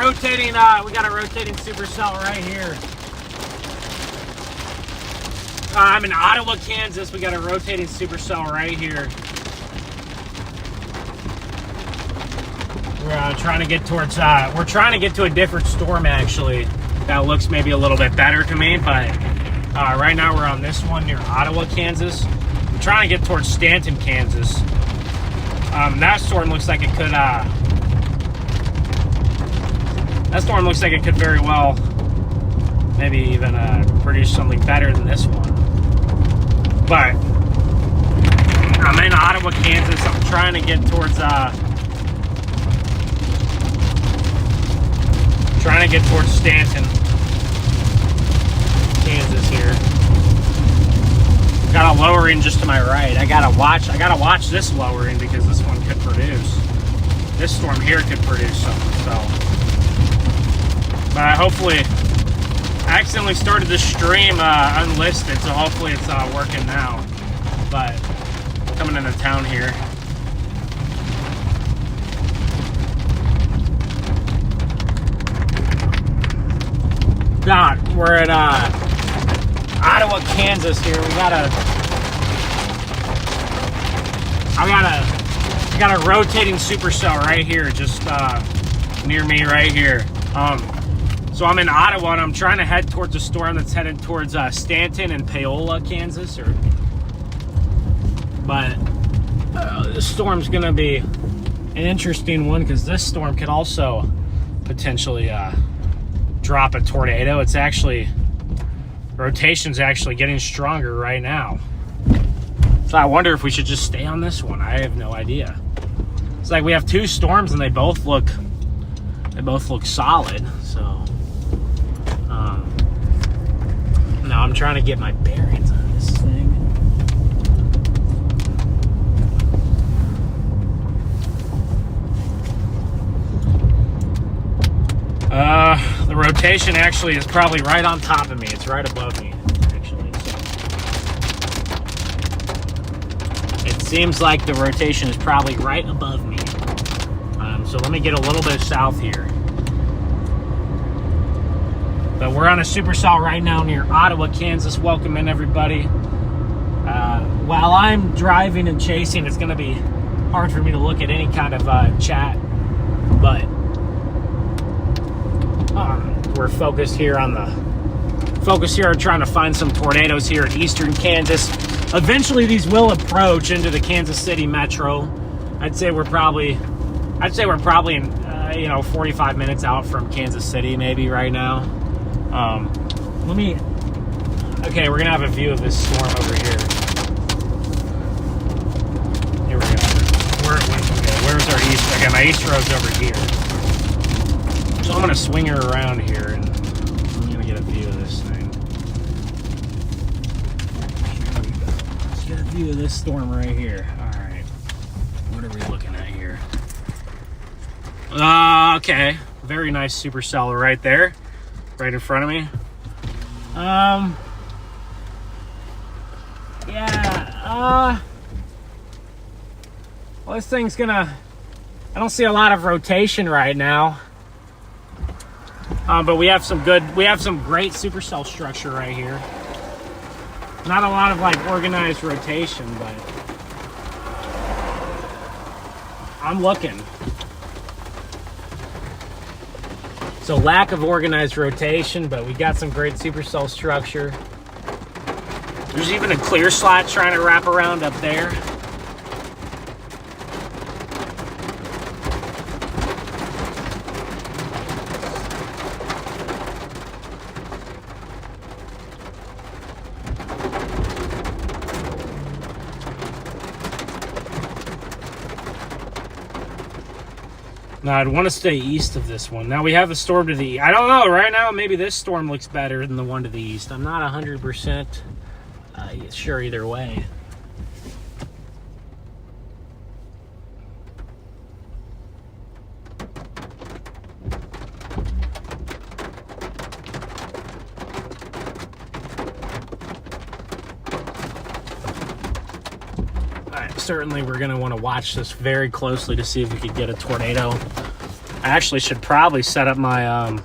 rotating. We got a rotating supercell right here. I'm in Ottawa, Kansas. We got a rotating supercell right here. We're trying to get towards. We're trying to get to a different storm actually. That looks maybe a little bit better to me, but right now we're on this one near Ottawa, Kansas. I'm trying to get towards Stanton, Kansas. That storm looks like it could. That storm looks like it could very well, maybe even produce something better than this one. But I'm in Ottawa, Kansas. I'm trying to get towards. Trying to get towards Stanton, Kansas here. Got a lowering just to my right. I gotta watch this lowering because this one could produce. This storm here could produce something. So, but hopefully, I accidentally started this stream unlisted, so hopefully it's working now. But coming into town here. God, we're at Ottawa, Kansas here. I got a rotating supercell right here, just near me right here. So I'm in Ottawa and I'm trying to head towards a storm that's headed towards Stanton and Paola, Kansas. But this storm's gonna be an interesting one because this storm could also potentially drop a tornado. It's actually, rotation's actually getting stronger right now. So I wonder if we should just stay on this one. I have no idea. It's like we have two storms and they both look solid. So now I'm trying to get my bearings on this thing. The rotation actually is probably right on top of me. It's right above me, actually. So it seems like the rotation is probably right above me. So let me get a little bit south here. But we're on a supercell right now near Ottawa, Kansas. Welcome in, everybody. While I'm driving and chasing, it's going to be hard for me to look at any kind of chat. But we're focused here on trying to find some tornadoes here in eastern Kansas. Eventually these will approach into the Kansas City metro. I'd say we're probably in 45 minutes out from Kansas City maybe right now. Okay, we're gonna have a view of this storm over here. Here we go. Where's our east? Okay, my east road's over here. So I'm gonna swing her around here and I'm gonna get a view of this thing. Let's get a view of this storm right here. Alright. What are we looking at here? Okay. Very nice supercell right there. Right in front of me. Well, this thing's I don't see a lot of rotation right now. But we have some great supercell structure right here. Not a lot of organized rotation, but I'm looking. So lack of organized rotation, but we got some great supercell structure. There's even a clear slot trying to wrap around up there. Now, I'd want to stay east of this one. Now, we have a storm to the east. I don't know. Right now, maybe this storm looks better than the one to the east. I'm not 100% sure either way. Certainly we're going to want to watch this very closely to see if we could get a tornado I actually should probably set up my,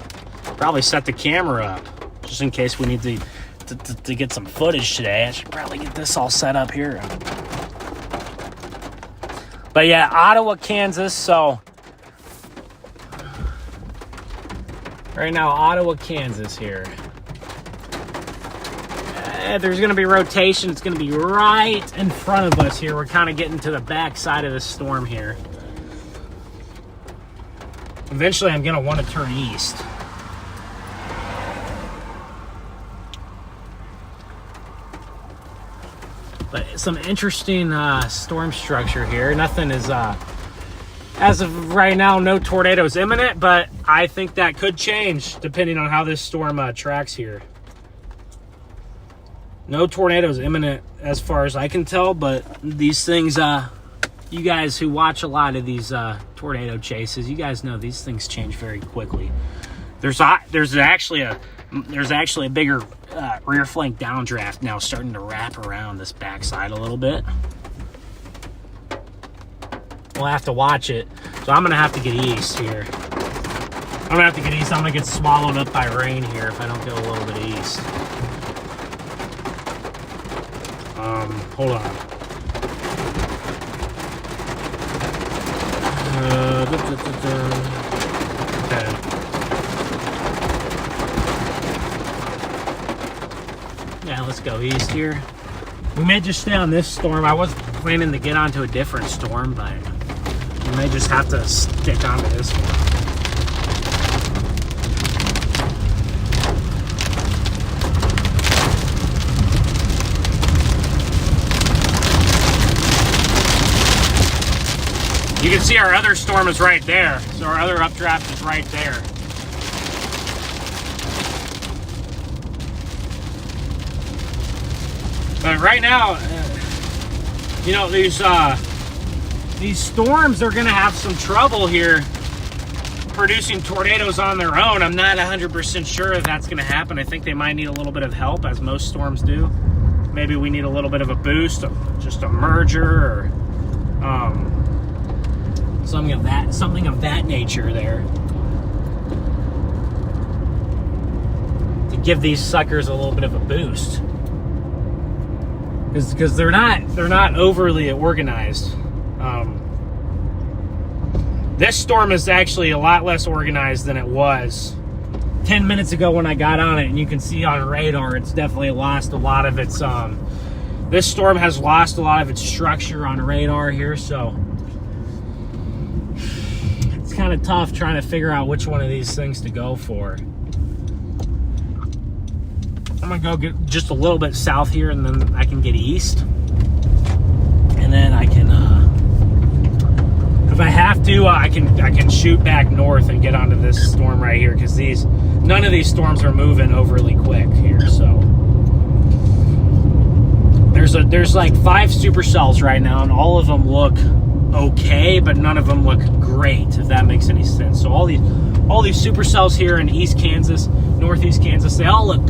probably set the camera up just in case we need to get some footage today. I should probably get this all set up here. But yeah, Ottawa, Kansas. So right now, Ottawa, Kansas here. There's going to be rotation. It's going to be right in front of us here. We're kind of getting to the back side of the storm here. Eventually, I'm going to want to turn east. But some interesting storm structure here. Nothing is, as of right now, no tornadoes imminent, but I think that could change depending on how this storm tracks here. No tornadoes imminent as far as I can tell, but these things, you guys who watch a lot of these tornado chases, you guys know these things change very quickly. There's actually a bigger rear flank downdraft now starting to wrap around this backside a little bit. We'll have to watch it. So I'm gonna have to get east here. I'm gonna get swallowed up by rain here if I don't go a little bit east. Hold on. Okay. Yeah, let's go east here. We may just stay on this storm. I was planning to get onto a different storm, but we may just have to stick onto this one. You can see our other storm is right there. So our other updraft is right there. But right now, you know, these storms are gonna have some trouble here producing tornadoes on their own. I'm not 100% sure if that's gonna happen. I think they might need a little bit of help, as most storms do. Maybe we need a little bit of a boost, just a merger, or something of that nature there, to give these suckers a little bit of a boost, because they're not overly organized. This storm is actually a lot less organized than it was 10 minutes ago when I got on it, and you can see on radar it's definitely lost a lot of its this storm has lost a lot of its structure on radar here, so it's kind of tough trying to figure out which one of these things to go for. I'm gonna go get just a little bit south here, and then I can get east, and then I can if I have to, I can shoot back north and get onto this storm right here, because none of these storms are moving overly quick here. So there's like 5 supercells right now, and all of them look okay, but none of them look great, if that makes any sense. So all these supercells here in East Kansas, Northeast Kansas, they all look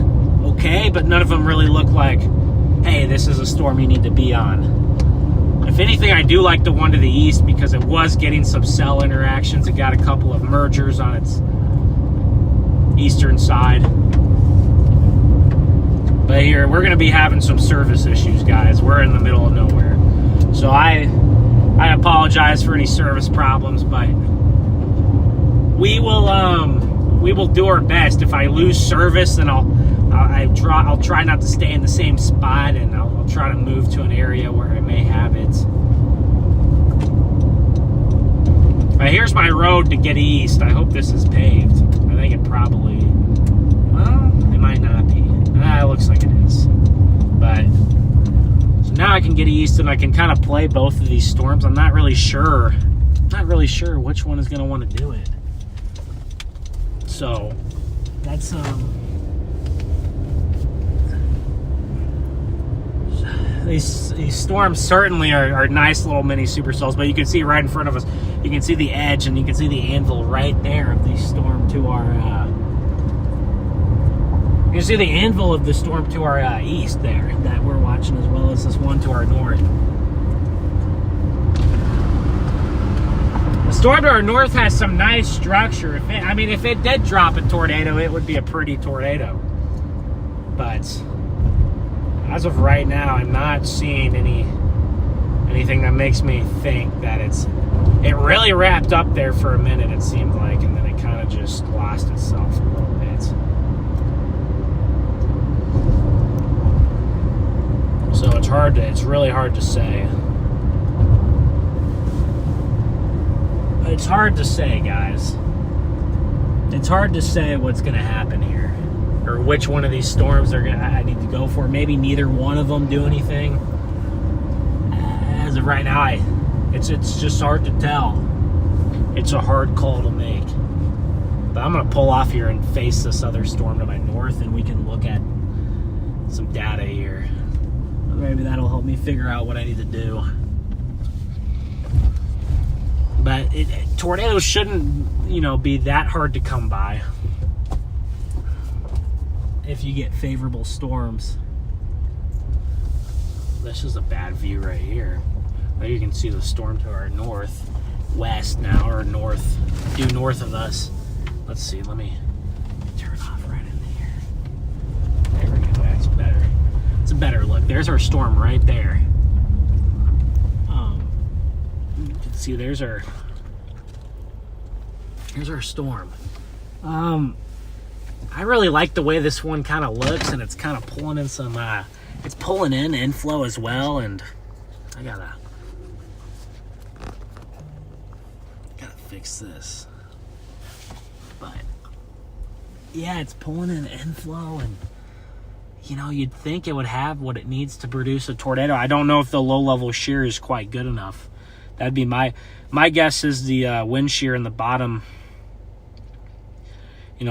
okay, but none of them really look like, hey, this is a storm you need to be on. If anything, I do like the one to the east, because it was getting some cell interactions. It got a couple of mergers on its eastern side. But here, we're going to be having some service issues, guys. We're in the middle of nowhere. So I apologize for any service problems, but we will do our best. If I lose service, then I'll try not to stay in the same spot, and I'll try to move to an area where I may have it. Here's my road to get east. I hope this is paved. I think it probably, well, it might not be. It looks like it is. But so now I can get east, and I can kind of play both of these storms. I'm not really sure which one is going to want to do it. So that's these storms certainly are nice little mini supercells, but you can see right in front of us, you can see the edge, and you can see the anvil right there of the storm to our you can see the anvil of the storm to our east there that we're watching, as well as this one to our north. The storm to our north has some nice structure. If it did drop a tornado, it would be a pretty tornado. But as of right now, I'm not seeing anything that makes me think that it really wrapped up there for a minute, it seemed like, and then it kind of just lost itself a little bit. So it's really hard to say. It's hard to say, guys. It's hard to say what's going to happen here, or which one of these storms I need to go for. Maybe neither one of them do anything. As of right now, it's just hard to tell. It's a hard call to make. But I'm going to pull off here and face this other storm to my north, and we can look at some data here. Maybe that'll help me figure out what I need to do. But tornadoes shouldn't, be that hard to come by if you get favorable storms. This is a bad view right here. There you can see the storm to our northwest now, or due north of us. Let's see, let me turn off right in here. There we go, that's better. It's a better look. There's our storm right there. You can see there's our storm. I really like the way this one kind of looks, and it's kind of pulling in some it's pulling in inflow as well, and I gotta fix this. But yeah, it's pulling in inflow, and you'd think it would have what it needs to produce a tornado. I don't know if the low level shear is quite good enough. That'd be my guess is the wind shear in the bottom,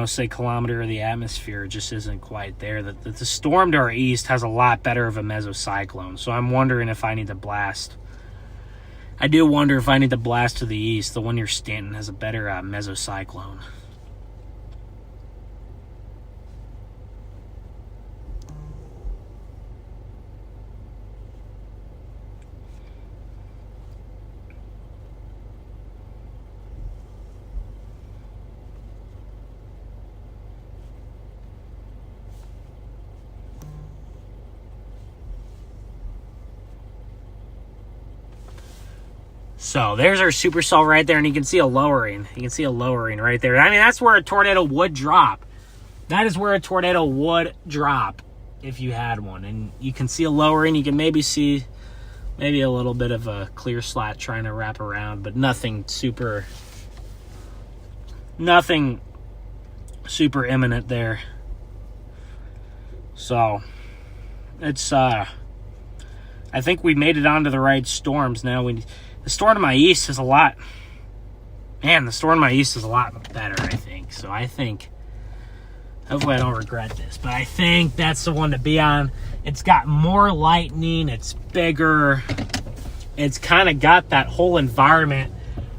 say kilometer of the atmosphere just isn't quite there. The storm to our east has a lot better of a mesocyclone. So I'm wondering if I need to blast. I do wonder if I need to blast to the east. The one near Stanton has a better mesocyclone. So there's our supercell right there, and you can see a lowering. You can see a lowering right there. That's where a tornado would drop. That is where a tornado would drop if you had one. And you can see a lowering. You can maybe see a little bit of a clear slot trying to wrap around, but nothing super imminent there. So it's I think we made it onto the right storms now. The storm to my east is a lot better, I think. So I think, hopefully I don't regret this, but I think that's the one to be on. It's got more lightning, it's bigger, it's kind of got that whole environment.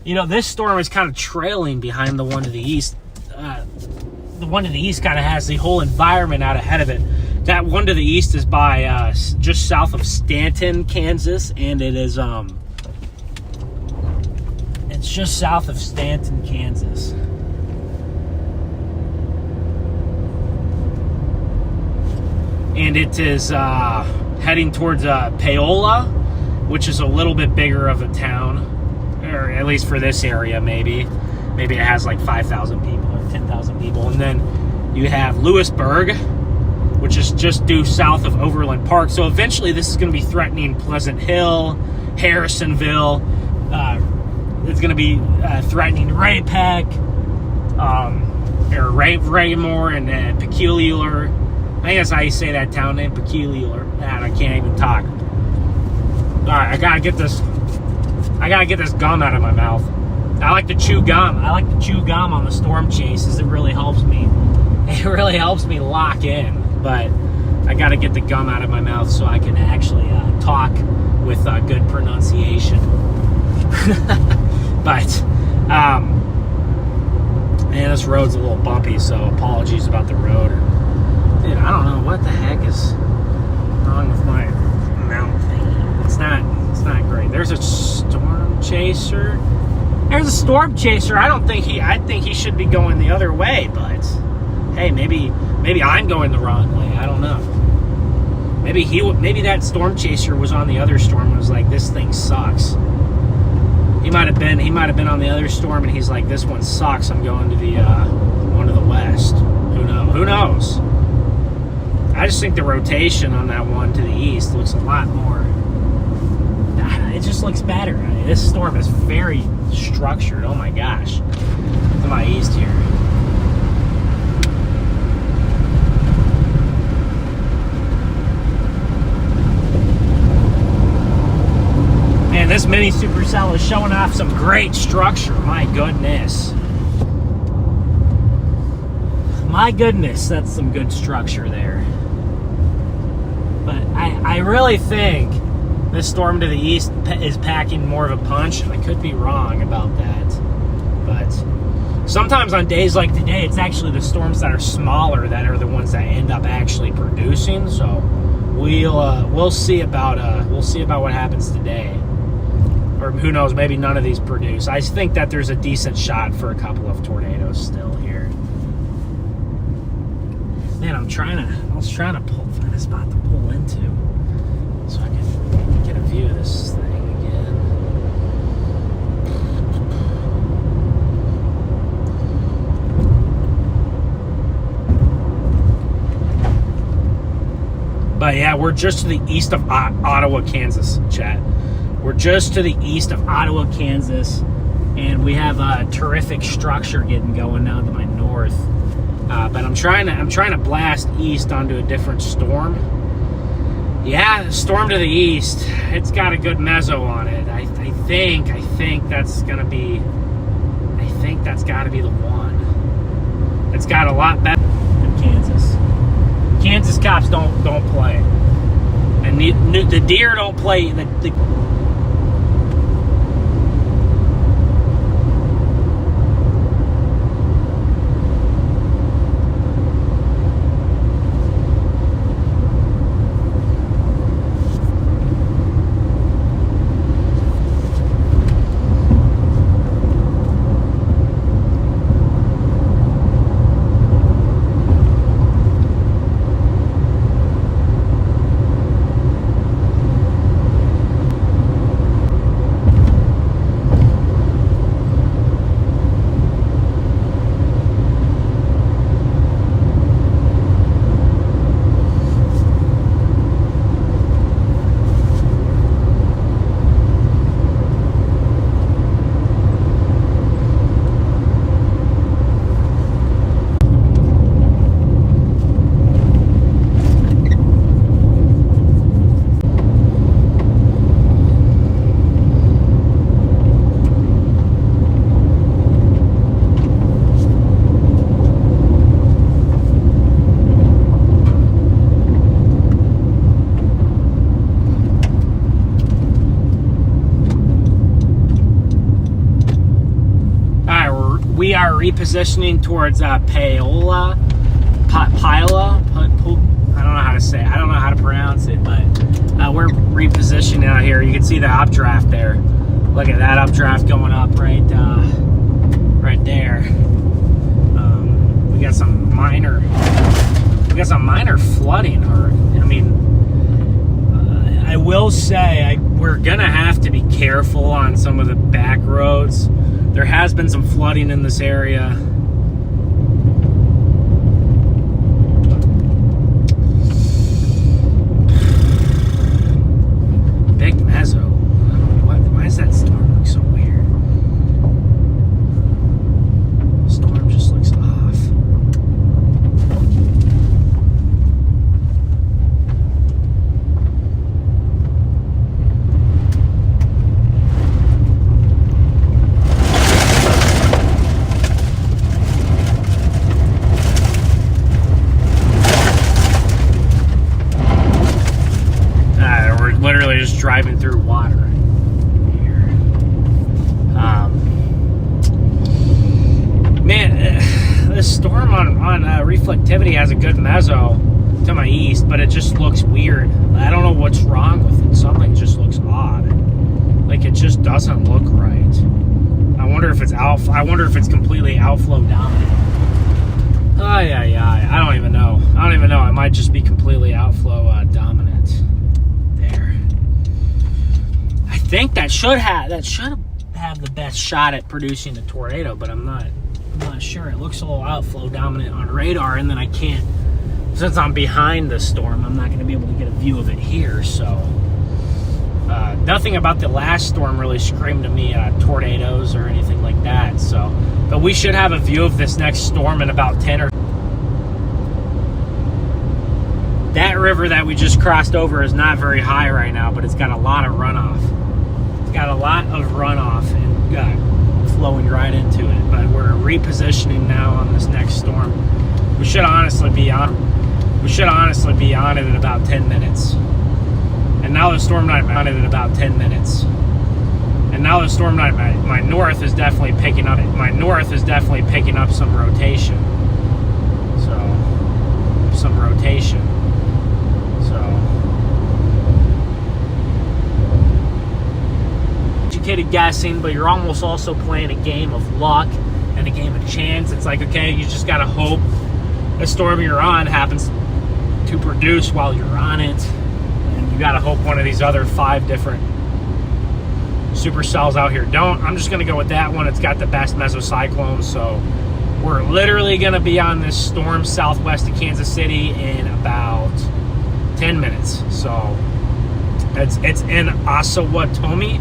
This storm is kind of trailing behind the one to the east. The one to the east kind of has the whole environment out ahead of it. That one to the east is by just south of Stanton, Kansas, and it is it's just south of Stanton, Kansas. And it is heading towards Paola, which is a little bit bigger of a town, or at least for this area, maybe. Maybe it has like 5,000 people or 10,000 people. And then you have Lewisburg, which is just due south of Overland Park. So eventually this is going to be threatening Pleasant Hill, Harrisonville. It's going to be threatening Ray-Peck, or Raymore, and Peculiar. I think that's how you say that town name, Peculiar. Man, I can't even talk. All right, I gotta get this gum out of my mouth. I like to chew gum. On the storm chases. It really helps me. It really helps me lock in. But I gotta get the gum out of my mouth so I can actually talk with good pronunciation. But man, this road's a little bumpy, so apologies about the road. Dude, I don't know what the heck is wrong with my mount thing. It's not great. There's a storm chaser. There's a storm chaser, I think he should be going the other way, but hey, maybe I'm going the wrong way. I don't know. Maybe that storm chaser was on the other storm and was like, this thing sucks. He might have been on the other storm and he's like, this one sucks. I'm going to the one to the west. Who knows? I just think the rotation on that one to the east looks a lot more. It just looks better. I mean, this storm is very structured. Oh my gosh. To my east here. Man, this mini supercell is showing off some great structure. My goodness. My goodness, that's some good structure there. But I really think this storm to the east is packing more of a punch. I could be wrong about that. But sometimes on days like today, it's actually the storms that are smaller that are the ones that end up actually producing. So we'll see about what happens today. Or who knows, maybe none of these produce. I think that there's a decent shot for a couple of tornadoes still here. Man, I was trying to find a spot to pull into so I can get a view of this thing again. But yeah, we're just to the east of Ottawa, Kansas, chat. We're just to the east of Ottawa, Kansas, and we have a terrific structure getting going now to my north. But I'm trying to blast east onto a different storm. Yeah, the storm to the east, it's got a good mezzo on it. I think that's gonna be. I think that's got to be the one. It's got a lot better than Kansas. Kansas cops don't play, and the deer don't play. We are repositioning towards Paola. I don't know how to say it. I don't know how to pronounce it, but we're repositioning out here. You can see the updraft there. Look at that updraft going up right there. We got some minor flooding. I mean, I will say we're gonna have to be careful on some of the back roads. There has been some flooding in this area. Big mezzo. I don't know why does that storm look so weird? The storm just looks off. Literally just driving through water here. Man, this storm on reflectivity has a good mezzo to my east, but it just looks weird. I don't know what's wrong with it. Something just looks odd. Like it just doesn't look right. wonder if it's I wonder if it's completely outflow dominant. I don't even know. It might just be completely outflow dominant. There. I think that should have the best shot at producing a tornado, but I'm not sure. It looks a little outflow dominant on radar, and then I can't, since I'm behind the storm, I'm not going to be able to get a view of it here. So nothing about the last storm really screamed to me tornadoes or anything like that. So, but we should have a view of this next storm in about 10 or. That river that we just crossed over is not very high right now, but it's got a lot of runoff. It's got a lot of runoff and flowing right into it. But we're repositioning now on this next storm. We should honestly be on it in about 10 minutes. And now the storm night on it in about 10 minutes. And now the storm night, my north is definitely picking up. My north is definitely picking up some rotation. So, some rotation. Educated guessing, but you're almost also playing a game of luck and a game of chance. It's like, okay, you just gotta hope the storm you're on happens to produce while you're on it, and you gotta hope one of these other 5 different supercells out here don't. I'm just gonna go with that one. It's got the best mesocyclone, so we're literally gonna be on this storm southwest of Kansas City in about 10 minutes. So it's in Osawatomie.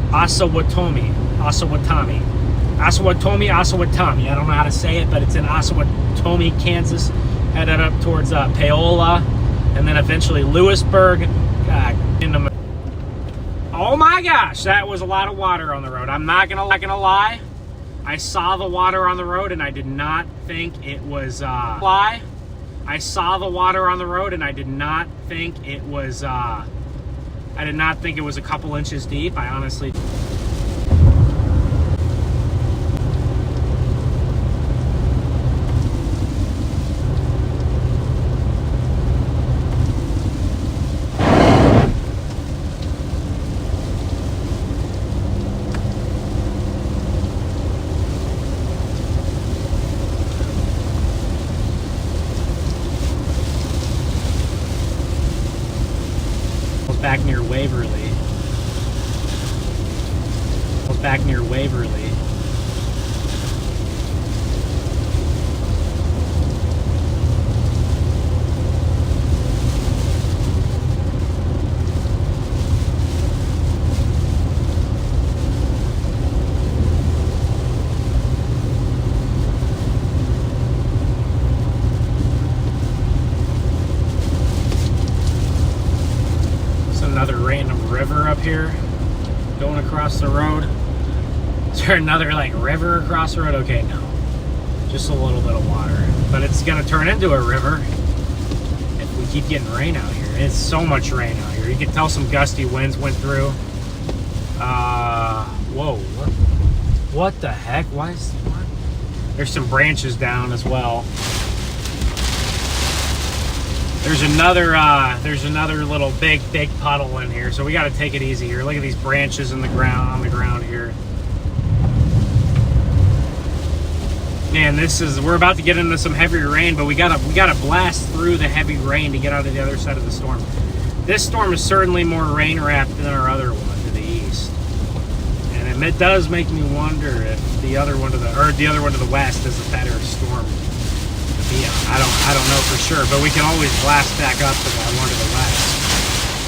Osawatomie. I don't know how to say it, but it's in Osawatomie, Kansas, headed up towards Paola, and then eventually Lewisburg. Oh my gosh, that was a lot of water on the road. I'm not gonna lie. I saw the water on the road, and I did not think it was I saw the water on the road, and I did not think it was a couple inches deep. I honestly. Back near Waverly. Back near Waverly. Another random river up here going across the road. Is there another like river across the road? Okay, no, just a little bit of water, but it's gonna turn into a river if we keep getting rain out here. It's so much rain out here. You can tell some gusty winds went through. Whoa, what the heck? What? There's some branches down as well. There's another little big puddle in here, so we got to take it easy here. Look at these branches on the ground here. Man, we're about to get into some heavy rain, but we gotta blast through the heavy rain to get out of the other side of the storm. This storm is certainly more rain wrapped than our other one to the east, and it does make me wonder if the other one to the west is a better storm. Yeah, I don't know for sure, but we can always blast back up to that one to the west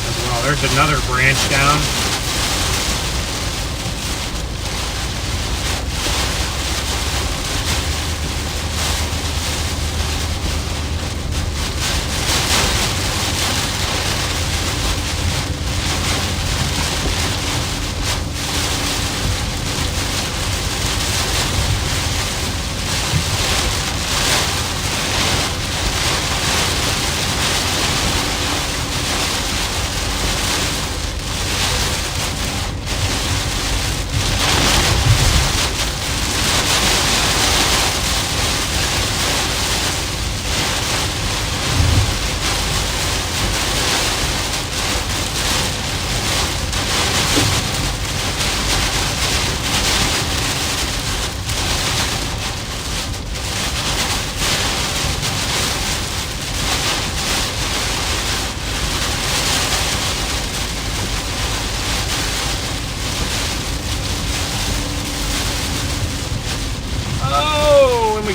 as well. There's another branch down.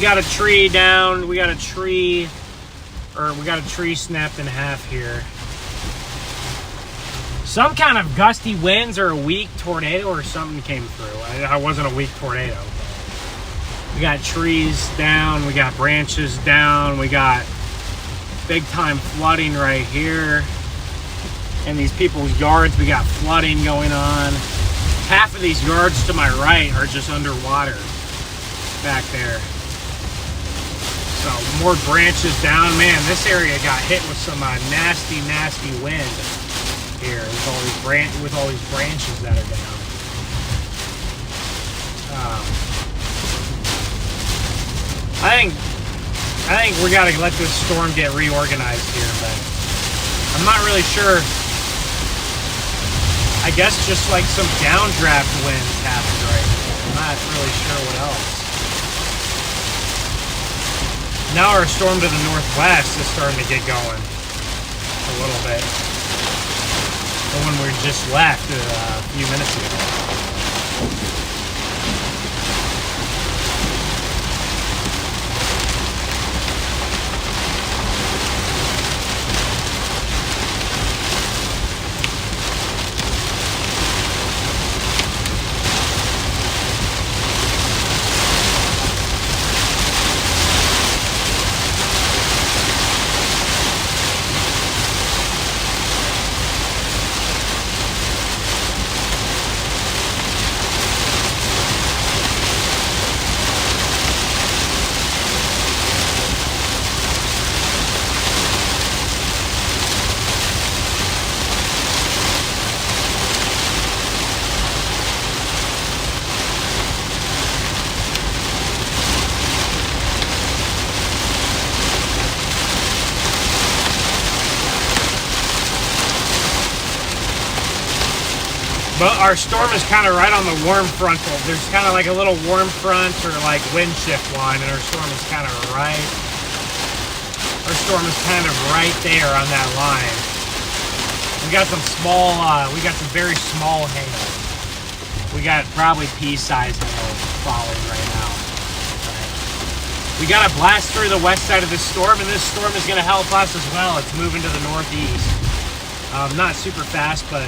got a tree down. We got a tree snapped in half here. Some kind of gusty winds or a weak tornado or something came through. I wasn't a weak tornado. We got trees down. We got branches down. We got big time flooding right here. In these people's yards, we got flooding going on. Half of these yards to my right are just underwater back there. So more branches down. Man, this area got hit with some nasty wind here with all these branches that are down. I think we gotta let this storm get reorganized here, but I'm not really sure. I guess just like some downdraft winds happened right now. I'm not really sure what else. Now our storm to the northwest is starting to get going a little bit. The one we just left a few minutes ago. But our storm is kind of right on the warm frontal. There's kind of like a little warm front or like wind shift line, and our storm is kind of right. Our storm is kind of right there on that line. We got some small, we got some very small hail. We got probably pea-sized hail falling right now. We got a blast through the west side of this storm, and this storm is going to help us as well. It's moving to the northeast. Not super fast, but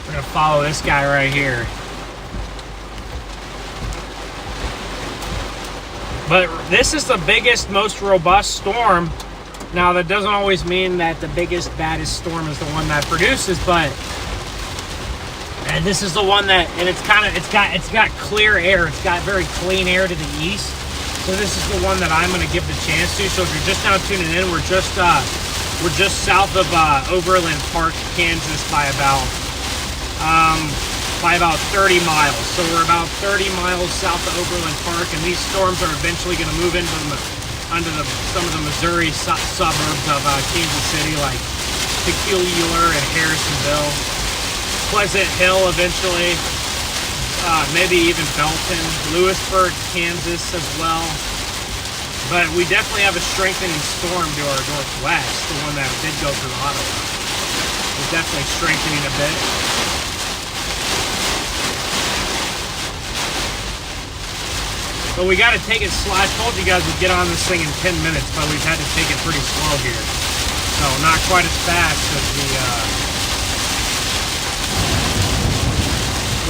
we're going to follow this guy right here. But this is the biggest, most robust storm. Now, that doesn't always mean that the biggest, baddest storm is the one that produces, but and this is the one that, and it's got clear air. It's got very clean air to the east. So this is the one that I'm going to give the chance to. So if you're just now tuning in, we're just south of Overland Park, Kansas by about 30 miles. So we're about 30 miles south of Overland Park, and these storms are eventually going to move into some of the Missouri suburbs of Kansas City, like Peculiar and Harrisonville, Pleasant Hill eventually, maybe even Belton, Lewisburg, Kansas as well. But we definitely have a strengthening storm to our northwest, the one that did go through Ottawa. It's definitely strengthening a bit. But we got to take it slow. I told you guys we'd get on this thing in 10 minutes, but we've had to take it pretty slow here. So not quite as fast as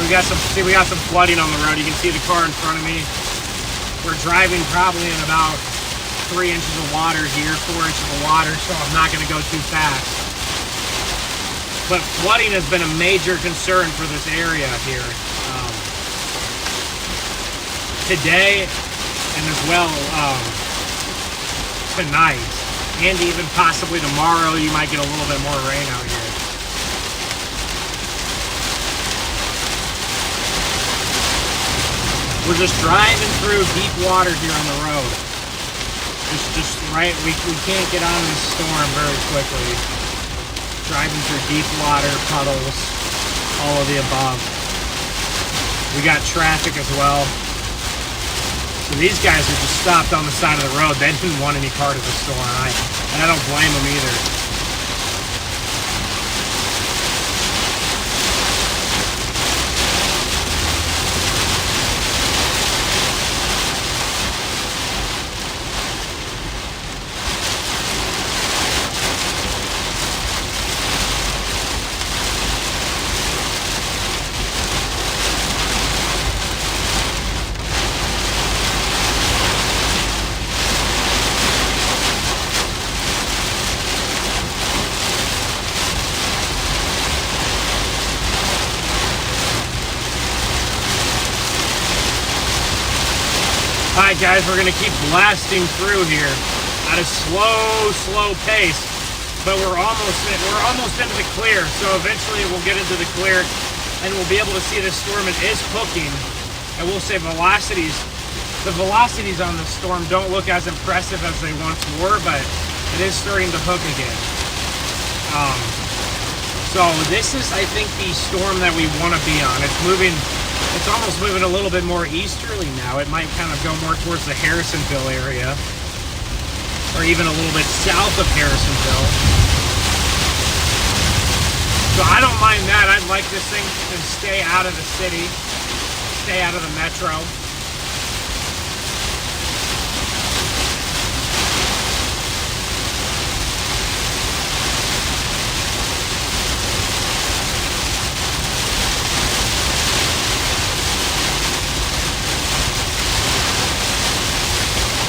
we got some flooding on the road. You can see the car in front of me. We're driving probably in about 3 inches of water here, 4 inches of water, so I'm not going to go too fast. But flooding has been a major concern for this area here. Today and as well tonight, and even possibly tomorrow, you might get a little bit more rain out here. We're just driving through deep water here on the road. Just right, we can't get on this storm very quickly. Driving through deep water, puddles, all of the above. We got traffic as well. So these guys are just stopped on the side of the road. They didn't want any part of the storm, and I don't blame them either. Alright guys, we're gonna keep blasting through here at a slow pace, but we're almost into the clear. So eventually we'll get into the clear and we'll be able to see this storm. It is hooking. I will say velocities. The velocities on the storm don't look as impressive as they once were, but it is starting to hook again. So this is, I think, the storm that we want to be on. It's almost moving a little bit more easterly now. It might kind of go more towards the Harrisonville area, or even a little bit south of Harrisonville. So I don't mind that. I'd like this thing to stay out of the city, stay out of the metro.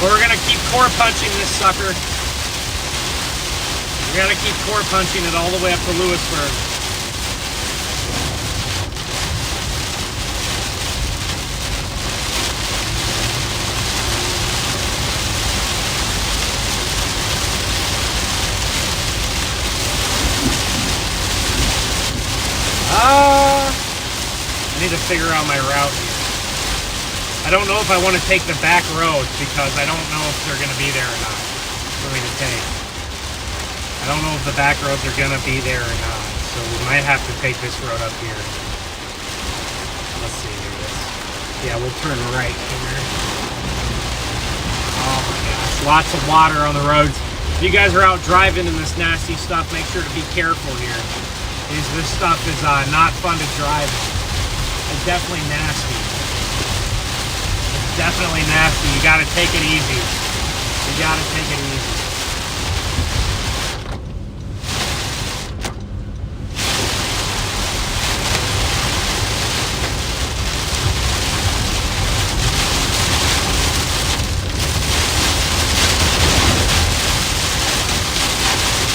We're gonna keep core punching this sucker. We're gonna keep core punching it all the way up to Lewisburg. I need to figure out my route here. I don't know if I want to take the back roads because I don't know if they're going to be there or not for me to take. I don't know if the back roads are going to be there or not, so we might have to take this road up here. Let's see here. Yeah, we'll turn right here. Oh my gosh, lots of water on the roads. If you guys are out driving in this nasty stuff, make sure to be careful here. This stuff is not fun to drive in. It's definitely nasty. Definitely nasty. You gotta take it easy. You gotta take it easy.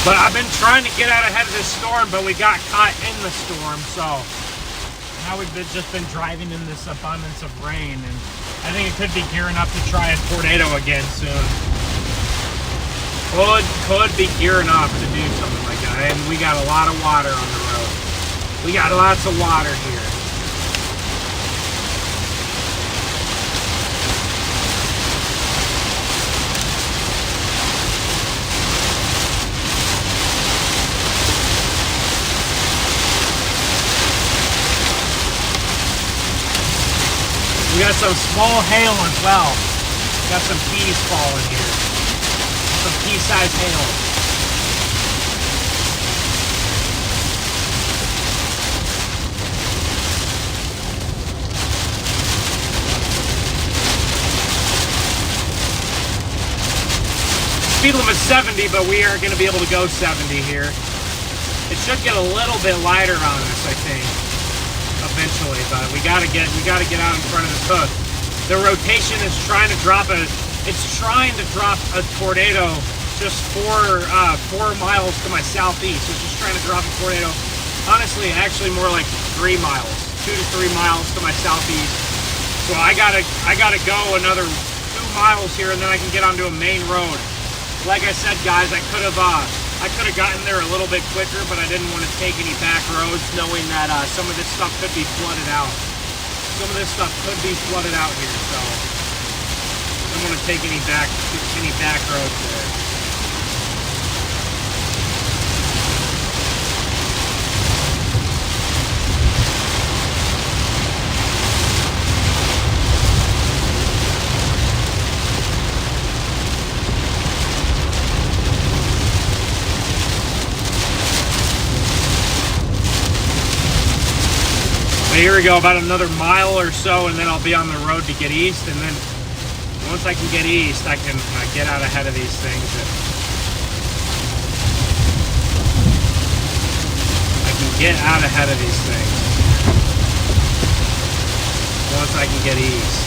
But I've been trying to get out ahead of this storm, but we got caught in the storm, so now we've just been driving in this abundance of rain, and I think it could be gearing up to try a tornado again soon. Could be gearing up to do something like that. And we got a lot of water on the road. We got lots of water here. We got some small hail as well. Got some peas falling here. Some pea-sized hail. Speed limit 70, but we are going to be able to go 70 here. It should get a little bit lighter on us, I think, eventually, but we gotta get out in front of this hook. The rotation is trying to drop a tornado just 4 miles to my southeast. It's just trying to drop a tornado. Honestly, actually more like 3 miles, 2 to 3 miles to my southeast. So I gotta go another 2 miles here, and then I can get onto a main road. Like I said, guys, I could have gotten there a little bit quicker, but I didn't want to take any back roads, knowing that some of this stuff could be flooded out. Some of this stuff could be flooded out here, so I don't want to take any back roads there. Here we go, about another mile or so, and then I'll be on the road to get east, and then once I can get east, I can get out ahead of these things. I can get out ahead of these things once I can get east.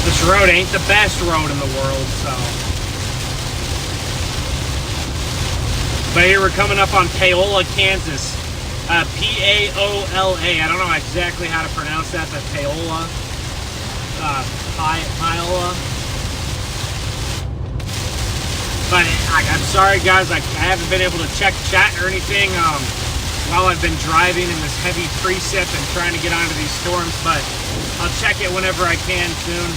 This road ain't the best road in the world, so. But here we're coming up on Paola, Kansas. Paola. I don't know exactly how to pronounce that, but Paola. Paola. But I'm sorry, guys. I haven't been able to check chat or anything while I've been driving in this heavy precip and trying to get onto these storms. But I'll check it whenever I can soon.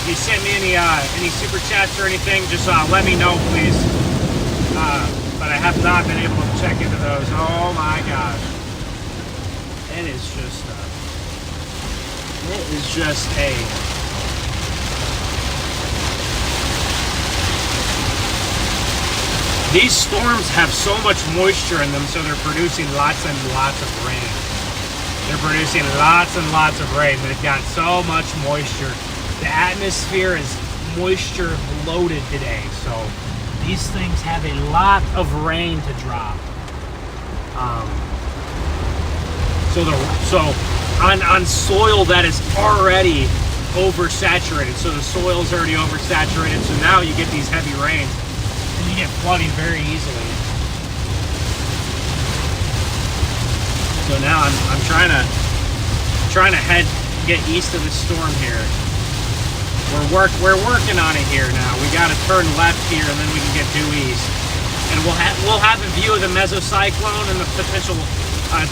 If you send me any super chats or anything, just let me know, please. But I have not been able to check into those. Oh my gosh. It is just a... These storms have so much moisture in them, so they're producing lots and lots of rain. They're producing lots and lots of rain. They've got so much moisture. The atmosphere is moisture loaded today, so these things have a lot of rain to drop. So on soil that is already oversaturated. So the soil's already oversaturated. So now you get these heavy rains, and you get flooding very easily. So now I'm trying to get east of the storm here. We're working on it here now. We got to turn left here, and then we can get due east. And we'll have a view of the mesocyclone and the potential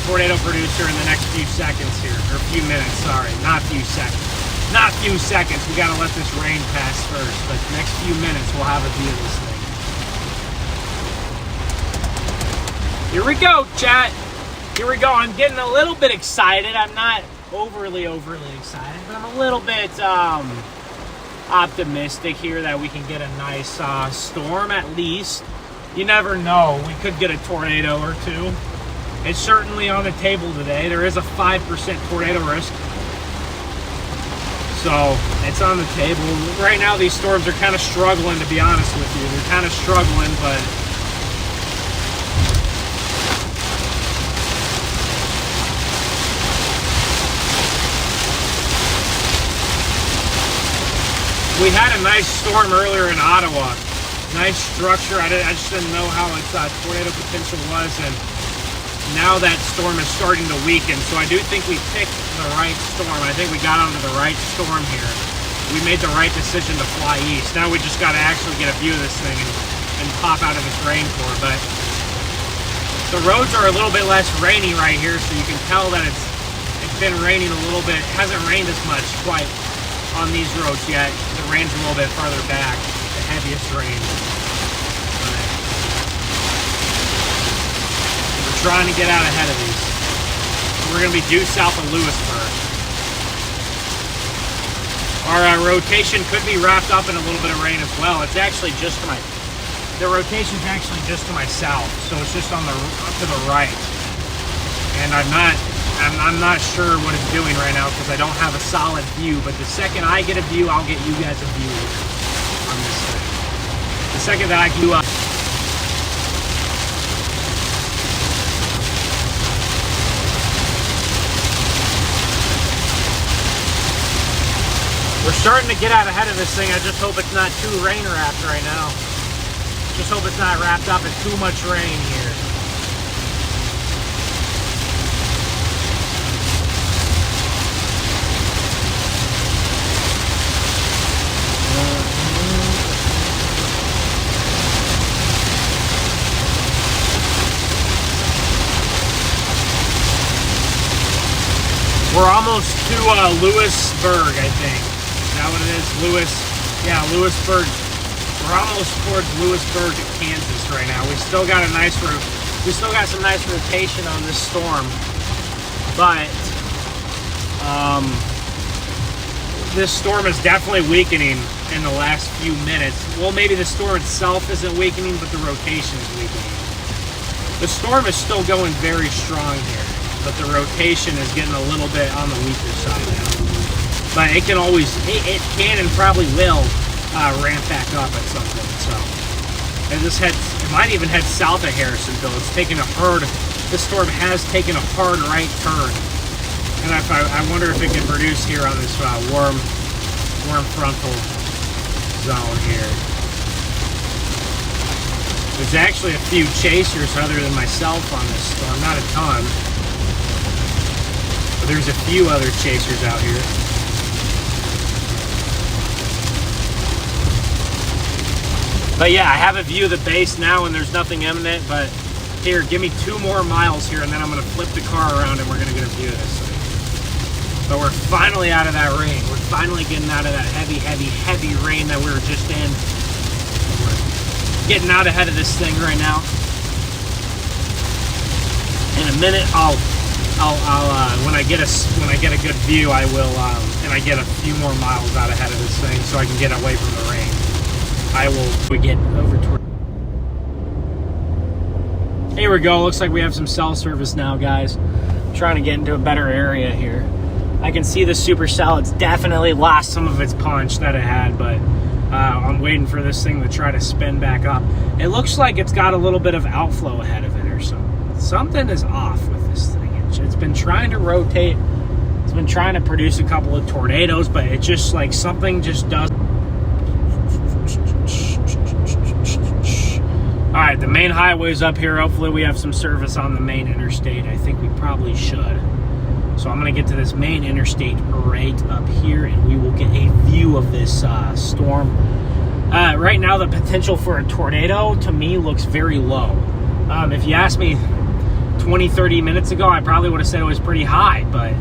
tornado producer in the next few seconds here, or few minutes. Sorry, not few seconds. Not few seconds. We got to let this rain pass first. But the next few minutes, we'll have a view of this thing. Here we go, chat. Here we go. I'm getting a little bit excited. I'm not overly excited, but I'm a little bit optimistic here that we can get a nice storm at least. You never know. We could get a tornado or two. It's certainly on the table today. There is a 5% tornado risk. So it's on the table. Right now these storms are kind of struggling, to be honest with you. They're kind of struggling, but we had a nice storm earlier in Ottawa. Nice structure. I just didn't know how its tornado potential was, and now that storm is starting to weaken. So I do think we picked the right storm. I think we got onto the right storm here. We made the right decision to fly east. Now we just got to actually get a view of this thing and pop out of this rain core. But the roads are a little bit less rainy right here, so you can tell that it's been raining a little bit. It hasn't rained as much quite on these roads yet. The rain's a little bit farther back, the heaviest rain. We're trying to get out ahead of these. We're going to be due south of Lewisburg. Our rotation could be wrapped up in a little bit of rain as well. It's actually just to the rotation's actually just to my south, so it's just on to the right. And I'm not sure what it's doing right now because I don't have a solid view, but the second I get a view, I'll get you guys a view on this thing. The second that I do we're starting to get out ahead of this thing. I just hope it's not too rain wrapped right now. Just hope it's not wrapped up in too much rain here. We're almost to Lewisburg, I think. Is that what it is? Lewisburg. We're almost towards Lewisburg, Kansas right now. We still got some nice rotation on this storm, but this storm is definitely weakening in the last few minutes. Well, maybe the storm itself isn't weakening, but the rotation is weakening. The storm is still going very strong here, but the rotation is getting a little bit on the weaker side now. But it can always, it can and probably will ramp back up at some point. So it might even head south of Harrisonville. It's taking this storm has taken a hard right turn. And I wonder if it can produce here on this warm frontal zone here. There's actually a few chasers other than myself on this storm, not a ton. But there's a few other chasers out here. But yeah, I have a view of the base now and there's nothing imminent, but here, give me 2 more miles here and then I'm gonna flip the car around and we're gonna get a view of this thing. But we're finally out of that rain. We're finally getting out of that heavy, heavy, heavy rain that we were just in. We're getting out ahead of this thing right now. In a minute, when I get a good view, I will, and I get a few more miles out ahead of this thing so I can get away from the rain. We get over toward. Here we go. Looks like we have some cell service now, guys. I'm trying to get into a better area here. I can see the supercell. It's definitely lost some of its punch that it had, but I'm waiting for this thing to try to spin back up. It looks like it's got a little bit of outflow ahead of it or something. Something is off with this thing. It's been trying to rotate. It's been trying to produce a couple of tornadoes, but it just like something just doesn't. All right, the main highway's up here. Hopefully we have some service on the main interstate. I think we probably should. So I'm gonna get to this main interstate right up here and we will get a view of this storm. Right now, the potential for a tornado to me looks very low. If you asked me 20, 30 minutes ago, I probably would have said it was pretty high, but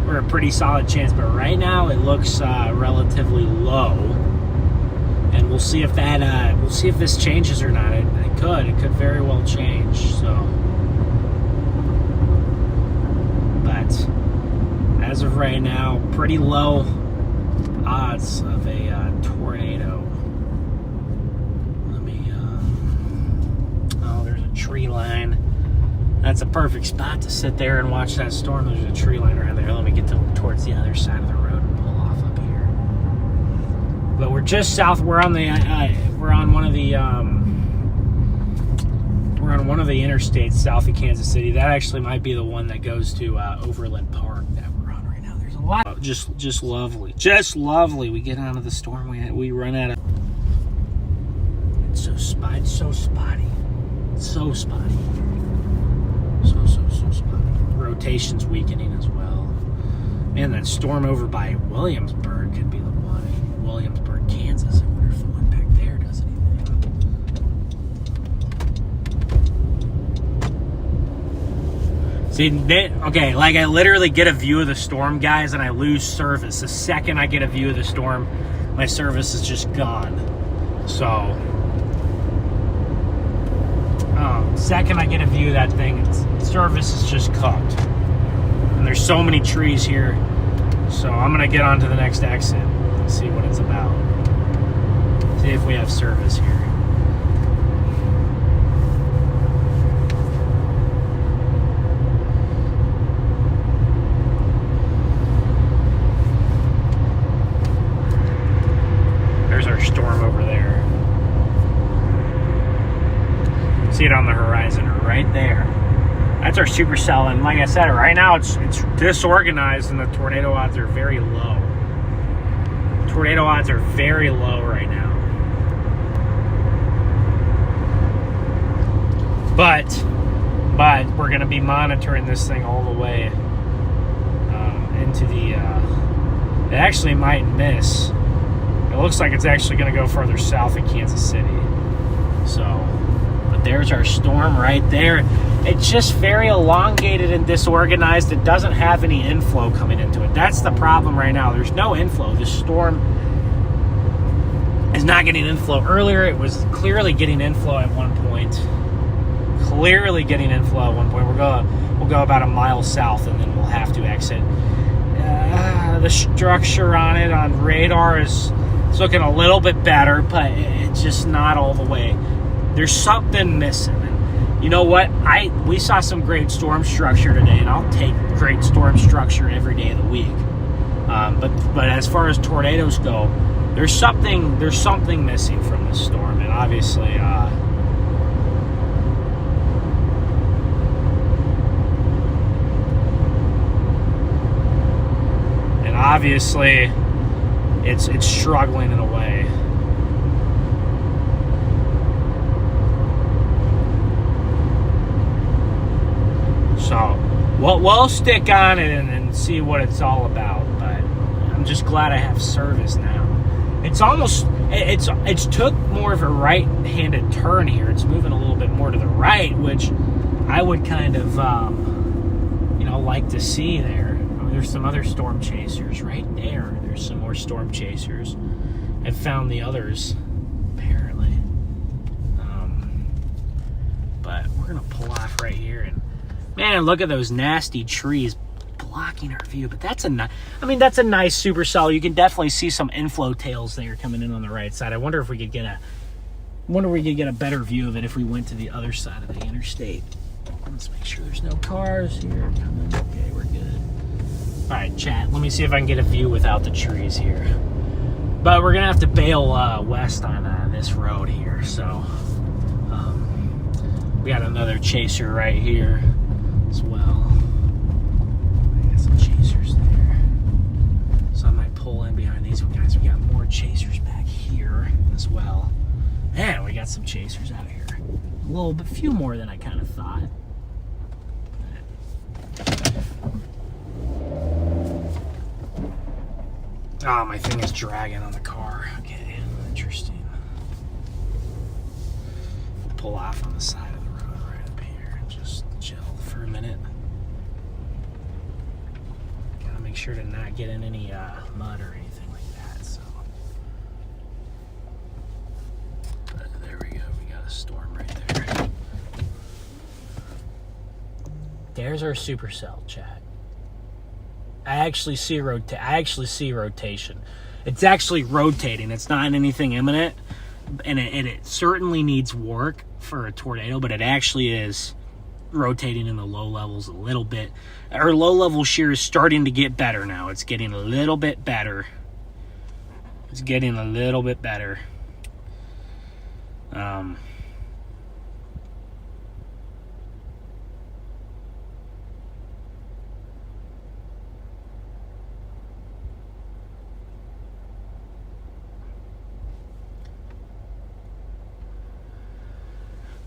or a pretty solid chance. But right now it looks relatively low. And we'll see if that, we'll see if this changes or not. It could very well change. So, but as of right now, pretty low odds of a tornado. Let me, oh, there's a tree line. That's a perfect spot to sit there and watch that storm. There's a tree line around there. Let me get towards the other side of the road and pull off up here. But we're just south. We're on one of the interstates south of Kansas City. That actually might be the one that goes to Overland Park that we're on right now. There's a lot of just lovely. We get out of the storm. We run out of. It's so spotty. So spotty. So spotty. Rotation's weakening as well. Man, that storm over by Williamsburg could be the one. Williamsburg, Kansas. I wonder if the one back there does anything. See, okay, like I literally get a view of the storm, guys, and I lose service. The second I get a view of the storm, my service is just gone. So, second I get a view of that thing, service is just cooked. And there's so many trees here. So I'm gonna get on to the next exit and see what it's about. See if we have service here. There's our storm over there. See it on the horizon right there. That's our supercell, and like I said, right now it's disorganized and the tornado odds are very low. Tornado odds are very low right now. But we're going to be monitoring this thing all the way into the. It actually might miss. It looks like it's actually going to go further south in Kansas City. So. There's our storm right there. It's just very elongated and disorganized. It doesn't have any inflow coming into it. That's the problem right now. There's no inflow. This storm is not getting inflow. Earlier, it was clearly getting inflow at one point. We'll go about a mile south, and then we'll have to exit. The structure on it on radar is looking a little bit better, but it's just not all the way. There's something missing. And you know what? We saw some great storm structure today, and I'll take great storm structure every day of the week. But as far as tornadoes go, there's something missing from this storm, and obviously, it's struggling in a way. we'll stick on it and see what it's all about. But I'm just glad I have service now. It's almost, it's took more of a right-handed turn here. It's moving a little bit more to the right, which I would kind of, you know, like to see there. Oh, there's some other storm chasers right there. There's some more storm chasers. I've found the others, apparently. But we're going to pull off right here. And, man, look at those nasty trees blocking our view. But that's a nice, I mean, that's a nice supercell. You can definitely see some inflow tails there coming in on the right side. I wonder if we could get a better view of it if we went to the other side of the interstate. Let's make sure there's no cars here coming. Okay, we're good. All right, chat. Let me see if I can get a view without the trees here. But we're gonna have to bail west on this road here. So we got another chaser right here as well. I got some chasers there, so I might pull in behind these guys. We got more chasers back here as well. Man, we got some chasers out here. A little bit, few more than I kind of thought. Oh, my thing is dragging on the car. Okay, interesting. We'll pull off on the side of the road right up here and just chill for a minute. Gotta make sure to not get in any mud or anything like that. So, but there we go. We got a storm right there. There's our supercell, chat. I actually see rotation. It's actually rotating. It's not anything imminent, and it certainly needs work for a tornado, but it actually is rotating in the low levels a little bit. Our low level shear is starting to get better now. It's getting a little bit better. It's getting a little bit better.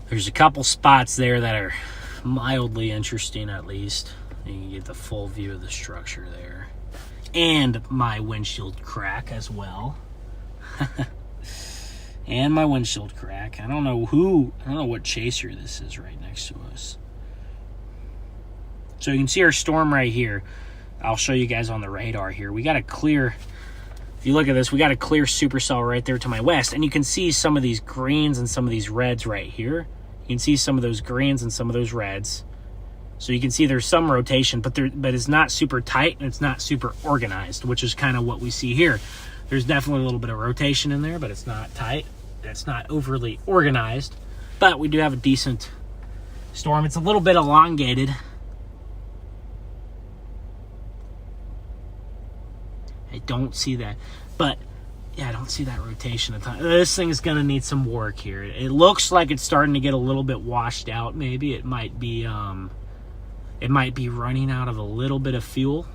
There's a couple spots there that are mildly interesting, at least. You can get the full view of the structure there. And my windshield crack as well. And my windshield crack. I don't know what chaser this is right next to us. So you can see our storm right here. I'll show you guys on the radar here. We got a clear, if you look at this, we got a clear supercell right there to my west. And you can see some of these greens and some of these reds right here. You can see some of those greens and some of those reds. So you can see there's some rotation, but it's not super tight and it's not super organized, which is kind of what we see here. There's definitely a little bit of rotation in there, but it's not tight. It's not overly organized, but we do have a decent storm. It's a little bit elongated. I don't see that, but yeah, I don't see that rotation at time. This thing is going to need some work here. It looks like it's starting to get a little bit washed out. Maybe it might be running out of a little bit of fuel.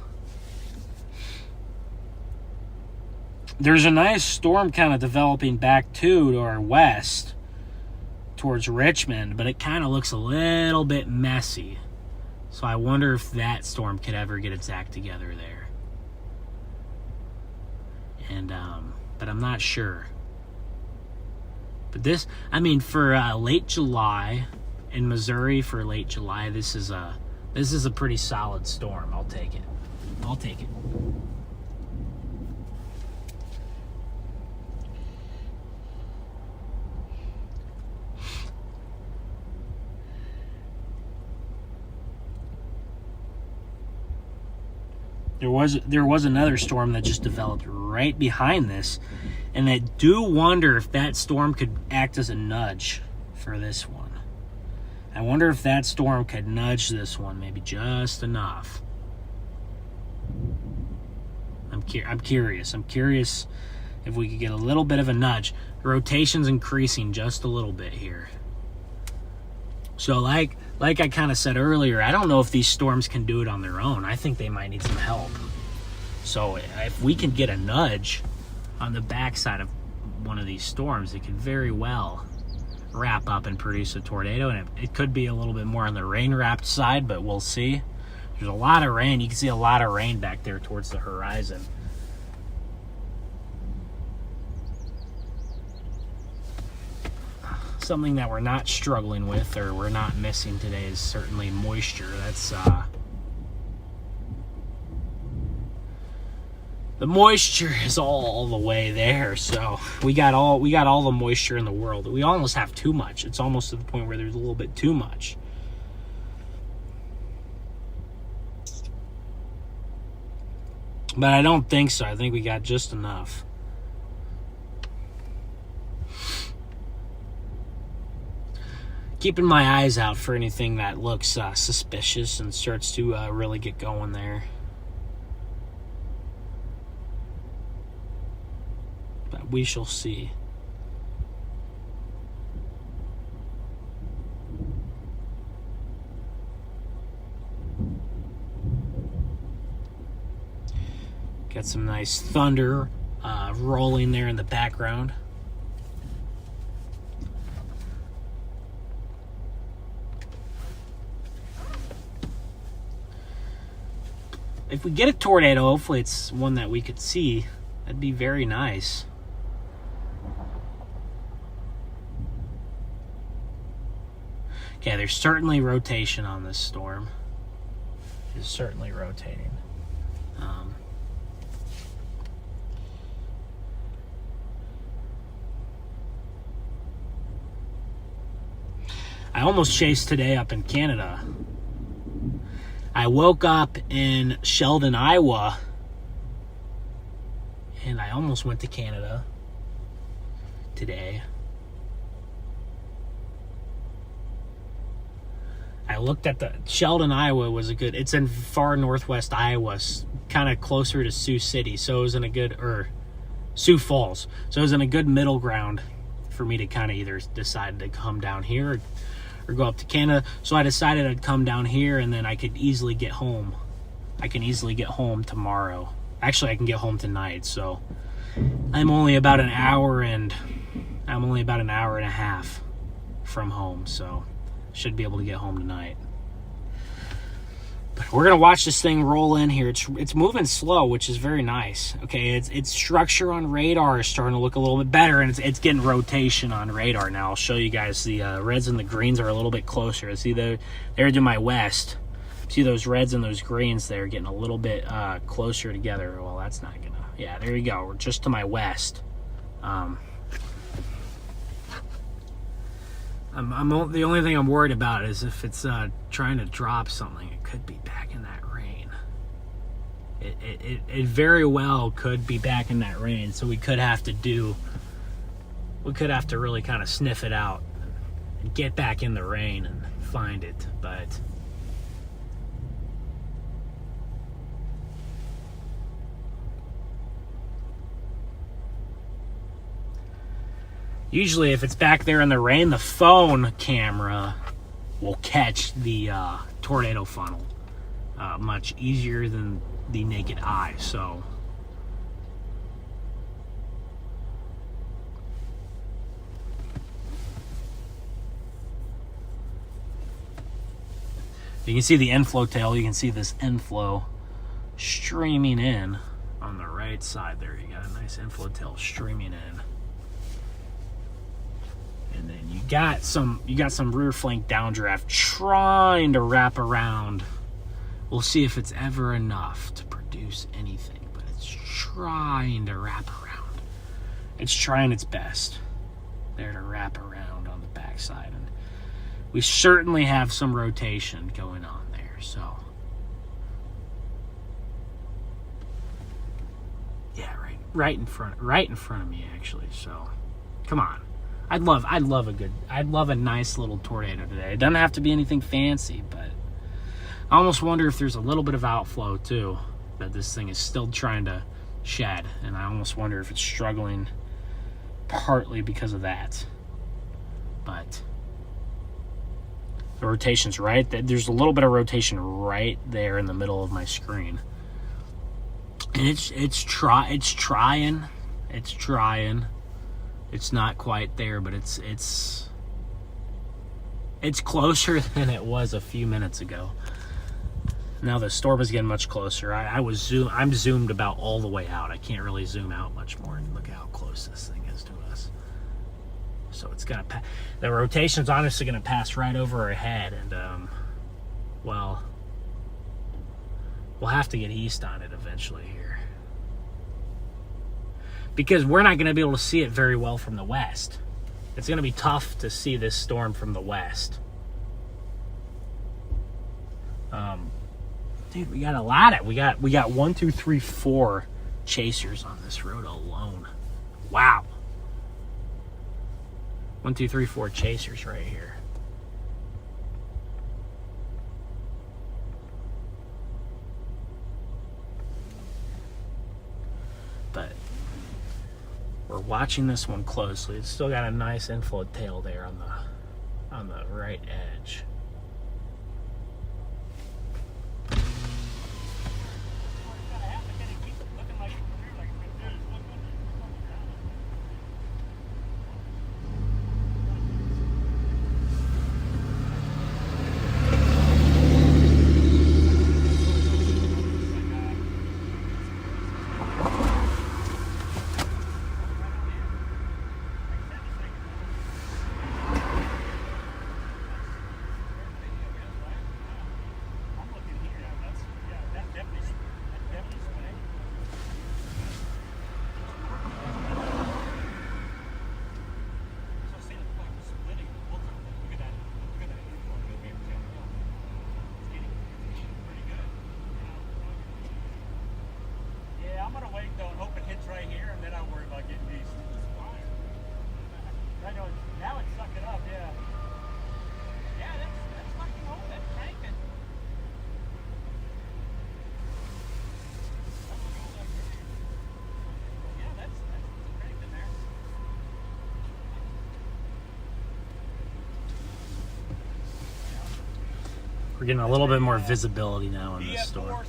There's a nice storm kind of developing back to our west towards Richmond, but it kind of looks a little bit messy. So I wonder if that storm could ever get its act together there. And but I'm not sure. But this, I mean, for late July in Missouri, for late July, this is a pretty solid storm. I'll take it. I'll take it. There was another storm that just developed right behind this, and I do wonder if that storm could act as a nudge for this one. I wonder if that storm could nudge this one maybe just enough. I'm curious. I'm curious if we could get a little bit of a nudge. The rotation's increasing just a little bit here. So like I kind of said earlier, I don't know if these storms can do it on their own. I think they might need some help. So if we can get a nudge on the backside of one of these storms, it could very well wrap up and produce a tornado. And it could be a little bit more on the rain-wrapped side, but we'll see. There's a lot of rain. You can see a lot of rain back there towards the horizon. Something that we're not struggling with, or we're not missing today, is certainly moisture. That's the moisture is all the way there. So we got all the moisture in the world. We almost have too much. It's almost to the point where there's a little bit too much. But I don't think so. I think we got just enough. Keeping my eyes out for anything that looks suspicious and starts to really get going there. But we shall see. Got some nice thunder rolling there in the background. If we get a tornado, hopefully it's one that we could see. That'd be very nice. Okay, there's certainly rotation on this storm. It's certainly rotating. I almost chased today up in Canada. I woke up in Sheldon, Iowa, and I almost went to Canada today. I looked at the Sheldon, Iowa was a good, it's in far northwest Iowa, kind of closer to Sioux City, so it was in a good, or Sioux Falls, so it was in a good middle ground for me to kind of either decide to come down here or go up to Canada. So I decided I'd come down here, and then I could easily get home. I can easily get home tomorrow. Actually, I can get home tonight, so I'm only about an hour and a half from home, so should be able to get home tonight. But we're gonna watch this thing roll in here. It's moving slow, which is very nice. Okay, its structure on radar is starting to look a little bit better, and it's getting rotation on radar now. I'll show you guys the reds and the greens are a little bit closer. See, they're to my west. See those reds and those greens there getting a little bit closer together. Well, that's not gonna. Yeah, there you go. We're just to my west. The only thing I'm worried about is if it's trying to drop something, it could be back in that rain. It very well could be back in that rain, so we could have to really kind of sniff it out and get back in the rain and find it, but usually if it's back there in the rain, the phone camera will catch the tornado funnel much easier than the naked eye. So you can see the inflow tail. You can see this inflow streaming in on the right side there. You got a nice inflow tail streaming in. And then you got some rear flank downdraft trying to wrap around. We'll see if it's ever enough to produce anything, but it's trying to wrap around. It's trying its best there to wrap around on the backside, and we certainly have some rotation going on there. So yeah, right in front of me actually. So come on. I'd love a nice little tornado today. It doesn't have to be anything fancy, but I almost wonder if there's a little bit of outflow too that this thing is still trying to shed, and I almost wonder if it's struggling partly because of that. But the rotation's right. There's a little bit of rotation right there in the middle of my screen, and it's trying. It's not quite there, but it's closer than it was a few minutes ago. Now the storm is getting much closer. I'm zoomed about all the way out. I can't really zoom out much more, and look how close this thing is to us. So it's gonna the rotation's honestly gonna pass right over our head, and well, we'll have to get east on it eventually here, because we're not gonna be able to see it very well from the west. It's gonna be tough to see this storm from the west. Dude, we got a lot of, we got 1, 2, 3, 4 chasers on this road alone. Wow. 1, 2, 3, 4 chasers right here. But we're watching this one closely. It's still got a nice inflow tail there on the right edge. We're getting a little bit more visibility now in this storm.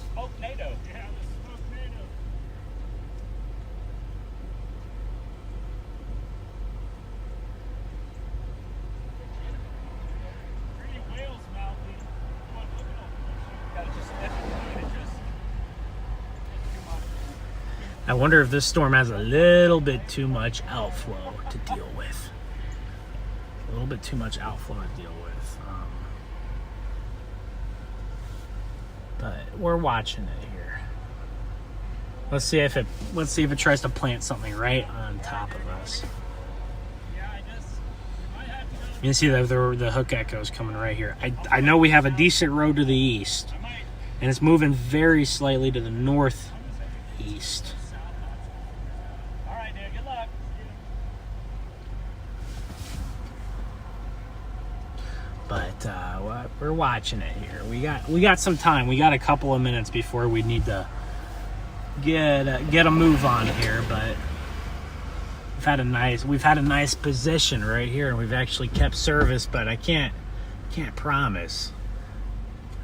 I wonder if this storm has a little bit too much outflow to deal with. A little bit too much outflow to deal with. But we're watching it here. Let's see if it tries to plant something right on top of us. You can see the hook echoes coming right here. I know we have a decent road to the east, and it's moving very slightly to the northeast. But we're watching it here. We got some time. We got a couple of minutes before we need to get a move on here. But we've had a nice position right here, and we've actually kept service. But I can't promise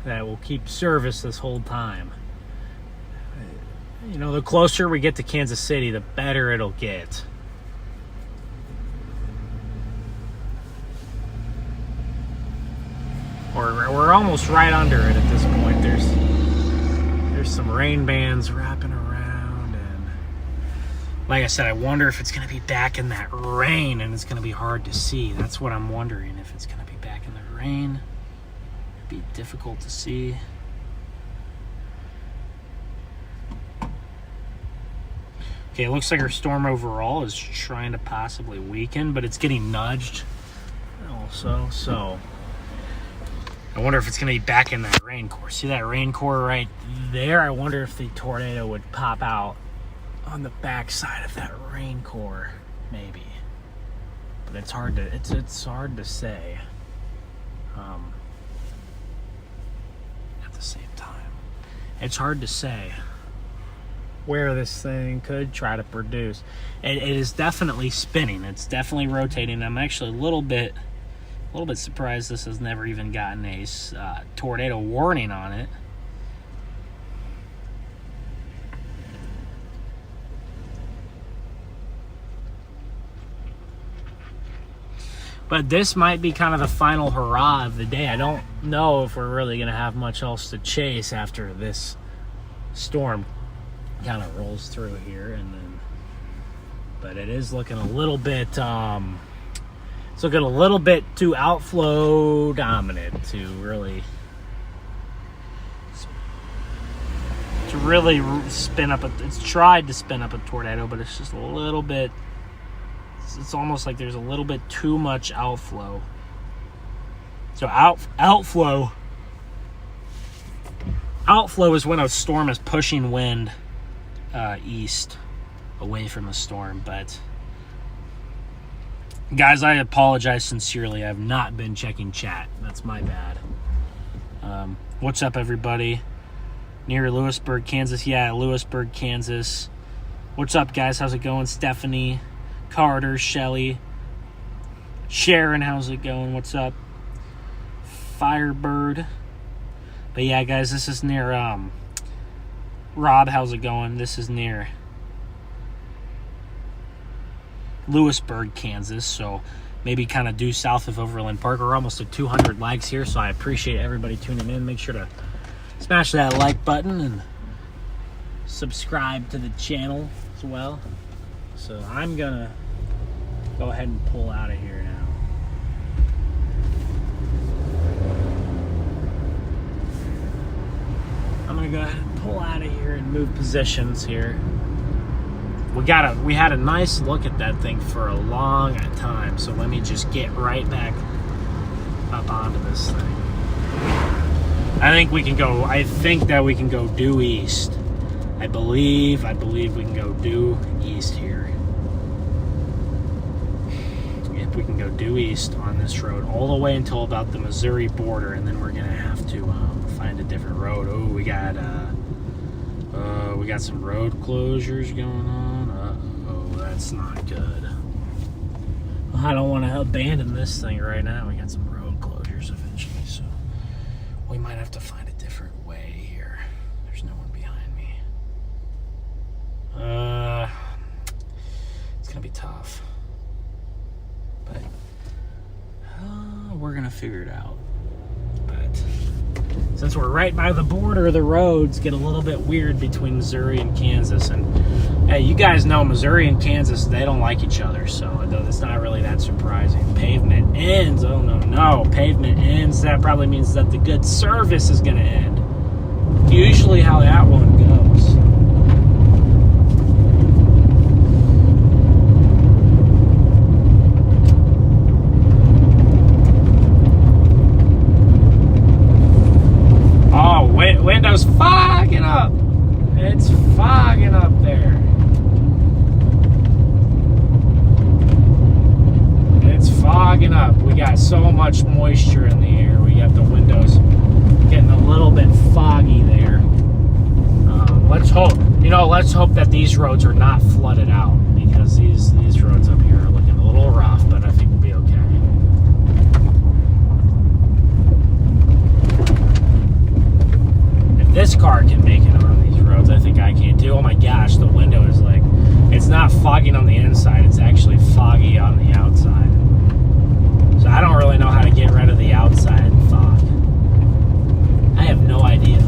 that we'll keep service this whole time. You know, the closer we get to Kansas City, the better it'll get. We're almost right under it at this point. There's some rain bands wrapping around, and like I said, I wonder if it's going to be back in that rain, and it's going to be hard to see. That's what I'm wondering, if it's going to be back in the rain. It'd be difficult to see. Okay, it looks like our storm overall is trying to possibly weaken, but it's getting nudged also, so I wonder if it's going to be back in that rain core. See that rain core right there? I wonder if the tornado would pop out on the back side of that rain core, maybe. But it's hard to say. At the same time, it's hard to say where this thing could try to produce. It is definitely spinning. It's definitely rotating. I'm actually a little bit surprised this has never even gotten a tornado warning on it. But this might be kind of the final hurrah of the day. I don't know if we're really going to have much else to chase after this storm kind of rolls through here. And then, but it is looking a little bit, it's looking a little bit too outflow dominant to really spin up it's tried to spin up a tornado, but it's just a little bit, it's almost like there's a little bit too much outflow. So outflow is when a storm is pushing wind east away from a storm. But guys, I apologize sincerely. I've not been checking chat. That's my bad. What's up, everybody? Near Lewisburg, Kansas. Yeah, Lewisburg, Kansas. What's up, guys? How's it going? Stephanie, Carter, Shelly, Sharon, how's it going? What's up? Firebird. But yeah, guys, this is near Rob, how's it going? This is near Lewisburg, Kansas, so maybe kind of due south of Overland Park. We're almost at 200 likes here, so I appreciate everybody tuning in. Make sure to smash that like button and subscribe to the channel as well. So I'm gonna go ahead and pull out of here now. I'm gonna go ahead and pull out of here and move positions here. We had a nice look at that thing for a long time, so let me just get right back up onto this thing. I think that we can go due east. I believe we can go due east here. If we can go due east on this road all the way until about the Missouri border, and then we're gonna have to find a different road. Oh, we got some road closures going on. Oh, that's not good. Well, I don't want to abandon this thing right now. We got some road closures eventually, so we might have to find a different way here. There's no one behind me. It's gonna be tough, but we're gonna figure it out. But since we're right by the border, the roads get a little bit weird between Missouri and Kansas. And hey, you guys know Missouri and Kansas, they don't like each other, so it's not really that surprising. Pavement ends. Oh, no. Pavement ends. That probably means that the good service is going to end. Usually how that one goes. Window's fogging up. It's fogging up there. It's fogging up. We got so much moisture in the air. We got the windows getting a little bit foggy there. Let's hope that these roads are not flooded out, because these roads up here are looking a little rough, but I think we'll be okay. This car can make it on these roads. I think I can too. Oh my gosh, the window is like, it's not fogging on the inside, it's actually foggy on the outside. So I don't really know how to get rid of the outside fog. I have no idea.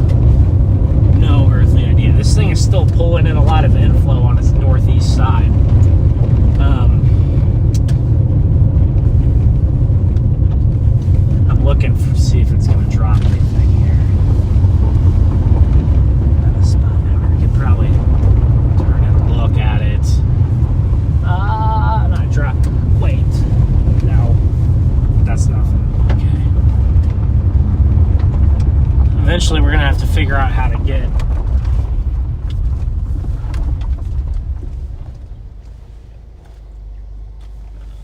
No earthly idea. This thing is still pulling in a lot of inflow on its northeast side. I'm looking to see if it's going to drop anything here. Probably turn and look at it. Not drop. Wait. No. That's nothing. Okay. Eventually we're going to have to figure out how to get.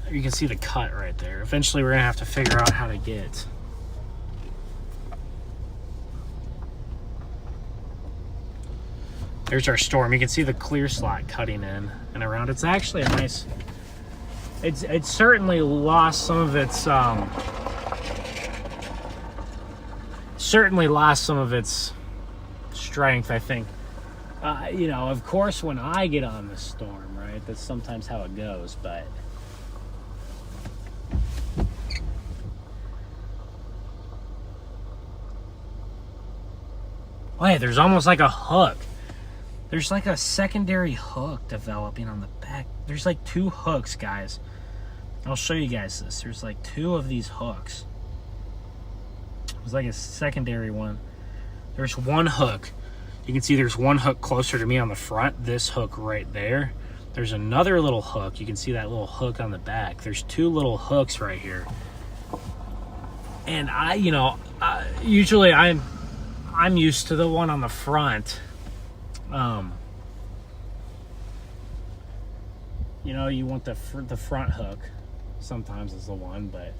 You can see the cut right there. Eventually we're going to have to figure out how to get. There's our storm. You can see the clear slot cutting in and around. It's actually a nice. It's certainly lost some of its strength, I think. Of course, when I get on the storm, right? That's sometimes how it goes. But Wait, there's almost like a hook. There's like a secondary hook developing on the back. There's like 2 hooks, guys. I'll show you guys this. There's like 2 of these hooks. There's like a secondary one. There's 1 hook. You can see there's 1 hook closer to me on the front. This hook right there. There's another little hook. You can see that little hook on the back. There's 2 little hooks right here. And usually I'm used to the one on the front. You want the front hook sometimes is the one, but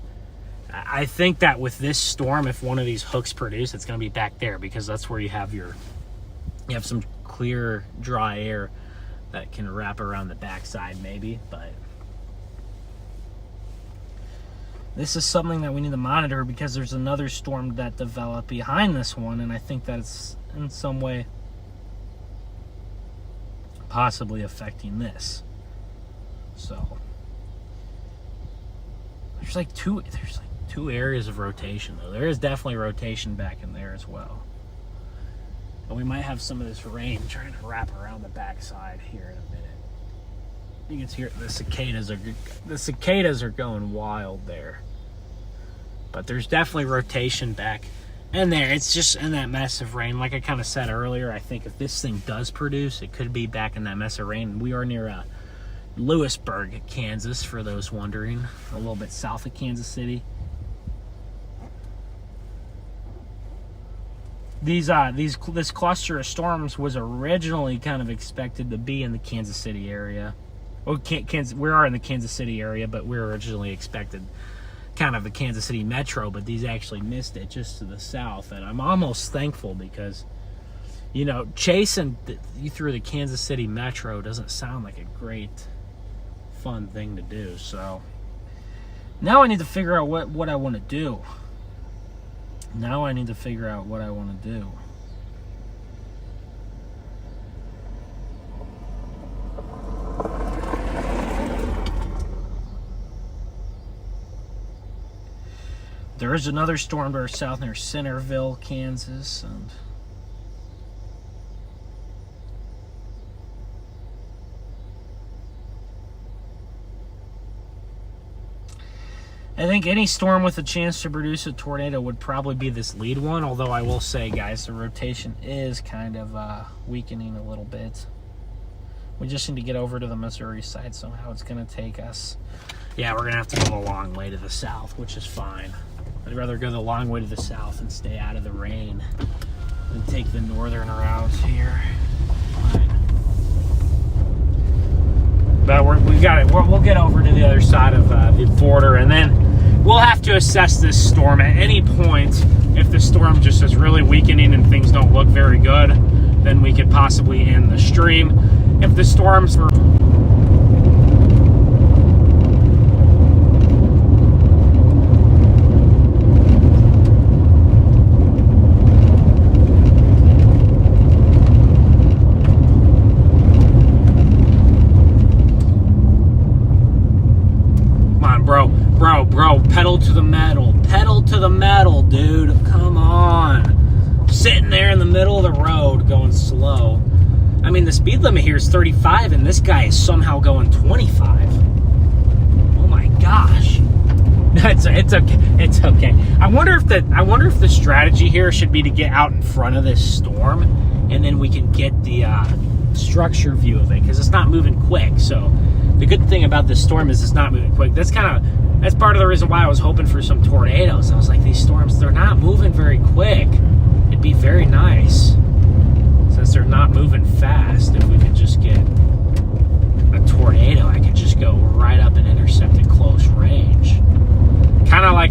I think that with this storm, if one of these hooks produce, it's going to be back there, because that's where you have some clear, dry air that can wrap around the backside maybe. But this is something that we need to monitor, because there's another storm that developed behind this one, and I think that it's in some way possibly affecting this. So there's like two areas of rotation, though. There is definitely rotation back in there as well. And we might have some of this rain trying to wrap around the backside here in a minute. You can hear the cicadas are going wild there. But there's definitely rotation back in there. It's just in that mess of rain. Like I kind of said earlier, I think if this thing does produce, it could be back in that mess of rain. We are near Lewisburg, Kansas, for those wondering, a little bit south of Kansas City. This cluster of storms was originally kind of expected to be in the Kansas City area. Well, we are in the Kansas City area, but we were originally expected kind of the Kansas City metro, but these actually missed it just to the south. And I'm almost thankful, because chasing you through the Kansas City metro doesn't sound like a great fun thing to do. So now I need to figure out what I want to do. There is another storm to our south near Centerville, Kansas, and I think any storm with a chance to produce a tornado would probably be this lead one, although I will say, guys, the rotation is kind of weakening a little bit. We just need to get over to the Missouri side somehow. It's going to take us... Yeah, we're going to have to go the long way to the south, which is fine. I'd rather go the long way to the south and stay out of the rain than take the northern route here. But we got it. We'll get over to the other side of the border, and then we'll have to assess this storm at any point. If the storm just is really weakening and things don't look very good, then we could possibly end the stream. If the storms were... Bro, pedal to the metal, dude, come on. Sitting there in the middle of the road going slow. I mean, the speed limit here is 35, and this guy is somehow going 25. Oh my gosh. It's okay. I wonder if the strategy here should be to get out in front of this storm, and then we can get the structure view of it, because it's not moving quick. So the good thing about this storm is it's not moving quick. That's part of the reason why I was hoping for some tornadoes. I was like, these storms, they're not moving very quick. It'd be very nice, since they're not moving fast, if we could just get a tornado. I could just go right up and intercept at close range. Kind of like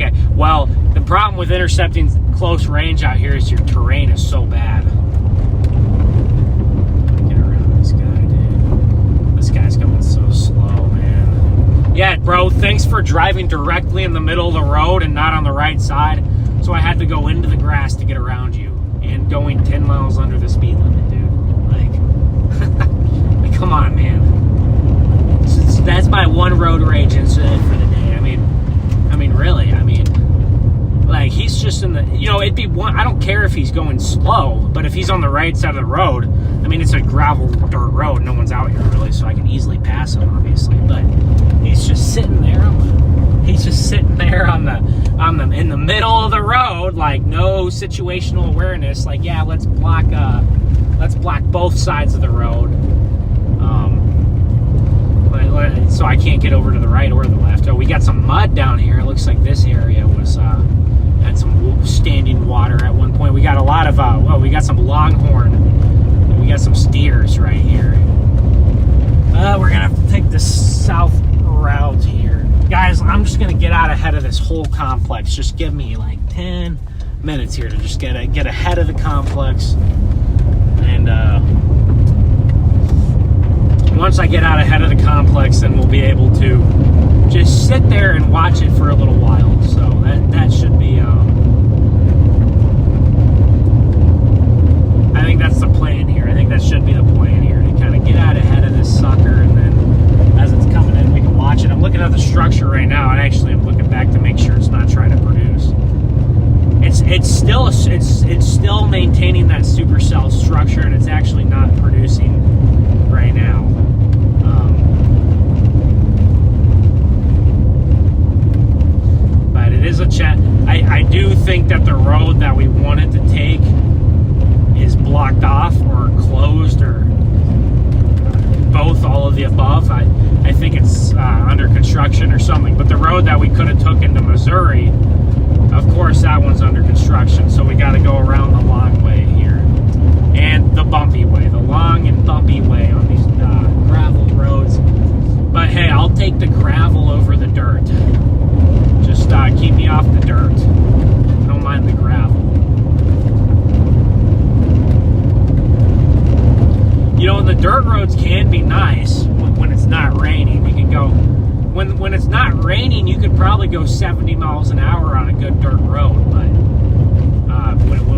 the problem with intercepting close range out here is your terrain is so bad. Get around this guy, dude. This guy's going so slow, man. Yeah, bro, thanks for driving directly in the middle of the road and not on the right side. So I had to go into the grass to get around you, and going 10 miles under the speed limit, dude. Like, come on, man. So that's my one road rage incident for the day. I mean, really, Like, he's just in the, you know, it'd be one, I don't care if he's going slow, but if he's on the right side of the road, I mean, it's a gravel dirt road, no one's out here really, so I can easily pass him, obviously, but he's just sitting there in the middle of the road, like, no situational awareness, like, yeah, let's block both sides of the road, so I can't get over to the right or the left. Oh, we got some mud down here. It looks like this area was had some standing water at one point. We got a lot of we got some longhorn, and we got some steers right here. We're gonna have to take the south route here, guys. I'm just gonna get out ahead of this whole complex. Just give me like 10 minutes here to just get ahead of the complex, and once I get out ahead of the complex, then we'll be able to just sit there and watch it for a little while. So that should be, I think that's the plan here. I think that should be the plan here, to kind of get out ahead of this sucker, and then as it's coming in, we can watch it. I'm looking at the structure right now, and actually I'm looking back to make sure it's not trying to produce. It's still maintaining that supercell structure, and it's actually not producing right now. But it is a chat. I do think that the road that we wanted to take is blocked off or closed, or both, all of the above. I think it's under construction or something. But the road that we could have took into Missouri, of course, that one's under construction. So we got to go around the long way here, and the bumpy way, the long and bumpy way on these gravel roads. But hey, I'll take the gravel over the dirt. Just keep me off the dirt. I don't mind the gravel. You know, the dirt roads can be nice when it's not raining. You can go, when it's not raining, you could probably go 70 miles an hour on a good dirt road. But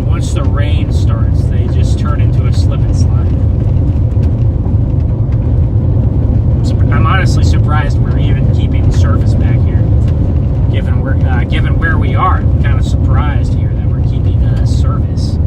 once the rain starts, they just turn into a slip and slide. I'm honestly surprised we're even keeping surface back here, given where we are. I'm kind of surprised here that we're keeping surface.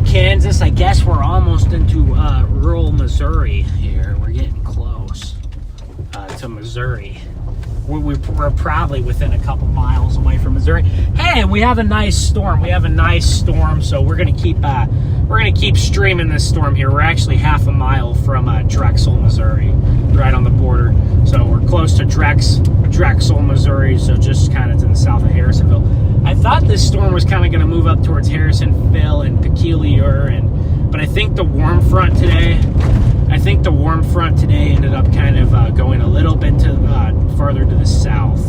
Kansas, I guess we're almost into rural Missouri here. We're getting close to Missouri. We're probably within a couple miles away from Missouri. Hey, we have a nice storm. So we're gonna keep streaming this storm here. We're actually half a mile from Drexel, Missouri, right on the border. So we're close to Drexel, Missouri. So just kind of to the south of Harrisonville. I thought this storm was kind of going to move up towards Harrisonville and Peculiar, but I think the warm front today ended up kind of going a little bit farther to the south.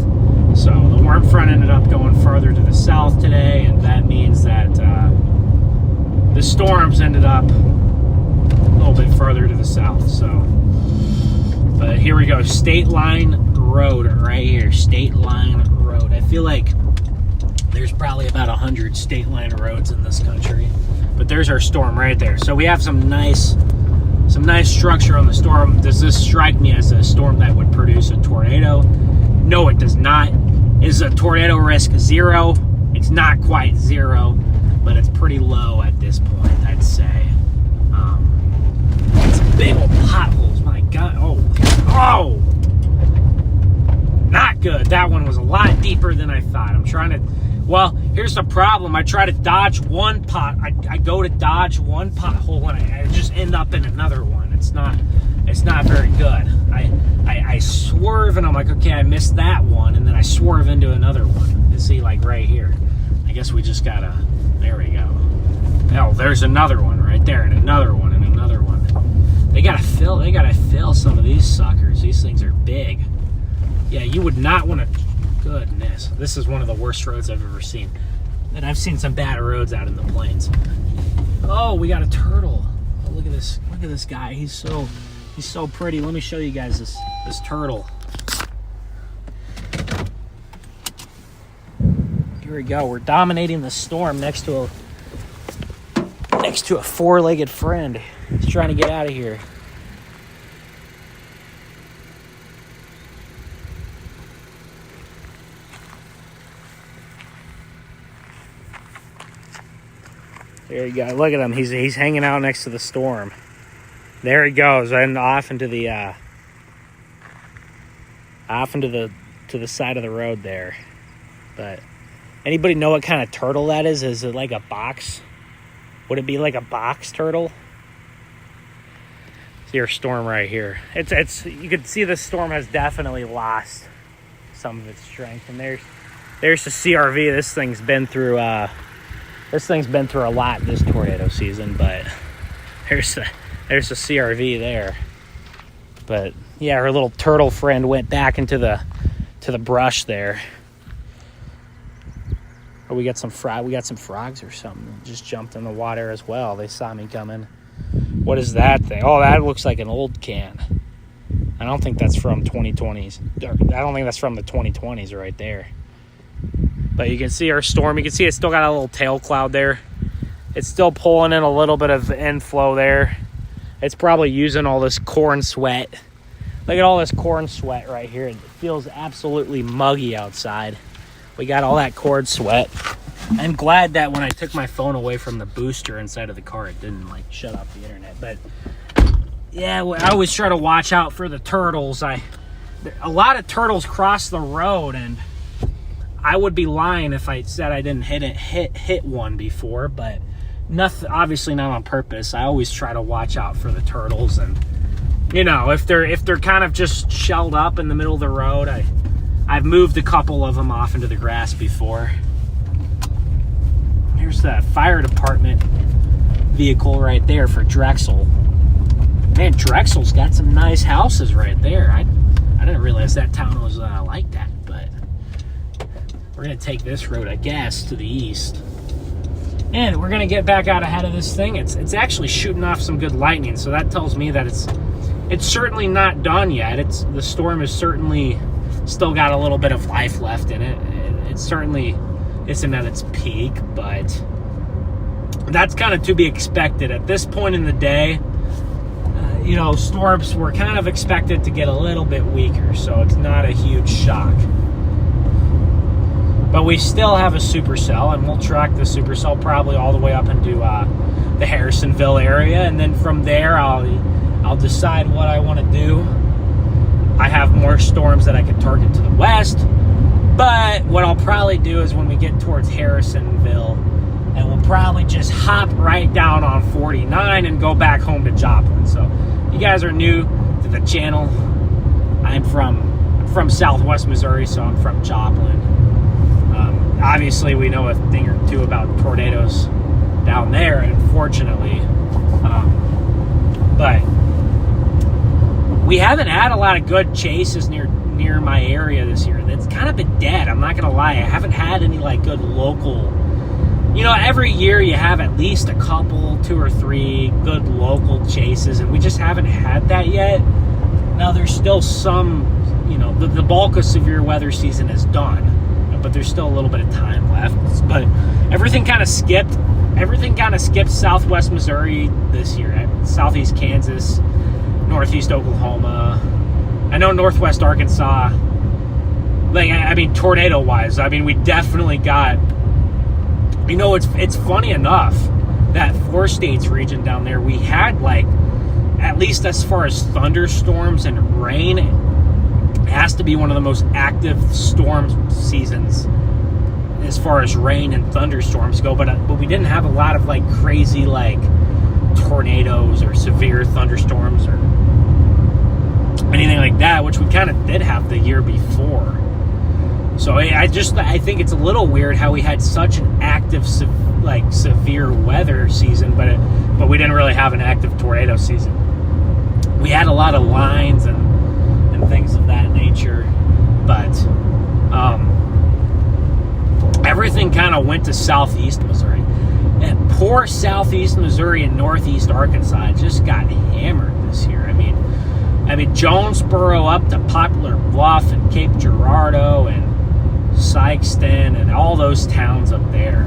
So the warm front ended up going farther to the south today, and that means that the storms ended up a little bit farther to the south. So, but here we go, State Line Road right here, State Line Road. I feel like there's probably about 100 state line roads in this country, but there's our storm right there. So we have some nice structure on the storm. Does this strike me as a storm that would produce a tornado? No, it does not. Is a tornado risk zero? It's not quite zero, but it's pretty low at this point, I'd say. It's big old potholes, my God. Oh! Not good. That one was a lot deeper than I thought. Well, here's the problem. I try to dodge one I go to dodge one pothole, and I just end up in another one. It's not very good. I swerve, and I'm like, okay, I missed that one, and then I swerve into another one. You see, like right here. I guess we just gotta, there we go. Oh, there's another one right there, and another one, and another one. They gotta fill some of these suckers. These things are big. Yeah, you would not want to. Goodness, this is one of the worst roads I've ever seen. And I've seen some bad roads out in the plains. Oh, we got a turtle. Oh, look at this. Look at this guy. He's so pretty. Let me show you guys this turtle. Here we go. We're dominating the storm next to a four-legged friend. He's trying to get out of here. There you go. Look at him. He's hanging out next to the storm. There he goes, and off into the to the side of the road there. But anybody know what kind of turtle that is? Is it like a box? Would it be like a box turtle? See our storm right here. It's you can see the storm has definitely lost some of its strength. And there's the CRV. This thing's been through a lot this tornado season, but there's the CRV there. But yeah, her little turtle friend went back into the brush there. Oh, we got some frogs or something. Just jumped in the water as well. They saw me coming. What is that thing? Oh, that looks like an old can. I don't think that's from 2020s. I don't think that's from the 2020s right there. But you can see our storm. You can see it's still got a little tail cloud there. It's still pulling in a little bit of inflow there. It's probably using all this corn sweat. Look at all this corn sweat right here. It feels absolutely muggy outside. We got all that corn sweat. I'm glad that when I took my phone away from the booster inside of the car, it didn't like shut off the internet. But yeah, I always try to watch out for the turtles. A lot of turtles cross the road, and I would be lying if I said I didn't hit one before, but nothing, obviously not on purpose. I always try to watch out for the turtles, and you know, if they're kind of just shelled up in the middle of the road, I've moved a couple of them off into the grass before. Here's the fire department vehicle right there for Drexel. Man, Drexel's got some nice houses right there. I didn't realize that town was like that, but we're going to take this road, I guess, to the east. And we're going to get back out ahead of this thing. It's actually shooting off some good lightning, so that tells me that it's certainly not done yet. The storm is certainly still got a little bit of life left in it. It certainly isn't at its peak, but that's kind of to be expected. At this point in the day, you know, storms were kind of expected to get a little bit weaker, so it's not a huge shock. But we still have a supercell, and we'll track the supercell probably all the way up into the Harrisonville area, and then from there I'll decide what I want to do. I have more storms that I can target to the west, but what I'll probably do is when we get towards Harrisonville, and we'll probably just hop right down on 49 and go back home to Joplin. So if you guys are new to the channel, I'm from Southwest Missouri, so I'm from Joplin. Obviously, we know a thing or two about tornadoes down there, unfortunately. But we haven't had a lot of good chases near my area this year. It's kind of been dead. I'm not going to lie. I haven't had any like good local. You know, every year you have at least a couple, 2 or 3 good local chases, and we just haven't had that yet. Now, there's still some, you know, the bulk of severe weather season is done, but there's still a little bit of time left. But everything kind of skipped Southwest Missouri this year. Southeast Kansas, Northeast Oklahoma. I know Northwest Arkansas. Like, I mean, tornado-wise, I mean, we definitely got. You know, it's funny enough that 4 states region down there, we had like, at least as far as thunderstorms and rain, it has to be one of the most active storm seasons as far as rain and thunderstorms go. But we didn't have a lot of like crazy like tornadoes or severe thunderstorms or anything like that, which we kind of did have the year before. So I think it's a little weird how we had such an active, severe weather season, but we didn't really have an active tornado season. we had a lot of lines and things of that nature, but everything kind of went to southeast Missouri. And poor southeast Missouri and northeast Arkansas just got hammered this year. I mean, Jonesboro up to Poplar Bluff and Cape Girardeau and Sykeston and all those towns up there,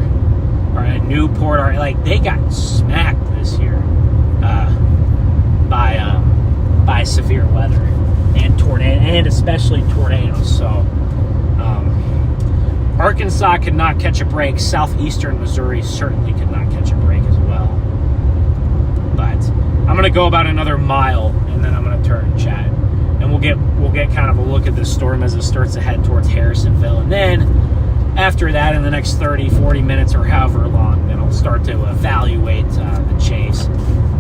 or Newport, or like they got smacked this year by severe weather and tornado, and especially tornadoes. So Arkansas could not catch a break. Southeastern Missouri certainly could not catch a break as well. But I'm gonna go about another mile and then I'm gonna turn and chat, and we'll get kind of a look at this storm as it starts to head towards Harrisonville, and then after that, in the next 30-40 minutes or however long, then I'll start to evaluate the chase.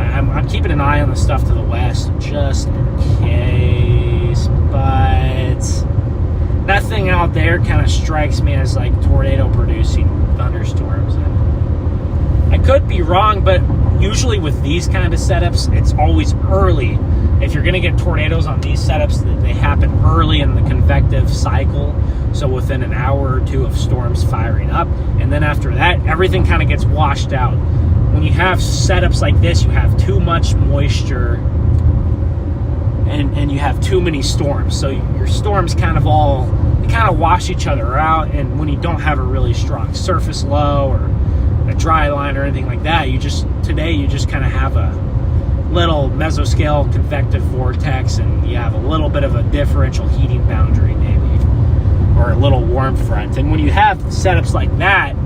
I'm keeping an eye on the stuff to the west just in case, but nothing out there kind of strikes me as like tornado producing thunderstorms. And I could be wrong, but usually with these kind of setups, it's always early. If you're going to get tornadoes on these setups, they happen early in the convective cycle, so within an hour or two of storms firing up, and then after that, everything kind of gets washed out. When you have setups like this, you have too much moisture and you have too many storms, so your storms kind of wash each other out. And when you don't have a really strong surface low or a dry line or anything like that, you just kind of have a little mesoscale convective vortex, and you have a little bit of a differential heating boundary maybe, or a little warm front. And when you have setups like that,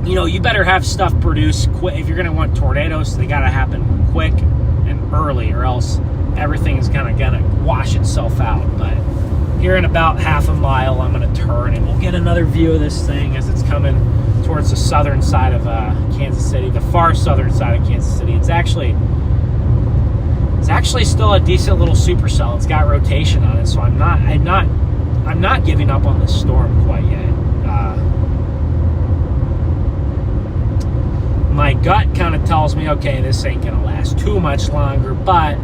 you better have stuff produced quick. If you're going to want tornadoes, they got to happen quick and early, or else everything is kind of going to wash itself out. But here in about half a mile, I'm going to turn, and we'll get another view of this thing as it's coming towards the southern side of Kansas City, the far southern side of Kansas City. It's actually still a decent little supercell. It's got rotation on it, so I'm not giving up on this storm quite yet. My gut kind of tells me, okay, this ain't gonna last too much longer, but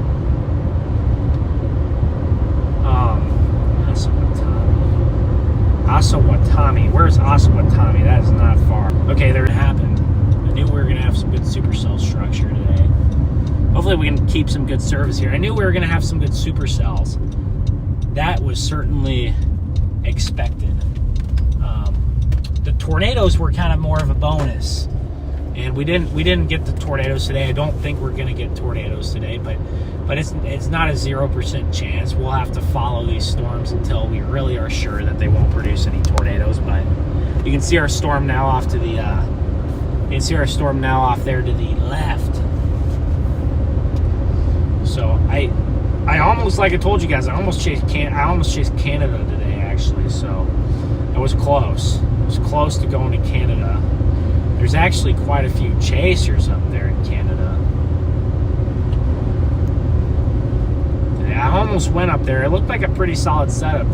Osawatomie. Where's Osawatomie? That is not far. Okay, there it happened. I knew we were gonna have some good supercell structure today. Hopefully we can keep some good service here. I knew we were gonna have some good supercells. That was certainly expected. The tornadoes were kind of more of a bonus, and we didn't get the tornadoes today. I don't think we're gonna get tornadoes today, but it's not a 0% chance. We'll have to follow these storms until we really are sure that they won't produce any tornadoes. But you can see our storm now off to the there to the left. So I almost, like I told you guys, I almost chased Canada today, actually. So it was close. It was close to going to Canada. There's actually quite a few chasers up there in Canada. I almost went up there. It looked like a pretty solid setup,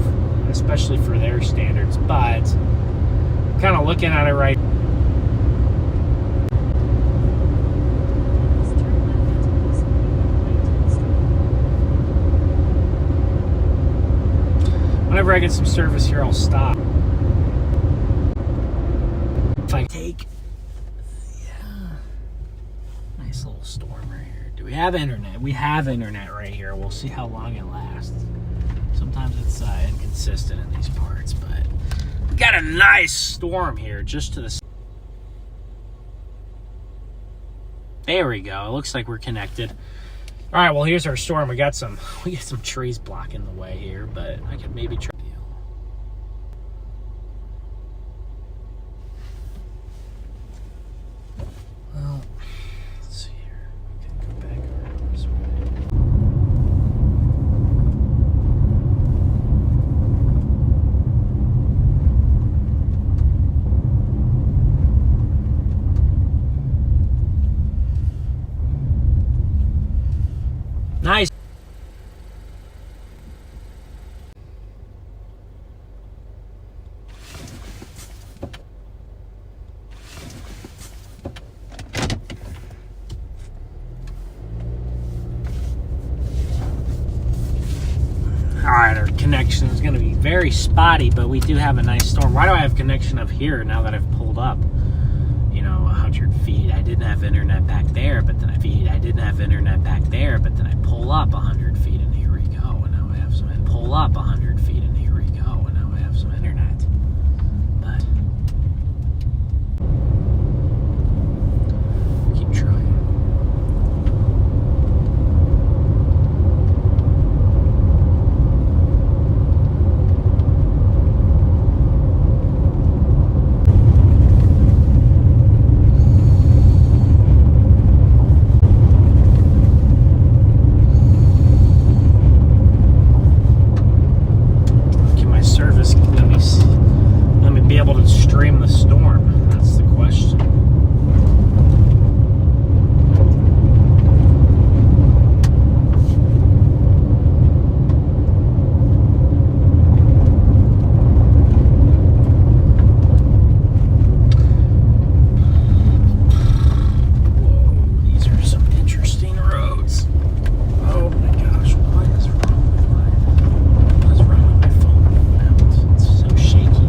especially for their standards, but kind of looking at it right. Whenever I get some service here, I'll stop. If I take, nice little storm right here. Do we have internet? We have internet right here. We'll see how long it lasts. Sometimes it's inconsistent in these parts, but we got a nice storm here just to the. There we go. It looks like we're connected. All right, well, here's our storm. We got some trees blocking the way here, but I could maybe try. Well, let's see here. We can go back around this way. Nice. connection is going to be very spotty, but we do have a nice storm. Why do I have connection up here now that I've pulled up, 100 feet? I didn't have internet back there, but then I didn't have internet back there, but then I pull up 100 feet and here we go, and now I have some. And pull up 100 feet and here we go, and now I have some internet. But keep trying. Stream the storm? That's the question. Whoa, these are some interesting roads. Oh my gosh, what is wrong with my phone? It's so shaky.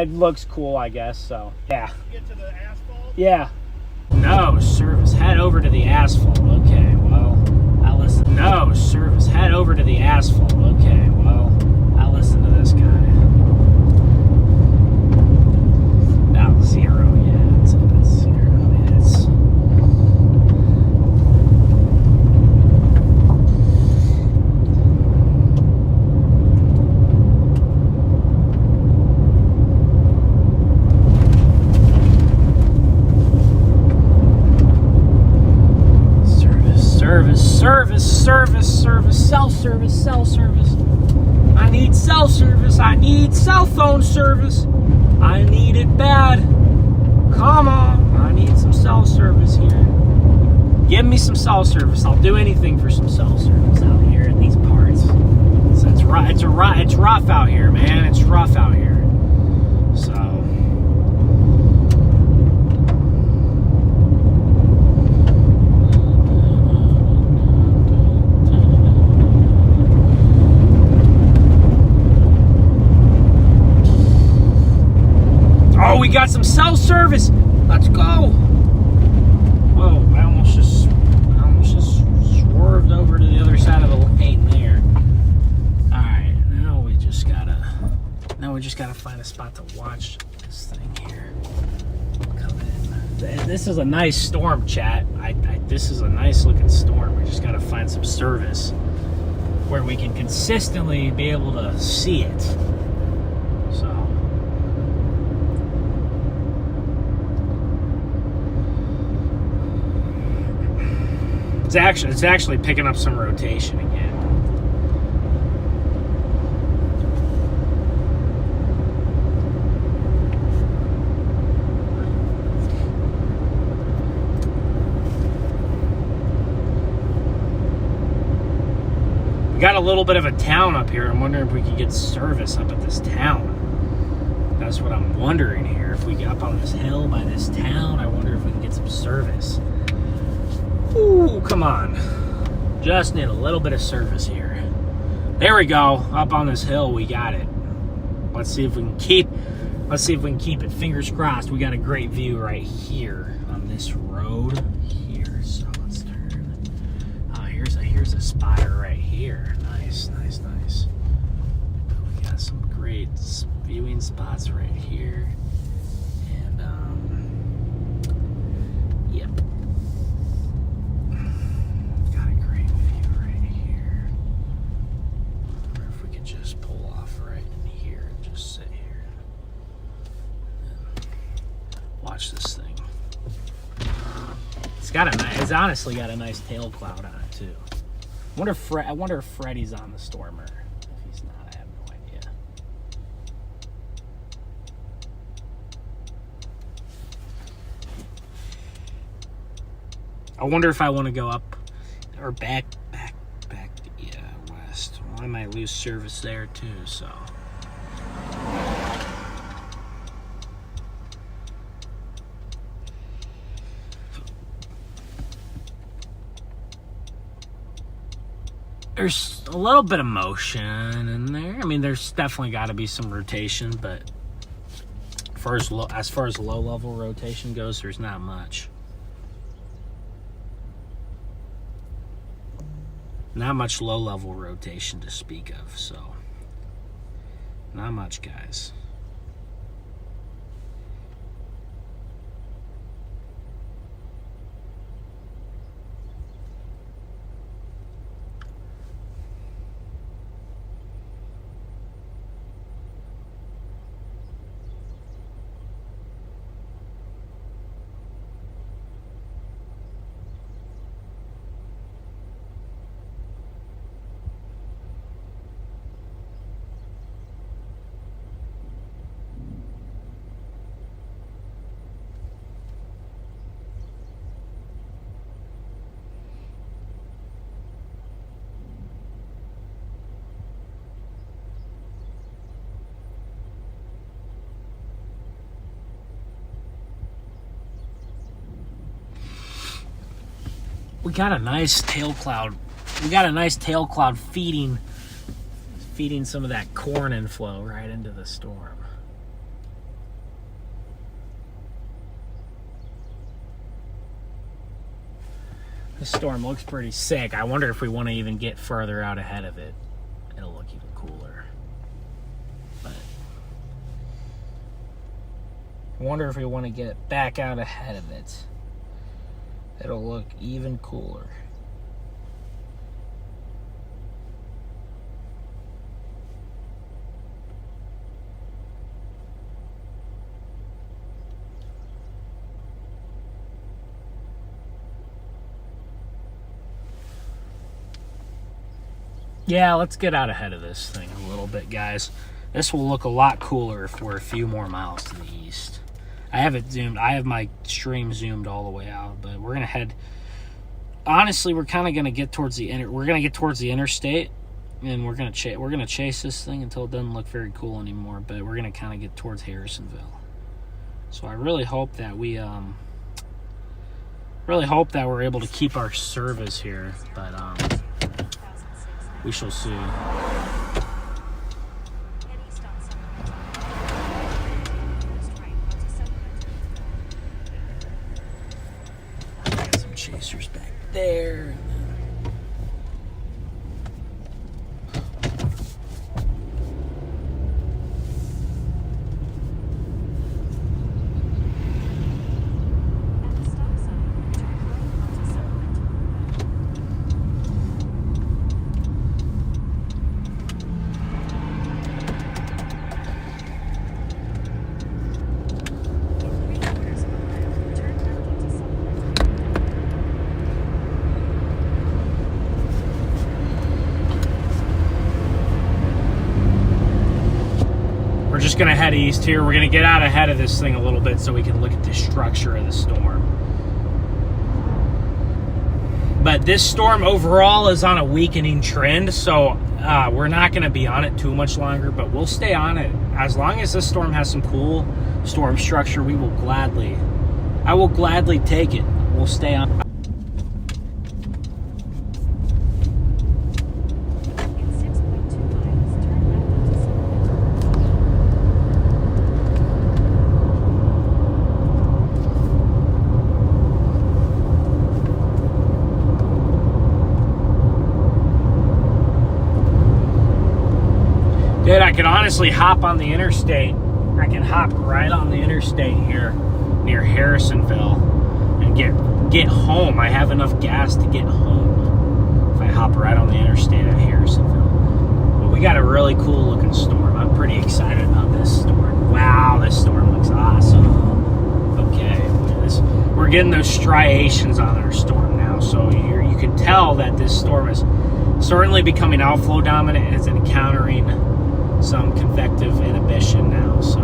It looks cool, I guess, so yeah. Get to the asphalt? Yeah. No service. Head over to the asphalt. Okay, well, I'll listen. No service. Head over to the asphalt. Okay, well, I'll listen to this guy. Now 0. Yeah, it's 0. It's cell service. I need cell service. I need cell phone service. I need it bad. Come on. I need some cell service here. Give me some cell service. I'll do anything for some cell service out here in these parts. It's rough out here, man. It's rough out here. So we got some cell service. Let's go. Whoa, I almost just swerved over to the other side of the lane there. All right, now we just gotta find a spot to watch this thing here. Come in. This is a nice storm, chat. This is a nice looking storm. We just gotta find some service where we can consistently be able to see it. So. It's actually picking up some rotation again. We got a little bit of a town up here. I'm wondering if we could get service up at this town. That's what I'm wondering here. If we get up on this hill by this town, I wonder if we can get some service. Ooh, come on. Just need a little bit of service here. There we go. Up on this hill, we got it. Let's see if we can keep it. Fingers crossed. We got a great view right here on this road here. So let's turn. Oh, here's a spotter right here. Nice. We got some great viewing spots right here. And yep. Just pull off right in here and just sit here and watch this thing. It's honestly got a nice tail cloud on it too. I wonder if Freddy's on the stormer. If he's not, I have no idea. I wonder if I want to go up or back. Yeah. I might lose service there too, so. There's a little bit of motion in there. I mean, there's definitely got to be some rotation, but as far as low-level rotation goes, there's not much. Not much low-level rotation to speak of, so not much, guys. We got a nice tail cloud. We got a nice tail cloud feeding some of that corn inflow right into the storm. This storm looks pretty sick. I wonder if we want to even get further out ahead of it. It'll look even cooler. But I wonder if we want to get back out ahead of it. It'll look even cooler. Yeah, let's get out ahead of this thing a little bit, guys. This will look a lot cooler if we're a few more miles to the east. I have it zoomed. I have my stream zoomed all the way out, but we're gonna head. Honestly, we're kind of gonna get towards the interstate, and we're gonna chase this thing until it doesn't look very cool anymore. But we're gonna kind of get towards Harrisonville. So I really hope that we're able to keep our service here, but we shall see. Chasers back there. Just gonna head east here. We're gonna get out ahead of this thing a little bit so we can look at the structure of the storm. But this storm overall is on a weakening trend, so we're not gonna be on it too much longer, but we'll stay on it. As long as this storm has some cool storm structure, I will gladly take it. We'll stay on. Dude, I could honestly hop on the interstate. I can hop right on the interstate here near Harrisonville and get home. I have enough gas to get home if I hop right on the interstate at Harrisonville. But we got a really cool looking storm. I'm pretty excited about this storm. Wow, this storm looks awesome. Okay, we're getting those striations on our storm now. So you can tell that this storm is certainly becoming outflow dominant and it's encountering some convective inhibition now, so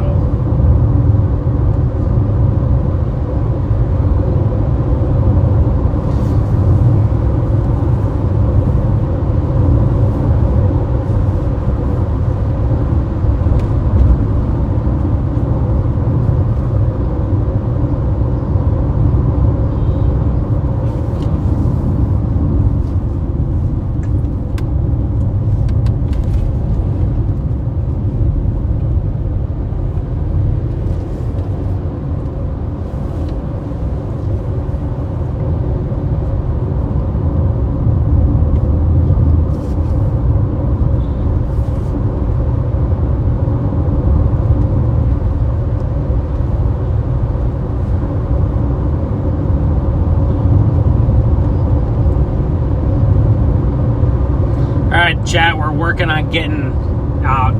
Chat, we're working on getting out.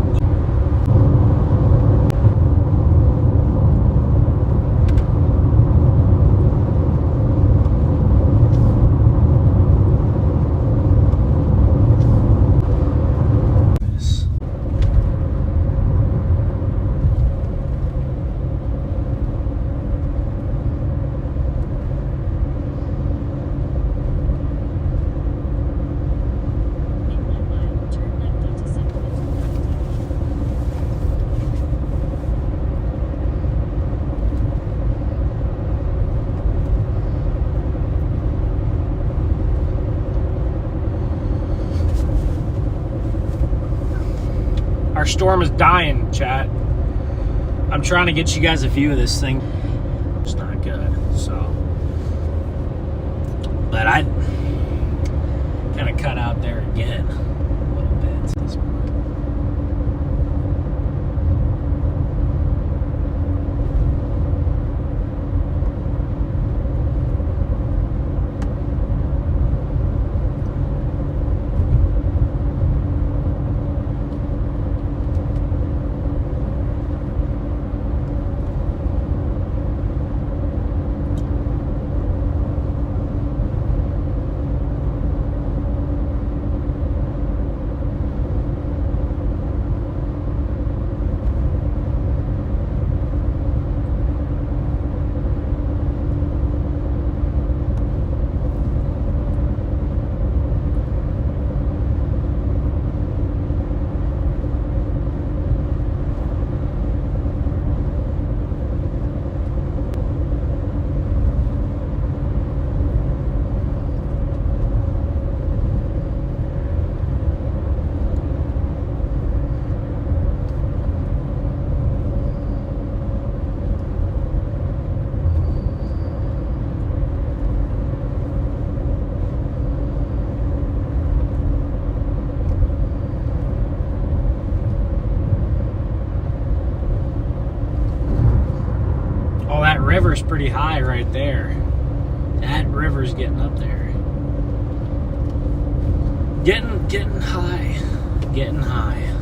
Our storm is dying, chat. I'm trying to get you guys a view of this thing. It's not good, so. But I kind of cut out there again a little bit. River's pretty high right there. That river's getting up there. Getting high. Getting high.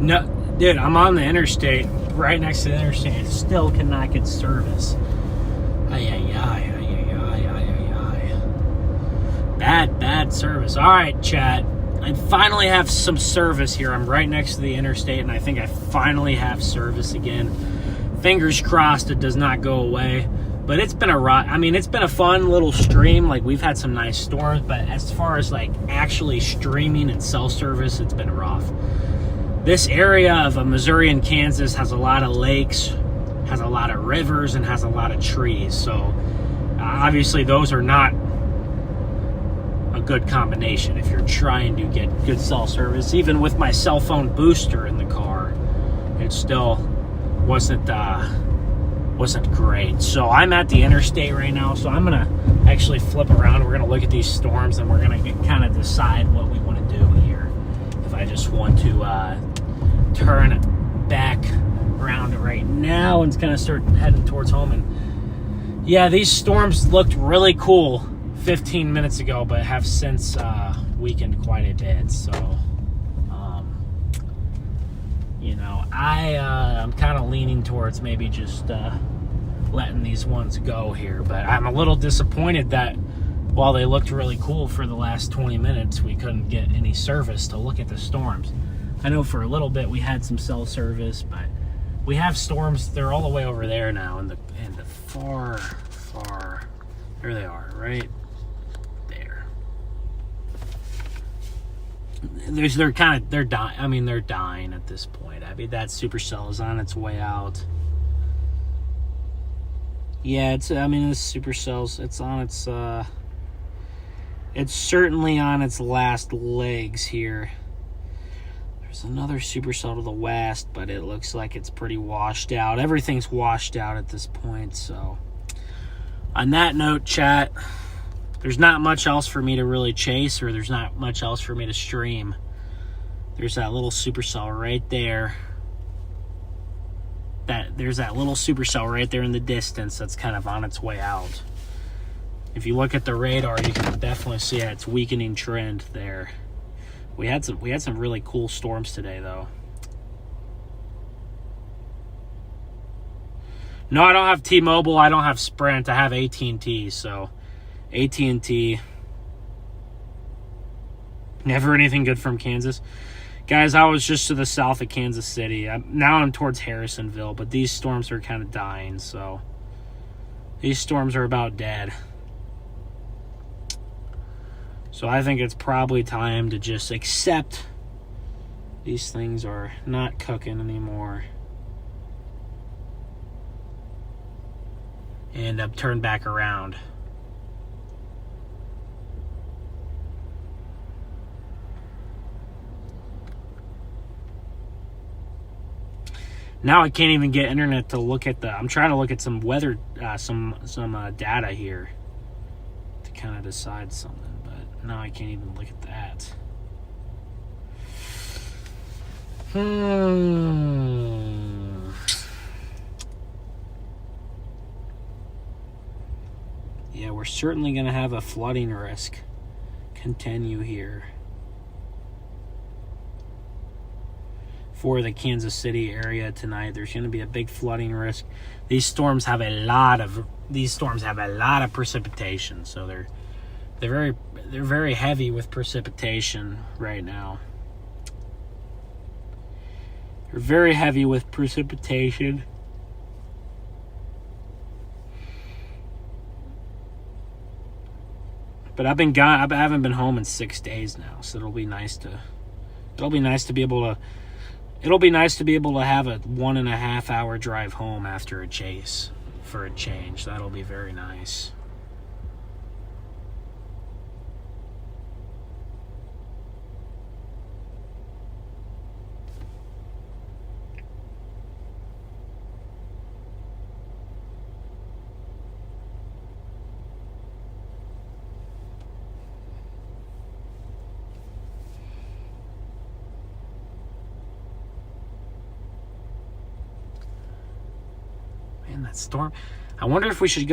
No, dude, I'm on the interstate, right next to the interstate. Still cannot get service. Bad service. All right, chat. I finally have some service here. I'm right next to the interstate, and I think I finally have service again. Fingers crossed it does not go away. But it's been it's been a fun little stream. Like, we've had some nice storms, but as far as like actually streaming and cell service, it's been rough. This area of Missouri and Kansas has a lot of lakes, has a lot of rivers, and has a lot of trees. So obviously those are not a good combination if you're trying to get good cell service. Even with my cell phone booster in the car, it's still wasn't great. So I'm at the interstate right now, so I'm gonna actually flip around. We're gonna look at these storms, and we're gonna kind of decide what we want to do here. If I just want to turn back around right now and kind of start heading towards home. And yeah, these storms looked really cool 15 minutes ago, but have since weakened quite a bit. So you know, I'm kind of leaning towards maybe just letting these ones go here. But I'm a little disappointed that while they looked really cool for the last 20 minutes, we couldn't get any service to look at the storms. I know for a little bit we had some cell service, but we have storms. They're all the way over there now, in the far, there they are, right there. They're dying. I mean, they're dying at this point. I mean, that supercell is on its way out. Yeah, this supercells, it's on its it's certainly on its last legs here. There's another supercell to the west, but it looks like it's pretty washed out. Everything's washed out at this point. So on that note, chat, there's not much else for me to really chase, or there's not much else for me to stream. There's that little supercell right there. There's that little supercell right there in the distance that's kind of on its way out. If you look at the radar, you can definitely see its weakening trend there. We had some really cool storms today, though. No, I don't have T-Mobile. I don't have Sprint. I have AT&T. So AT&T. Never anything good from Kansas. Guys, I was just to the south of Kansas City. Now I'm towards Harrisonville, but these storms are kind of dying, so these storms are about dead. So I think it's probably time to just accept these things are not cooking anymore and turn back around. Now I can't even get internet to look at I'm trying to look at some weather, some data here to kind of decide something, but now I can't even look at that. Yeah, we're certainly going to have a flooding risk continue here for the Kansas City area tonight. There's going to be a big flooding risk. These storms have a lot of precipitation, so they're very heavy with precipitation right now. They're very heavy with precipitation. But I've been gone. I haven't been home in 6 days now, so it'll be nice to be able to have a 1.5 hour drive home after a chase for a change. That'll be very nice. That storm. I wonder if we should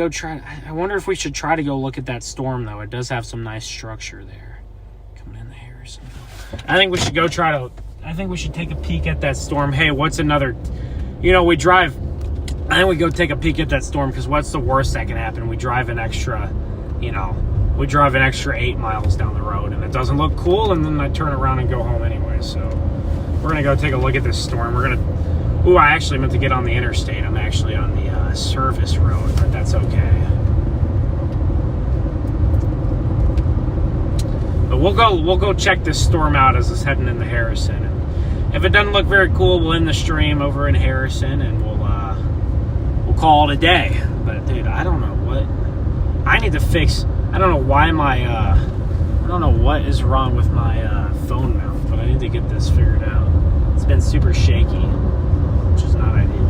try to go look at that storm, though. It does have some nice structure there. Coming in the Harrisonville. I think we should take a peek at that storm. Hey, what's another, we drive. I think we go take a peek at that storm, because what's the worst that can happen? We drive an extra 8 miles down the road, and it doesn't look cool, and then I turn around and go home anyway. So we're going to go take a look at this storm. Ooh, I actually meant to get on the interstate. I'm actually on the service road, but that's okay. But we'll go check this storm out as it's heading into Harrison. And if it doesn't look very cool, we'll end the stream over in Harrison, and we'll call it a day. But dude, I don't know what I need to fix. I don't know why I don't know what is wrong with my phone mount, but I need to get this figured out. It's been super shaky, which is not ideal.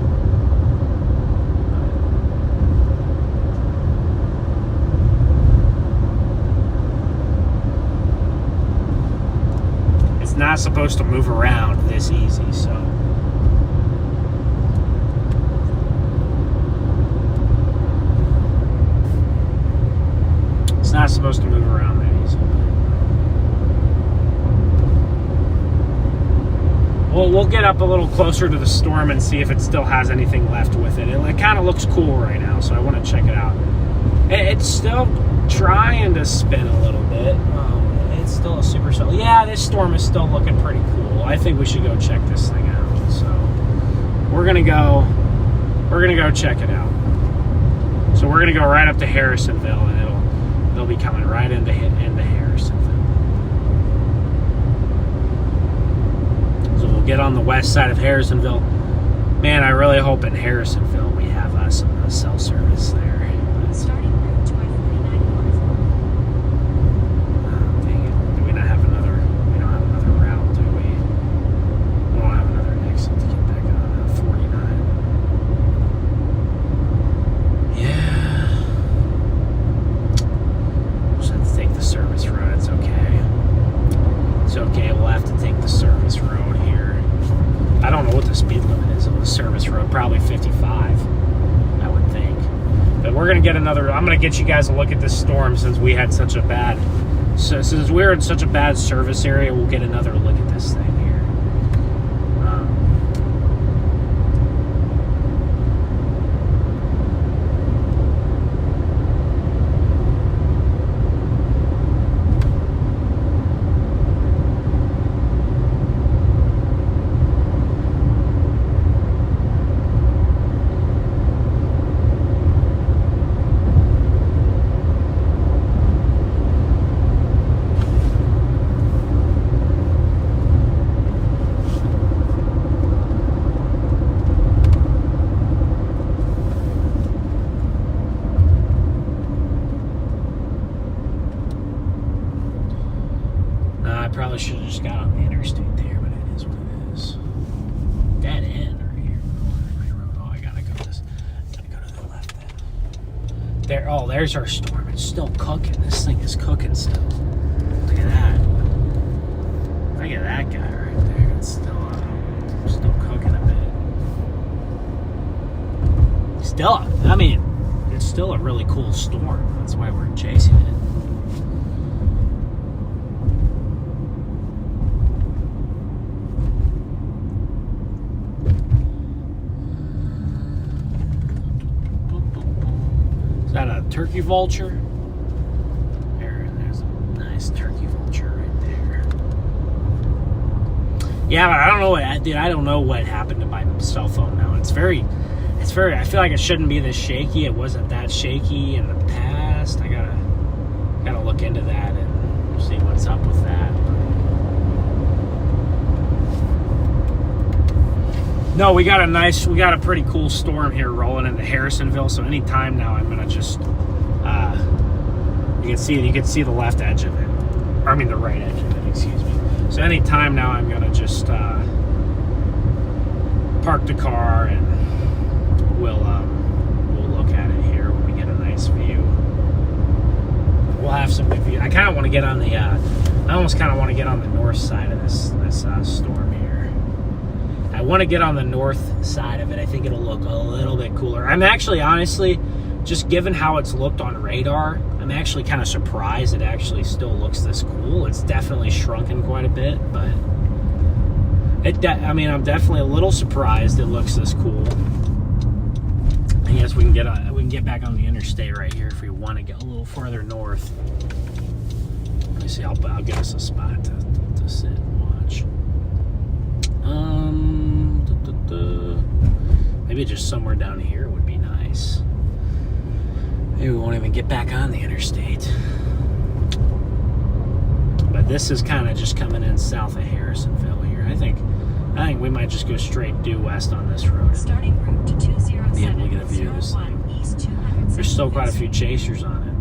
not supposed to move around this easy, so. It's not supposed to move around that easy. Well, we'll get up a little closer to the storm and see if it still has anything left with it. It kind of looks cool right now, so I want to check it out. It's still trying to spin a little bit. It's still a supercell. Yeah, this storm is still looking pretty cool. I think we should go check this thing out. So we're gonna go check it out. So we're gonna go right up to Harrisonville, and it'll be coming right into Harrisonville. So we'll get on the west side of Harrisonville. Man, I really hope in Harrisonville we have some cell service there. Starting route to I-49 north. Dang it. Do we not have another? We don't have another route, do we? We don't have another exit to get back on 49. Yeah. We'll just have to take the service road. It's okay. It's okay. We'll have to take the service road here. I don't know what the speed limit is on the service road. Probably 55, I would think. But we're gonna get another. I'm gonna get you guys a look at this storm since we had such a bad. Since we're in such a bad service area, we'll get another look at this thing here. Probably should have just got on the interstate there, but it is what it is. Dead end right here. Oh, I gotta go to the left then. There, oh, there's our storm. It's still cooking. This thing is cooking still. Look at that. Look at that guy right there. It's still cooking a bit. Still, I mean, it's still a really cool storm. That's why we're chasing it. Is that a turkey vulture? There's a nice turkey vulture right there. Yeah, but I don't know what, dude. I don't know what happened to my cell phone now. It's very. I feel like it shouldn't be this shaky. It wasn't that shaky in the past. I gotta look into that and see what's up with that. No, we got a pretty cool storm here rolling into Harrisonville. So anytime now, I'm gonna just, you can see the left edge of it, or I mean the right edge of it. Excuse me. So anytime now, I'm gonna just park the car and we'll look at it here when we get a nice view. We'll have some good view. I kind of want to get on the, I almost kind of want to get on the north side of this storm here. I want to get on the north side of it. I think it'll look a little bit cooler. I'm actually, honestly, just given how it's looked on radar, I'm actually kind of surprised it actually still looks this cool. It's definitely shrunken quite a bit, but I'm definitely a little surprised it looks this cool. I guess we can get back on the interstate right here if we want to get a little further north. Let me see. I'll give us a spot to sit and watch. Maybe just somewhere down here would be nice. Maybe we won't even get back on the interstate. But this is kind of just coming in south of Harrisonville here. I think we might just go straight due west on this road. Starting route to 207. Be able to get a view of this thing. There's still quite a few chasers on it.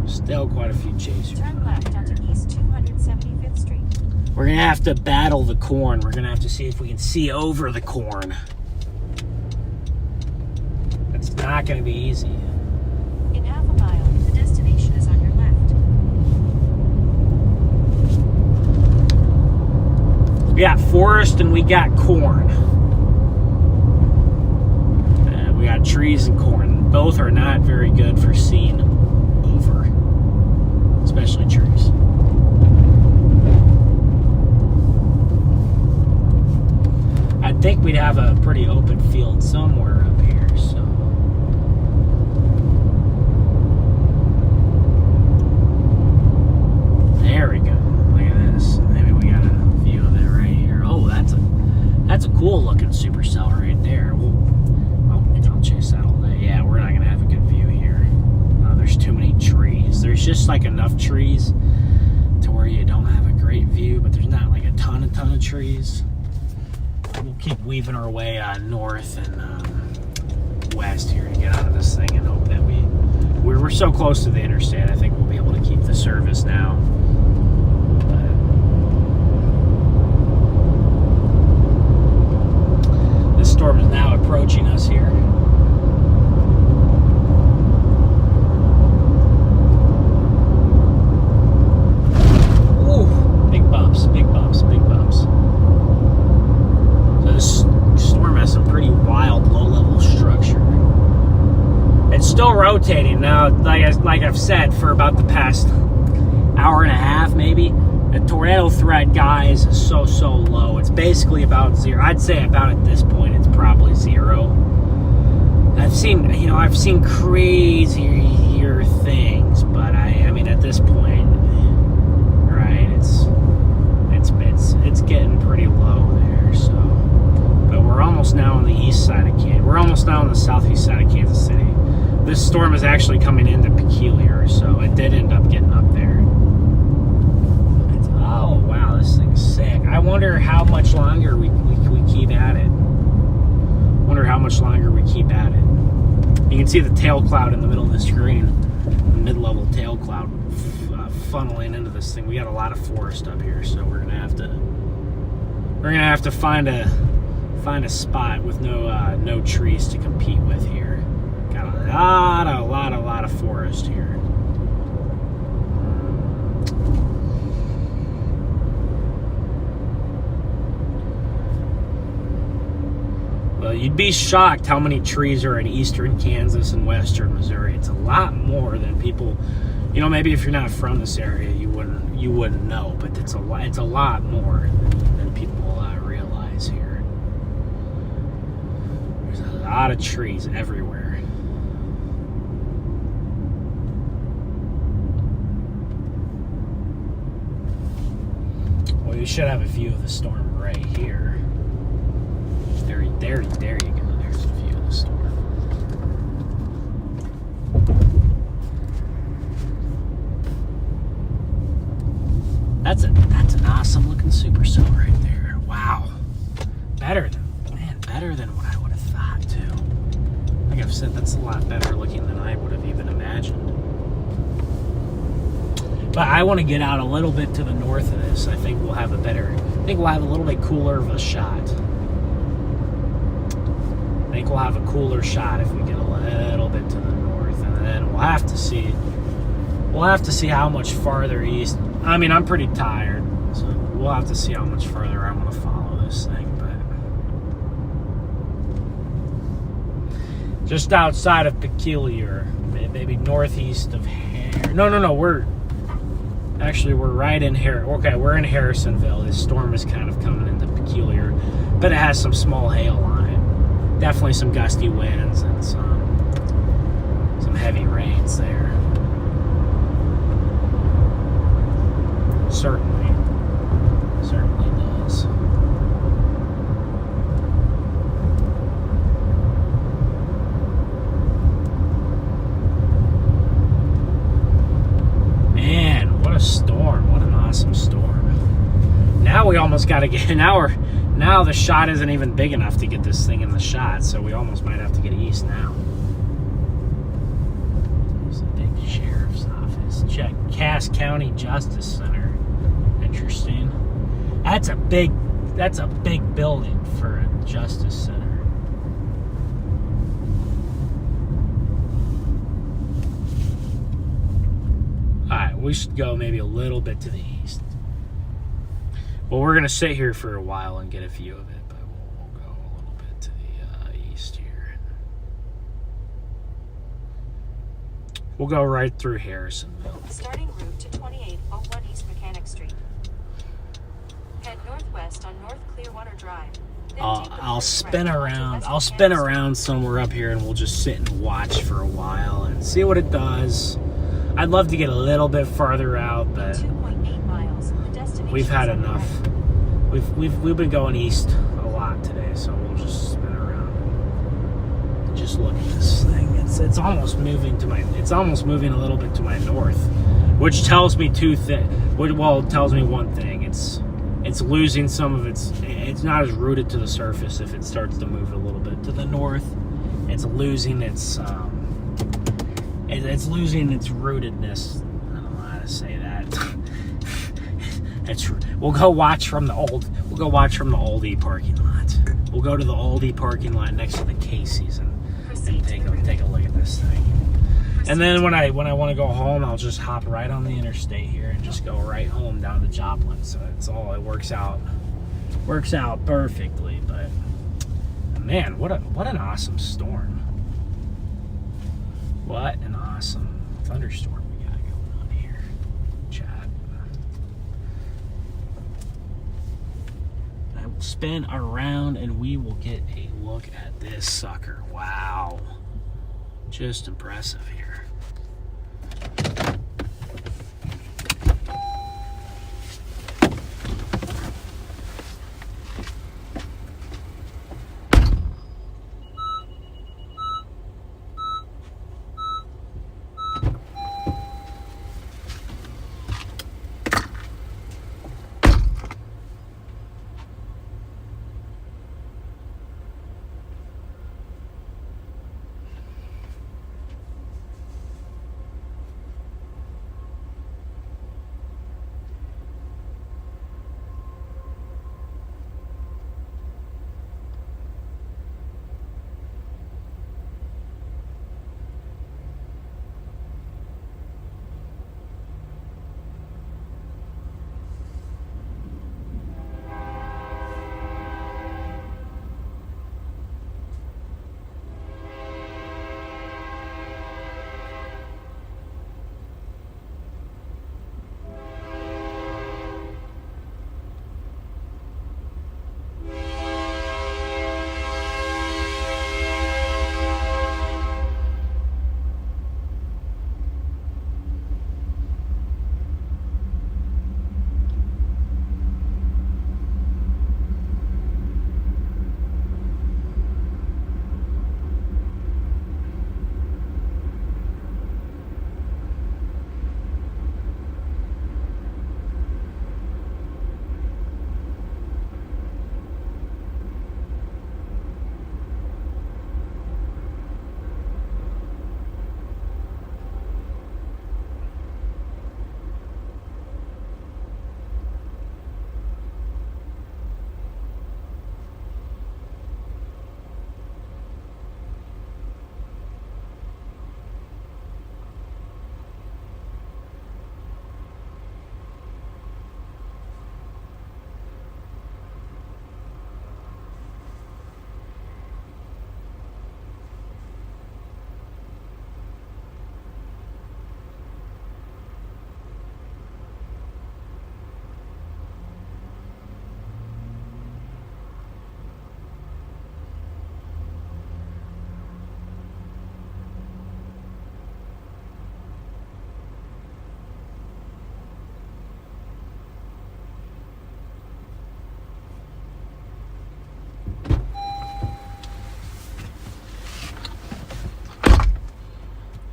Still quite a few chasers. Turn left onto East 275th Street. We're going to have to battle the corn. We're going to have to see if we can see over the corn. It's not going to be easy. In half a mile, the destination is on your left. We got forest and we got corn. We got trees and corn. Both are not very good for seeing over, especially trees. I think we'd have a pretty open field somewhere up here, so. There we go. Look at this. Maybe we got a view of it right here. Oh, that's a cool looking supercell right there. I'll chase that all day. Yeah, we're not gonna have a good view here. There's too many trees. There's just like enough trees to where you don't have a great view, but there's not like a ton of trees. We'll keep weaving our way north and west here to get out of this thing and hope that we're so close to the interstate. I think we'll be able to keep the service now. But this storm is now approaching us here. Ooh, big bumps, big bumps, big bumps. This storm has some pretty wild low-level structure. It's still rotating now. Like I've said, for about the past hour and a half, maybe, the tornado threat, guys, is so low. It's basically about zero. I'd say about at this point, it's probably zero. I've seen crazier things, but I mean, at this point, right? It's getting pretty low there. So. But we're almost now on the east side of Kansas. We're almost now on the southeast side of Kansas City. This storm is actually coming into Peculiar, so it did end up getting up there. Oh, wow, this thing's sick. I wonder how much longer we keep at it. Wonder how much longer we keep at it. You can see the tail cloud in the middle of the screen, the mid-level tail cloud funneling into this thing. We got a lot of forest up here, so we're gonna have to find a spot with no trees to compete with here. Got a lot of forest here. Well, you'd be shocked how many trees are in eastern Kansas and western Missouri. It's a lot more than people, maybe if you're not from this area, you wouldn't know, but it's a lot more than people realize here. There's a lot of trees everywhere. Well, you should have a view of the storm right here. There you go. There's a view of the storm. That's an awesome looking supercell right there. Wow. Better than what I would have thought too. Like I've said, that's a lot better looking than I would have even imagined. But I want to get out a little bit to the north of this. I think we'll have a little bit cooler of a shot. I think we'll have a cooler shot if we get a little bit to the north, and then we'll have to see how much farther east. I mean, I'm pretty tired, so we'll have to see how much further I'm going to follow this thing. But just outside of Peculiar, maybe northeast of No, we're right in we're in Harrisonville. This storm is kind of coming into Peculiar, but it has some small hail on it. Definitely some gusty winds and some heavy rains there. Certainly does. Man, what a storm. What an awesome storm. Now we almost got to get... Now the shot isn't even big enough to get this thing in the shot, so we almost might have to get east now. There's a big sheriff's office. Check Cass County Justice Center. Interesting. That's a big building for a justice center. Alright, we should go maybe a little bit to the east. Well, we're gonna sit here for a while and get a view of it, but we'll go a little bit to the east here. We'll go right through Harrisonville. Starting route to 2801 East Mechanic Street. Head northwest on North Clearwater Drive. I'll spin around. I'll spin around somewhere up here, and we'll just sit and watch for a while and see what it does. I'd love to get a little bit farther out, but 2.8 miles. The destination we've had is on the enough. right. We've been going east a lot today, so we'll just spin around and just look at this thing. It's almost moving to my. It's almost moving a little bit to my north, which tells me two things. Well, it tells me one thing. It's losing some of its. It's not as rooted to the surface if it starts to move a little bit to the north. It's losing its. It's losing its rootedness. I don't know how to say that. We'll go watch from the Aldi parking lot. We'll go to the Aldi parking lot next to the Casey's and take a look at this thing. And then when I want to go home, I'll just hop right on the interstate here and just go right home down to Joplin. So it works out perfectly. But man, what an awesome storm! What an awesome thunderstorm we got going on here, Chad. I will spin around and we will get a look at this sucker. Wow. Just impressive here.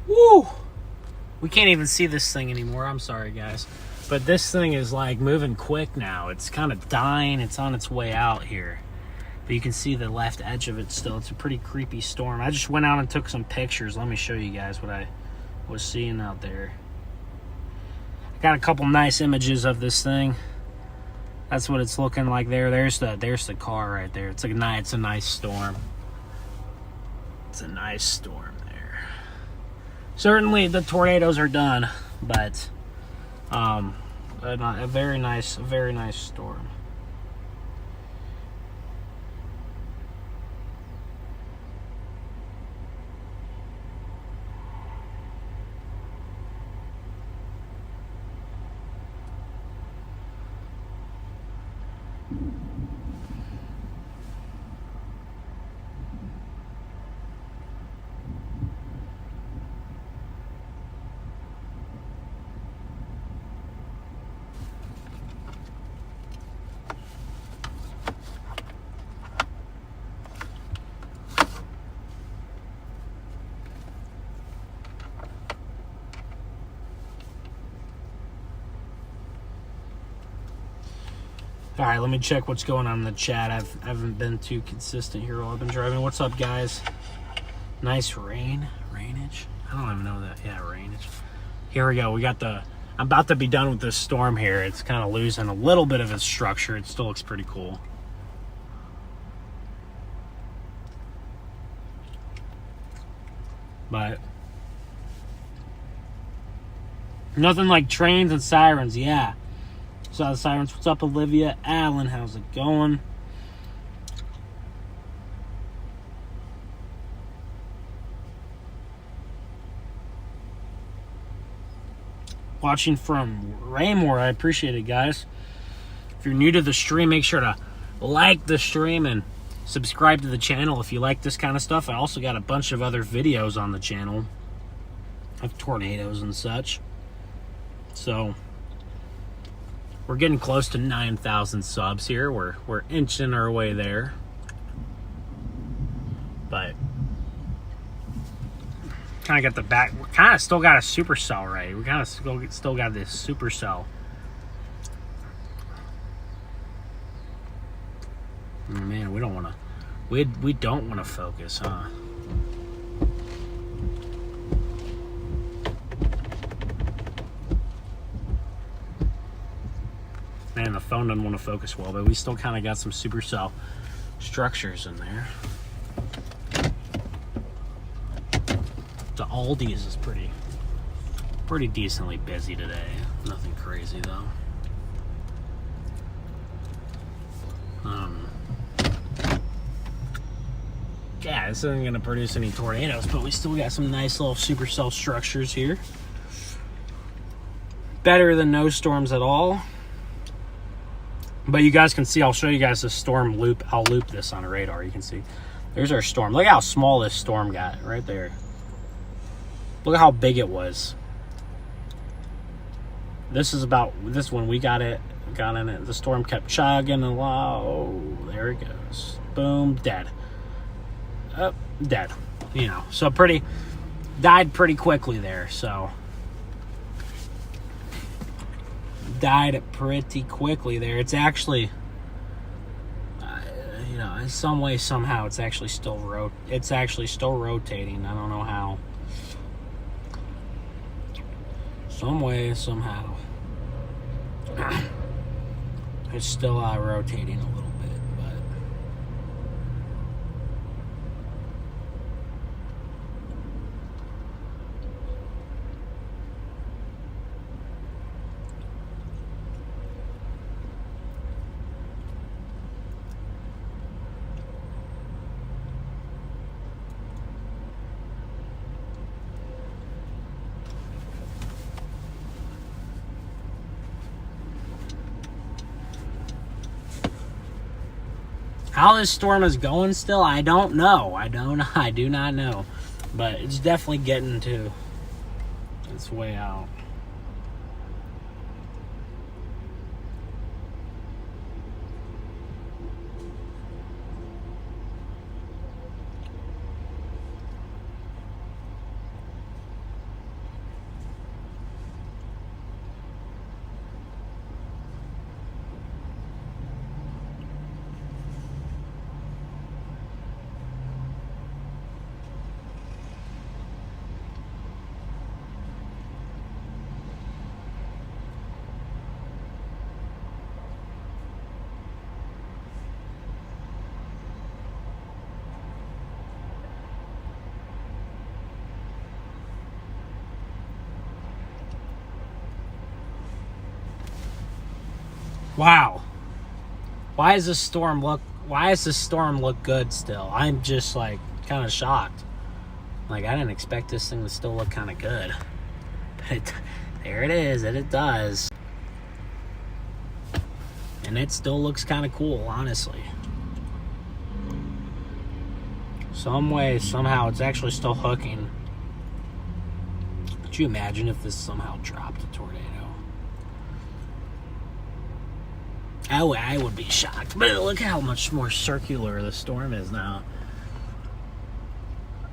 Woo! We can't even see this thing anymore. I'm sorry, guys. But this thing is like moving quick now. It's kind of dying. It's on its way out here. But you can see the left edge of it still. It's a pretty creepy storm. I just went out and took some pictures. Let me show you guys what I was seeing out there. I got a couple nice images of this thing. That's what it's looking like there. There's the car right there. It's a nice storm. It's a nice storm there. Certainly the tornadoes are done, but a very nice storm. All right, let me check what's going on in the chat. I haven't been too consistent here while I've been driving. What's up, guys? Nice rainage. I don't even know that. Yeah, rainage. Here we go. We got the... I'm about to be done with this storm here. It's kind of losing a little bit of its structure. It still looks pretty cool. But nothing like trains and sirens. Yeah. Saw the sirens. What's up, Olivia Allen? How's it going? Watching from Raymore. I appreciate it, guys. If you're new to the stream, make sure to like the stream and subscribe to the channel if you like this kind of stuff. I also got a bunch of other videos on the channel of tornadoes and such. So we're getting close to 9,000 subs here. We're inching our way there. But kind of got the back. We kind of still got a supercell, right? We kind of still got this supercell. Man, we don't want to. We don't want to focus, huh? Man, the phone doesn't want to focus well, but we still kind of got some supercell structures in there. The Aldi's is pretty decently busy today. Nothing crazy though. Yeah, this isn't gonna produce any tornadoes, but we still got some nice little supercell structures here. Better than no storms at all. But you guys can see, I'll show you guys the storm loop. I'll loop this on a radar. You can see. There's our storm. Look how small this storm got right there. Look at how big it was. This is about this when we got in it. The storm kept chugging and oh, there it goes. Boom, dead. Dead. You know, so died pretty quickly there. So died pretty quickly there. It's actually, you know, in some way, somehow, it's actually still rotating. I don't know how. Some way, somehow, it's still rotating a little bit, but how this storm is going still, I don't know. I do not know. But it's definitely getting to its way out. Wow. Why does this storm look good still? I'm just like kind of shocked. Like I didn't expect this thing to still look kind of good. But there it is, and it does. And it still looks kind of cool, honestly. Some way, somehow, it's actually still hooking. Could you imagine if this somehow dropped a tornado? I would be shocked. But look how much more circular the storm is now.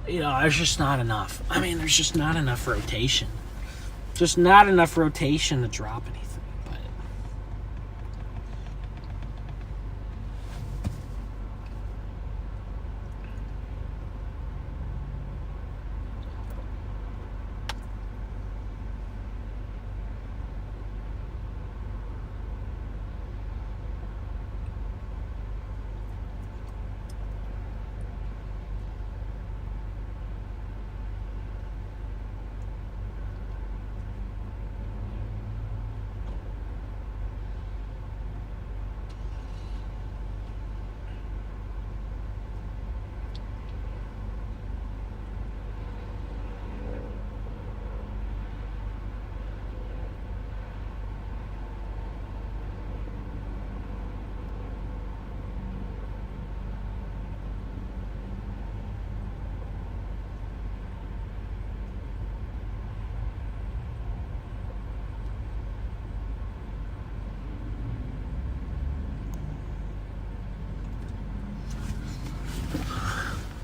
You know, there's just not enough. I mean, there's just not enough rotation. Just not enough rotation to drop anything.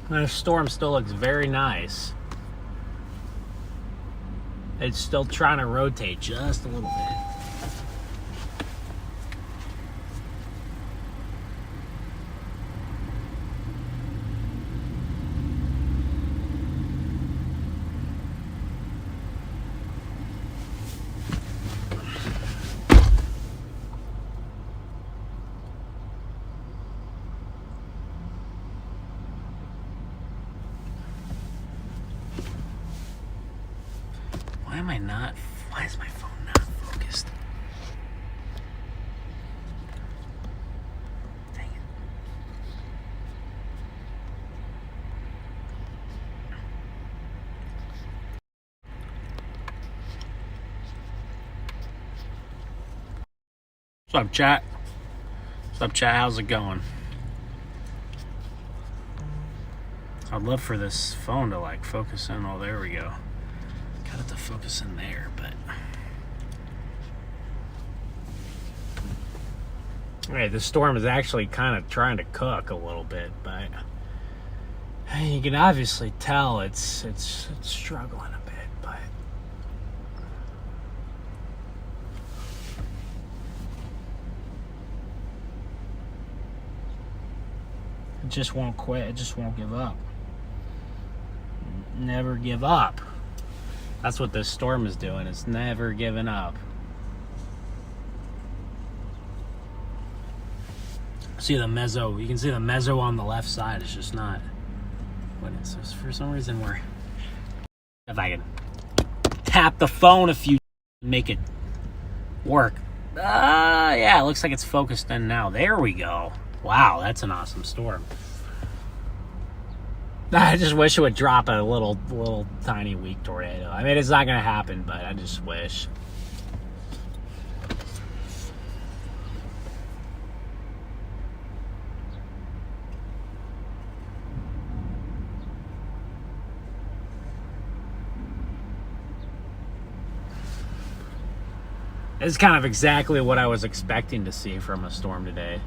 The storm still looks very nice. It's still trying to rotate just a little bit. Why is my phone not focused? Dang it. What's up, chat? What's up, chat? How's it going? I'd love for this phone to like focus in. Oh, there we go. Got it to focus in there, but hey, the storm is actually kind of trying to cook a little bit, but you can obviously tell it's struggling a bit, but it just won't quit. It just won't give up. Never give up. That's what this storm is doing. It's never giving up. See the mezzo. You can see the mezzo on the left side. It's just not. But it's just, for some reason we're. If I can tap the phone a few, make it work. Yeah, it looks like it's focused in now. There we go. Wow, that's an awesome storm. I just wish it would drop a little tiny weak tornado. I mean, it's not going to happen, but I just wish. It's kind of exactly what I was expecting to see from a storm today.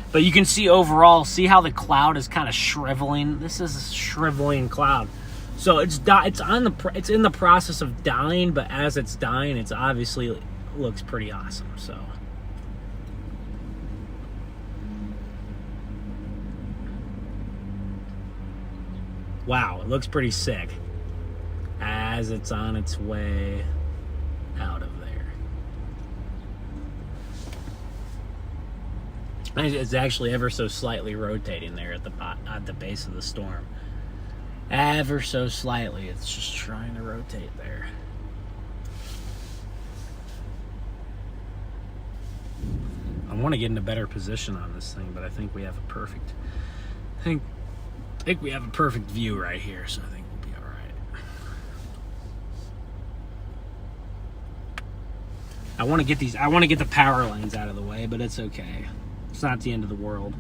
But you can see overall, see how the cloud is kind of shriveling. This is a shriveling cloud. So it's in the process of dying, but as it's dying, it's obviously looks pretty awesome. So wow, it looks pretty sick as it's on its way out of there. It's actually ever so slightly rotating there at the base of the storm. Ever so slightly. It's just trying to rotate there. I want to get in a better position on this thing, but I think we have a perfect. I think we have a perfect view right here, so I think we'll be all right. I want to get the power lines out of the way, but it's okay. It's not the end of the world.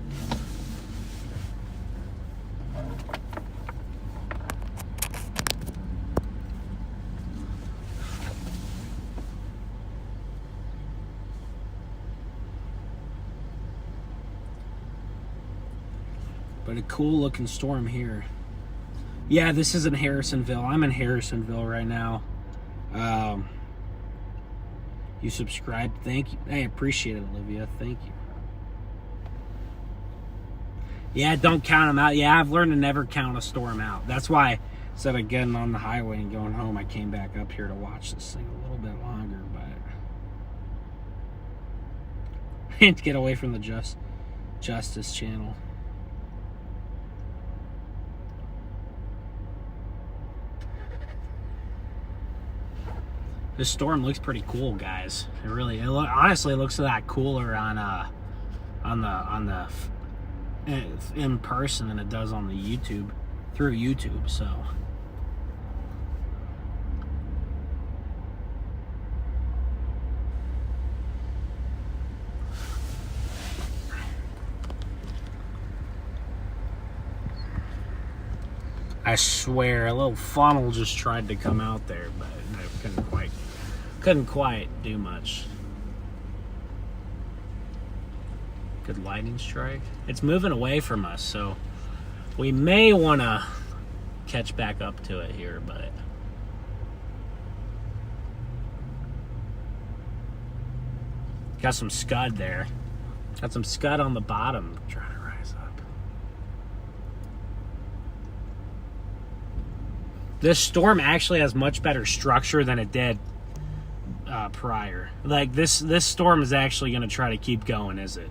But a cool looking storm here. Yeah, this is in Harrisonville. I'm in Harrisonville right now. You subscribed. Thank you. I appreciate it, Olivia. Thank you. Yeah, don't count them out. Yeah, I've learned to never count a storm out. That's why instead of getting on the highway and going home, I came back up here to watch this thing a little bit longer, but to get away from the Justice channel. This storm looks pretty cool, guys. Honestly, it looks a lot cooler on the in person than it does on the YouTube, through YouTube, so. I swear, a little funnel just tried to come out there, but I couldn't quite do much. Good lightning strike. It's moving away from us, so We may want to catch back up to it here, but got some scud there. Got some scud on the bottom trying to rise up. This storm actually has much better structure than it did prior. Like this storm is actually going to try to keep going, is it?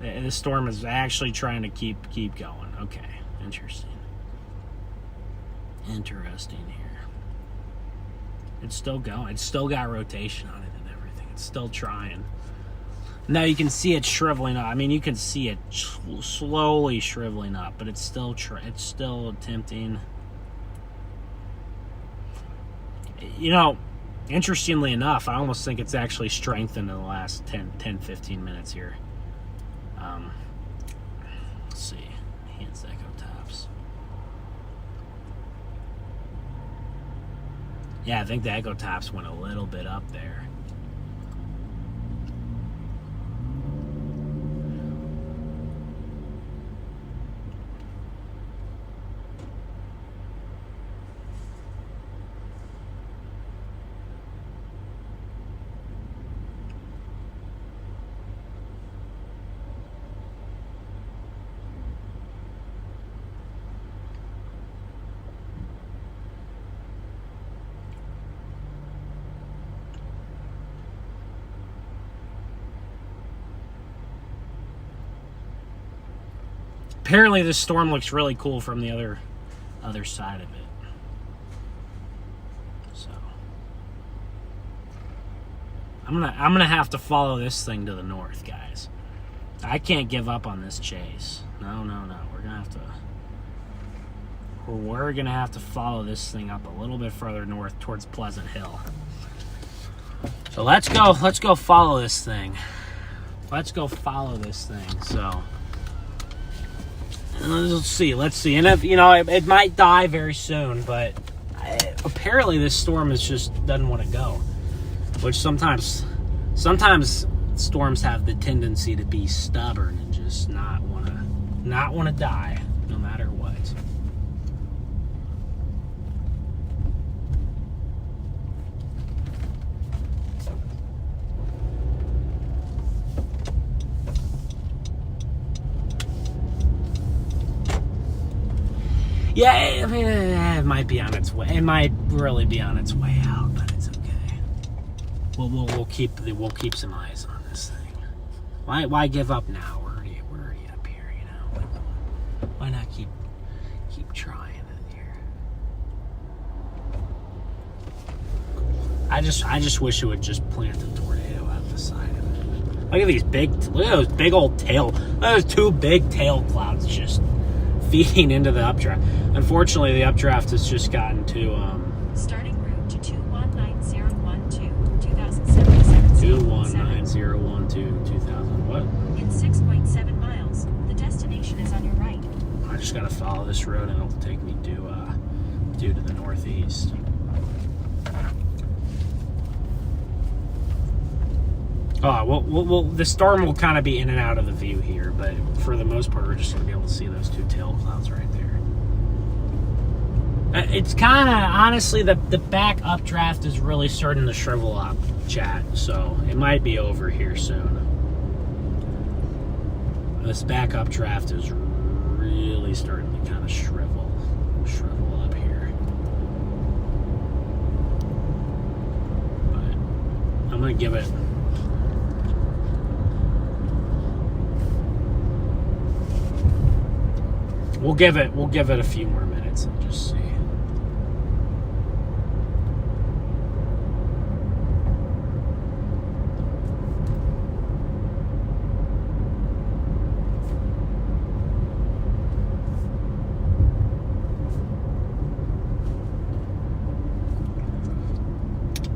This storm is actually trying to keep going. Okay, interesting. Interesting here. It's still going. It's still got rotation on it and everything. It's still trying. Now you can see it shriveling up. I mean, you can see it slowly shriveling up, but it's still attempting. You know, interestingly enough, I almost think it's actually strengthened in the last 10, 15 minutes here. Let's see. Hands echo tops. Yeah, I think the echo tops went a little bit up there. Apparently this storm looks really cool from the other side of it. So I'm gonna have to follow this thing to the north, guys. I can't give up on this chase. No. We're gonna have to follow this thing up a little bit further north towards Pleasant Hill. So let's go follow this thing. So let's see. And if, it might die very soon, but apparently this storm doesn't want to go. Which sometimes storms have the tendency to be stubborn and just not want to die, no matter what. Yeah, I mean, it might be on its way. It might really be on its way out, but it's okay. We'll keep some eyes on this thing. Why give up now? We're already up here, Why not keep trying in here? I just wish it would just plant a tornado out the side of it. Look at those big old tail. Look at those two big tail clouds just feeding into the updraft. Unfortunately, the updraft has just gotten to starting route to 219012 2077 219012 2000 what? In 6.7 miles. The destination is on your right. I just gotta follow this road and it'll take me due to the northeast. Well, the storm will kind of be in and out of the view here, but for the most part, we're just going to be able to see those two tail clouds right there. It's kind of, honestly, the back updraft is really starting to shrivel up, chat, so it might be over here soon. This back updraft is really starting to kind of shrivel up here. But I'm going to give it... We'll give it a few more minutes and just see.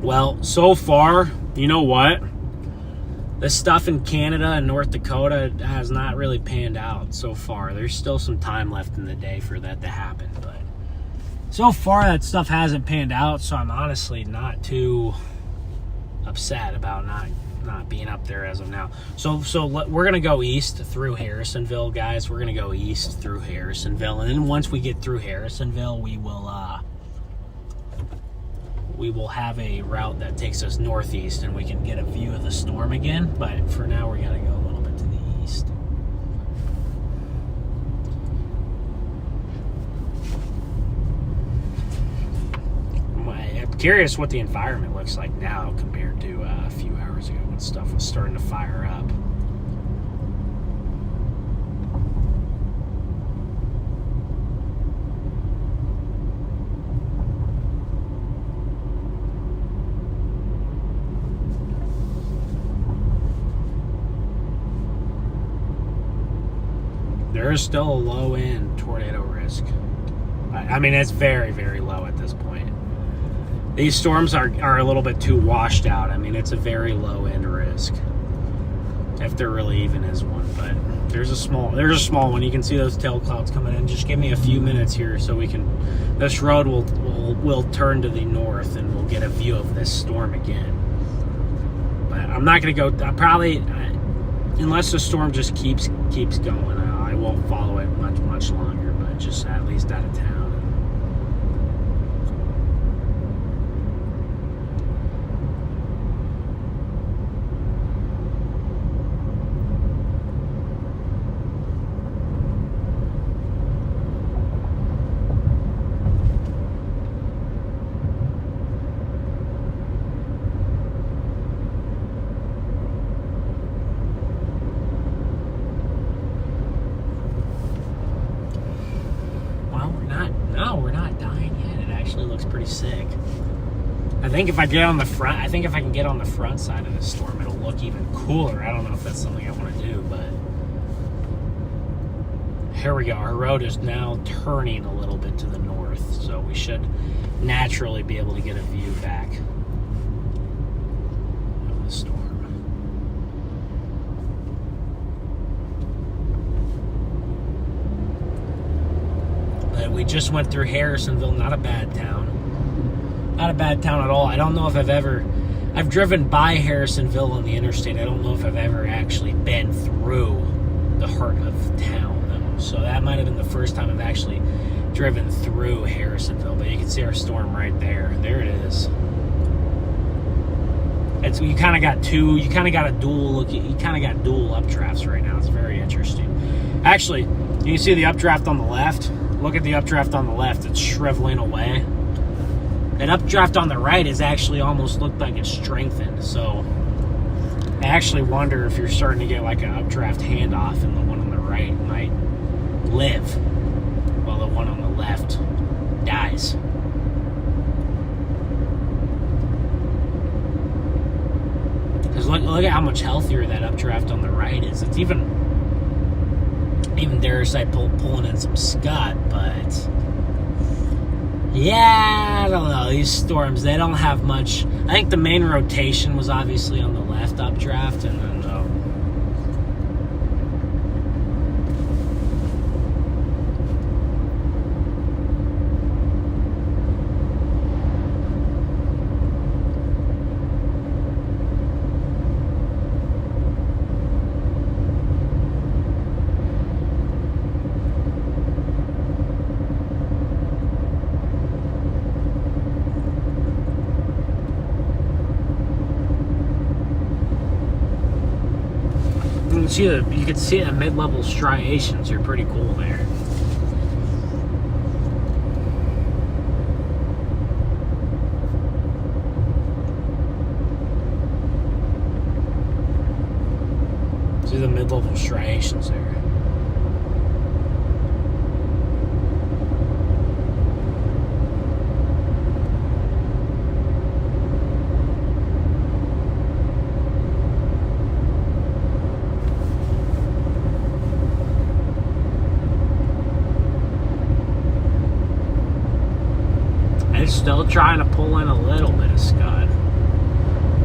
Well, so far, you know what? This stuff in Canada and North Dakota has not really panned out so far. There's still some time left in the day for that to happen, but so far that stuff hasn't panned out, so I'm honestly not too upset about not not being up there as of now. So we're gonna go east through Harrisonville, guys. We're gonna go east through Harrisonville, and then once we get through Harrisonville, we will have a route that takes us northeast, and we can get a view of the storm again. But for now, we're gonna go a little bit to the east. I'm curious what the environment looks like now compared to a few hours ago when stuff was starting to fire up. There is still a low end tornado risk. I mean, it's very, very low at this point. These storms are a little bit too washed out. I mean, it's a very low end risk, if there really even is one. But there's a small one. You can see those tail clouds coming in. Just give me a few minutes here so we can. This road will turn to the north, and we'll get a view of this storm again. But I'm not gonna go. Probably, unless the storm just keeps going, I won't follow it much longer. But just at least out of town. We're not dying yet. It actually looks pretty sick. I think if I get on the front, I think if I can get on the front side of the storm, it'll look even cooler. I don't know if that's something I want to do, but here we go. Our road is now turning a little bit to the north, so we should naturally be able to get a view back of the storm. We just went through Harrisonville, not a bad town. Not a bad town at all. I don't know if I've driven by Harrisonville on the interstate. I don't know if I've ever actually been through the heart of town, though. So that might have been the first time I've actually driven through Harrisonville. But you can see our storm right there. There it is. You kind of got dual updrafts right now. It's very interesting. Actually, you can see the updraft on the left. Look at the updraft on the left. It's shriveling away. That updraft on the right is actually almost looked like it's strengthened. So I actually wonder if you're starting to get like an updraft handoff, and the one on the right might live while the one on the left dies. Because look at how much healthier that updraft on the right is. It's even dare say pulling in some scud, but yeah, I don't know. These storms, they don't have much. I think the main rotation was obviously on the left updraft, and then you can see the mid-level striations are pretty cool there. See the mid-level striations there. Still trying to pull in a little bit of scud,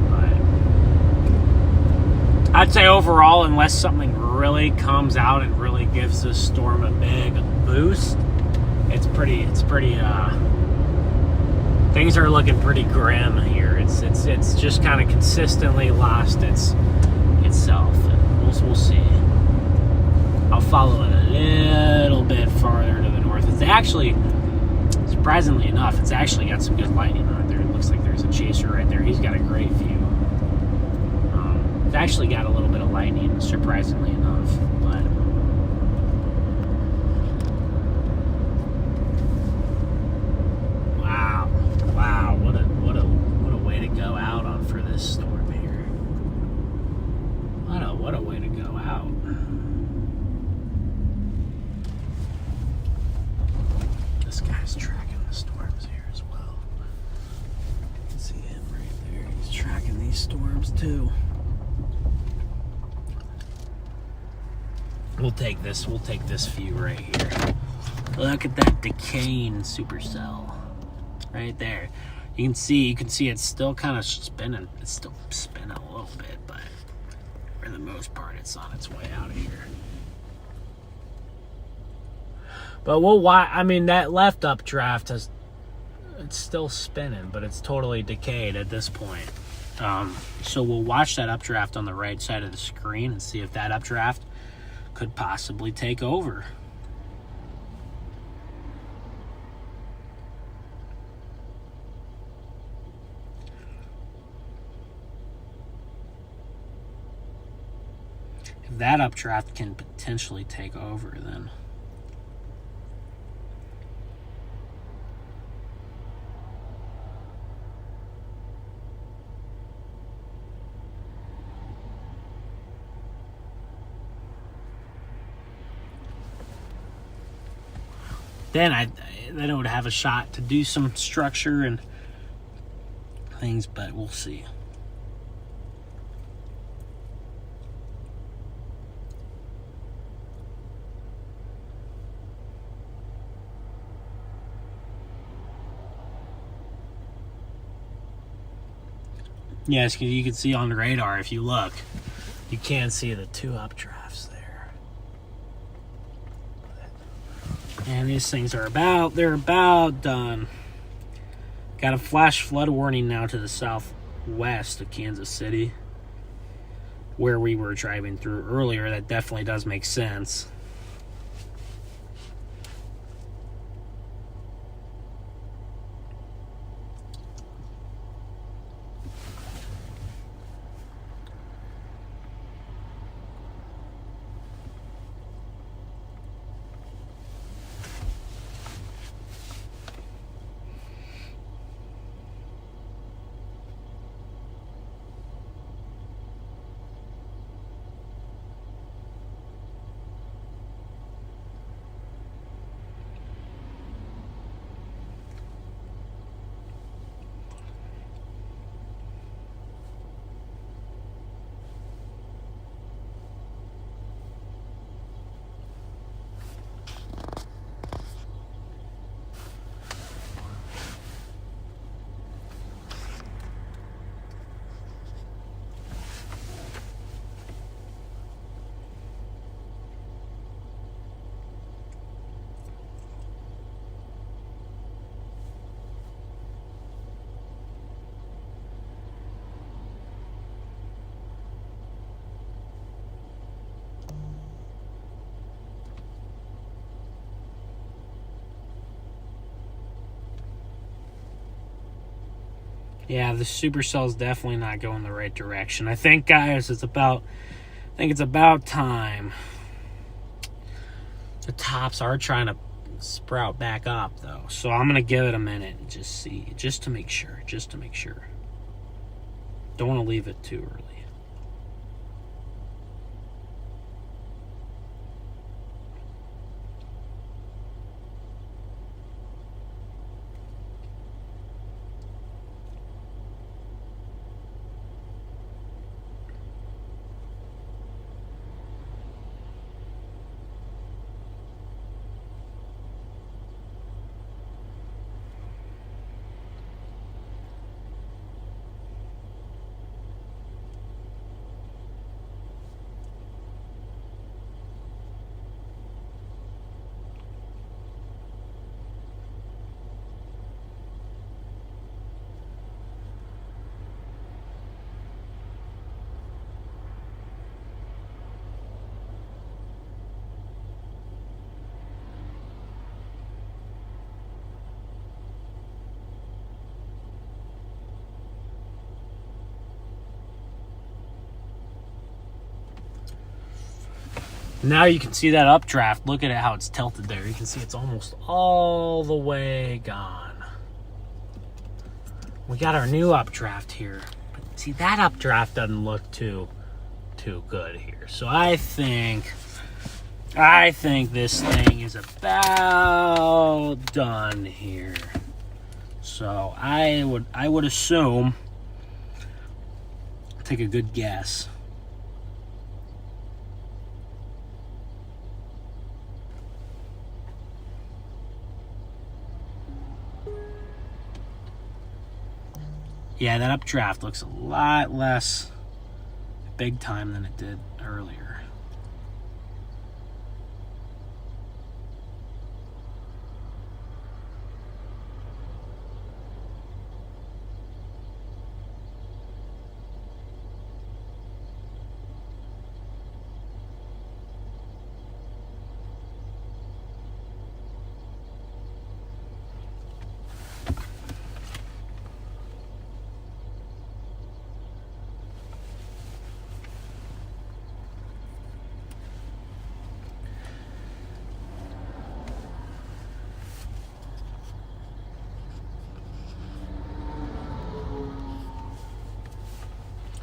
but I'd say overall, unless something really comes out and really gives this storm a big boost, it's pretty things are looking pretty grim here. It's just kind of consistently lost itself. And we'll see. I'll follow it a little bit farther to the north. It's actually, surprisingly enough, it's actually got some good lighting on it there. It looks like there's a chaser right there. He's got a great view. It's actually got a little bit of lightning, surprisingly enough. But wow, what a way to go out on for this storm here. What a way to go out. This guy's tracking the storms here as well. You can see him right there. He's tracking these storms too. We'll take this view right here. Look at that decaying supercell right there. You can see it's still kind of spinning. It's still spinning a little bit, but for the most part, it's on its way out of here. But that left updraft it's still spinning, but it's totally decayed at this point. So we'll watch that updraft on the right side of the screen and see if that updraft could possibly take over. If that updraft can potentially take over, then I would have a shot to do some structure and things, but we'll see. Yes, because you can see on the radar, if you look, you can see the two updrafts there. And these things are about done. Got a flash flood warning now to the southwest of Kansas City, where we were driving through earlier. That definitely does make sense. Yeah, the supercell is definitely not going the right direction. I think, guys, it's about time. The tops are trying to sprout back up, though. So I'm going to give it a minute and just see, just to make sure. Don't want to leave it too early. Now you can see that updraft. Look at it, how it's tilted there. You can see it's almost all the way gone. We got our new updraft here. But see, that updraft doesn't look too good here. So I think this thing is about done here. So I would assume, take a good guess. Yeah, that updraft looks a lot less big time than it did earlier.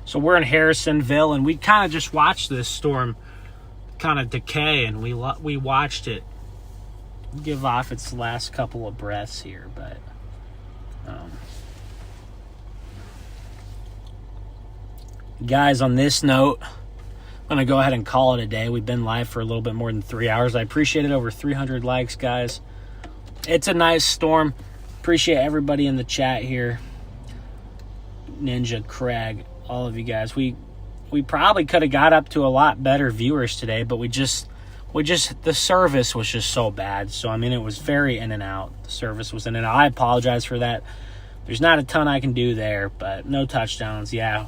So we're in Harrisonville, and we kind of just watched this storm kind of decay, and we watched it give off its last couple of breaths here. But guys, on this note, I'm going to go ahead and call it a day. We've been live for a little bit more than 3 hours. I appreciate it. Over 300 likes, guys. It's a nice storm. Appreciate everybody in the chat here. Ninja, Craig, all of you guys. We probably could have got up to a lot better viewers today, but the service was just so bad. So I mean, it was very in and out. The service was in and out. I apologize for that. There's not a ton I can do there, but no touchdowns. Yeah.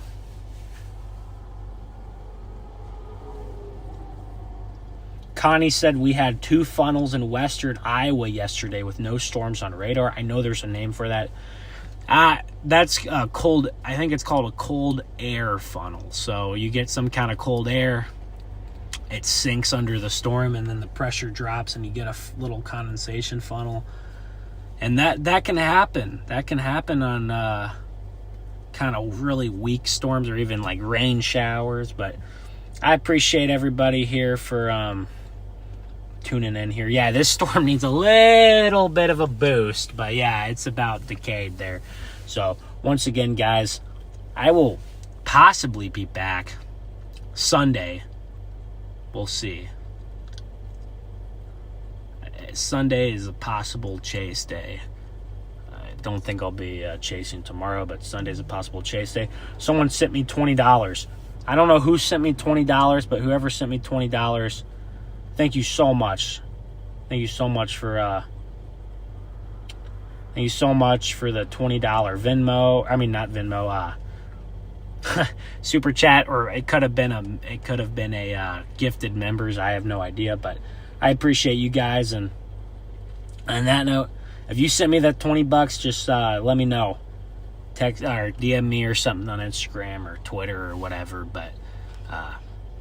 Connie said we had 2 funnels in western Iowa yesterday with no storms on radar. I know there's a name for that. That's cold. I think it's called a cold air funnel. So you get some kind of cold air, it sinks under the storm, and then the pressure drops, and you get a little condensation funnel. And that can happen. That can happen on kind of really weak storms, or even like rain showers. But I appreciate everybody here for tuning in here. Yeah, this storm needs a little bit of a boost, but yeah, it's about decayed there. So once again, guys, I will possibly be back Sunday. We'll see. Sunday is a possible chase day. I don't think I'll be chasing tomorrow, but Sunday's a possible chase day. Someone sent me $20. I don't know who sent me $20, but whoever sent me $20, thank you so much. Thank you so much for the $20 Venmo. I mean, not Venmo. Super chat, or it could have been a gifted members. I have no idea, but I appreciate you guys. And on that note, if you sent me that $20, just let me know. Text or DM me or something on Instagram or Twitter or whatever. But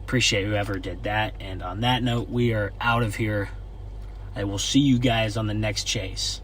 appreciate whoever did that. And on that note, we are out of here. I will see you guys on the next chase.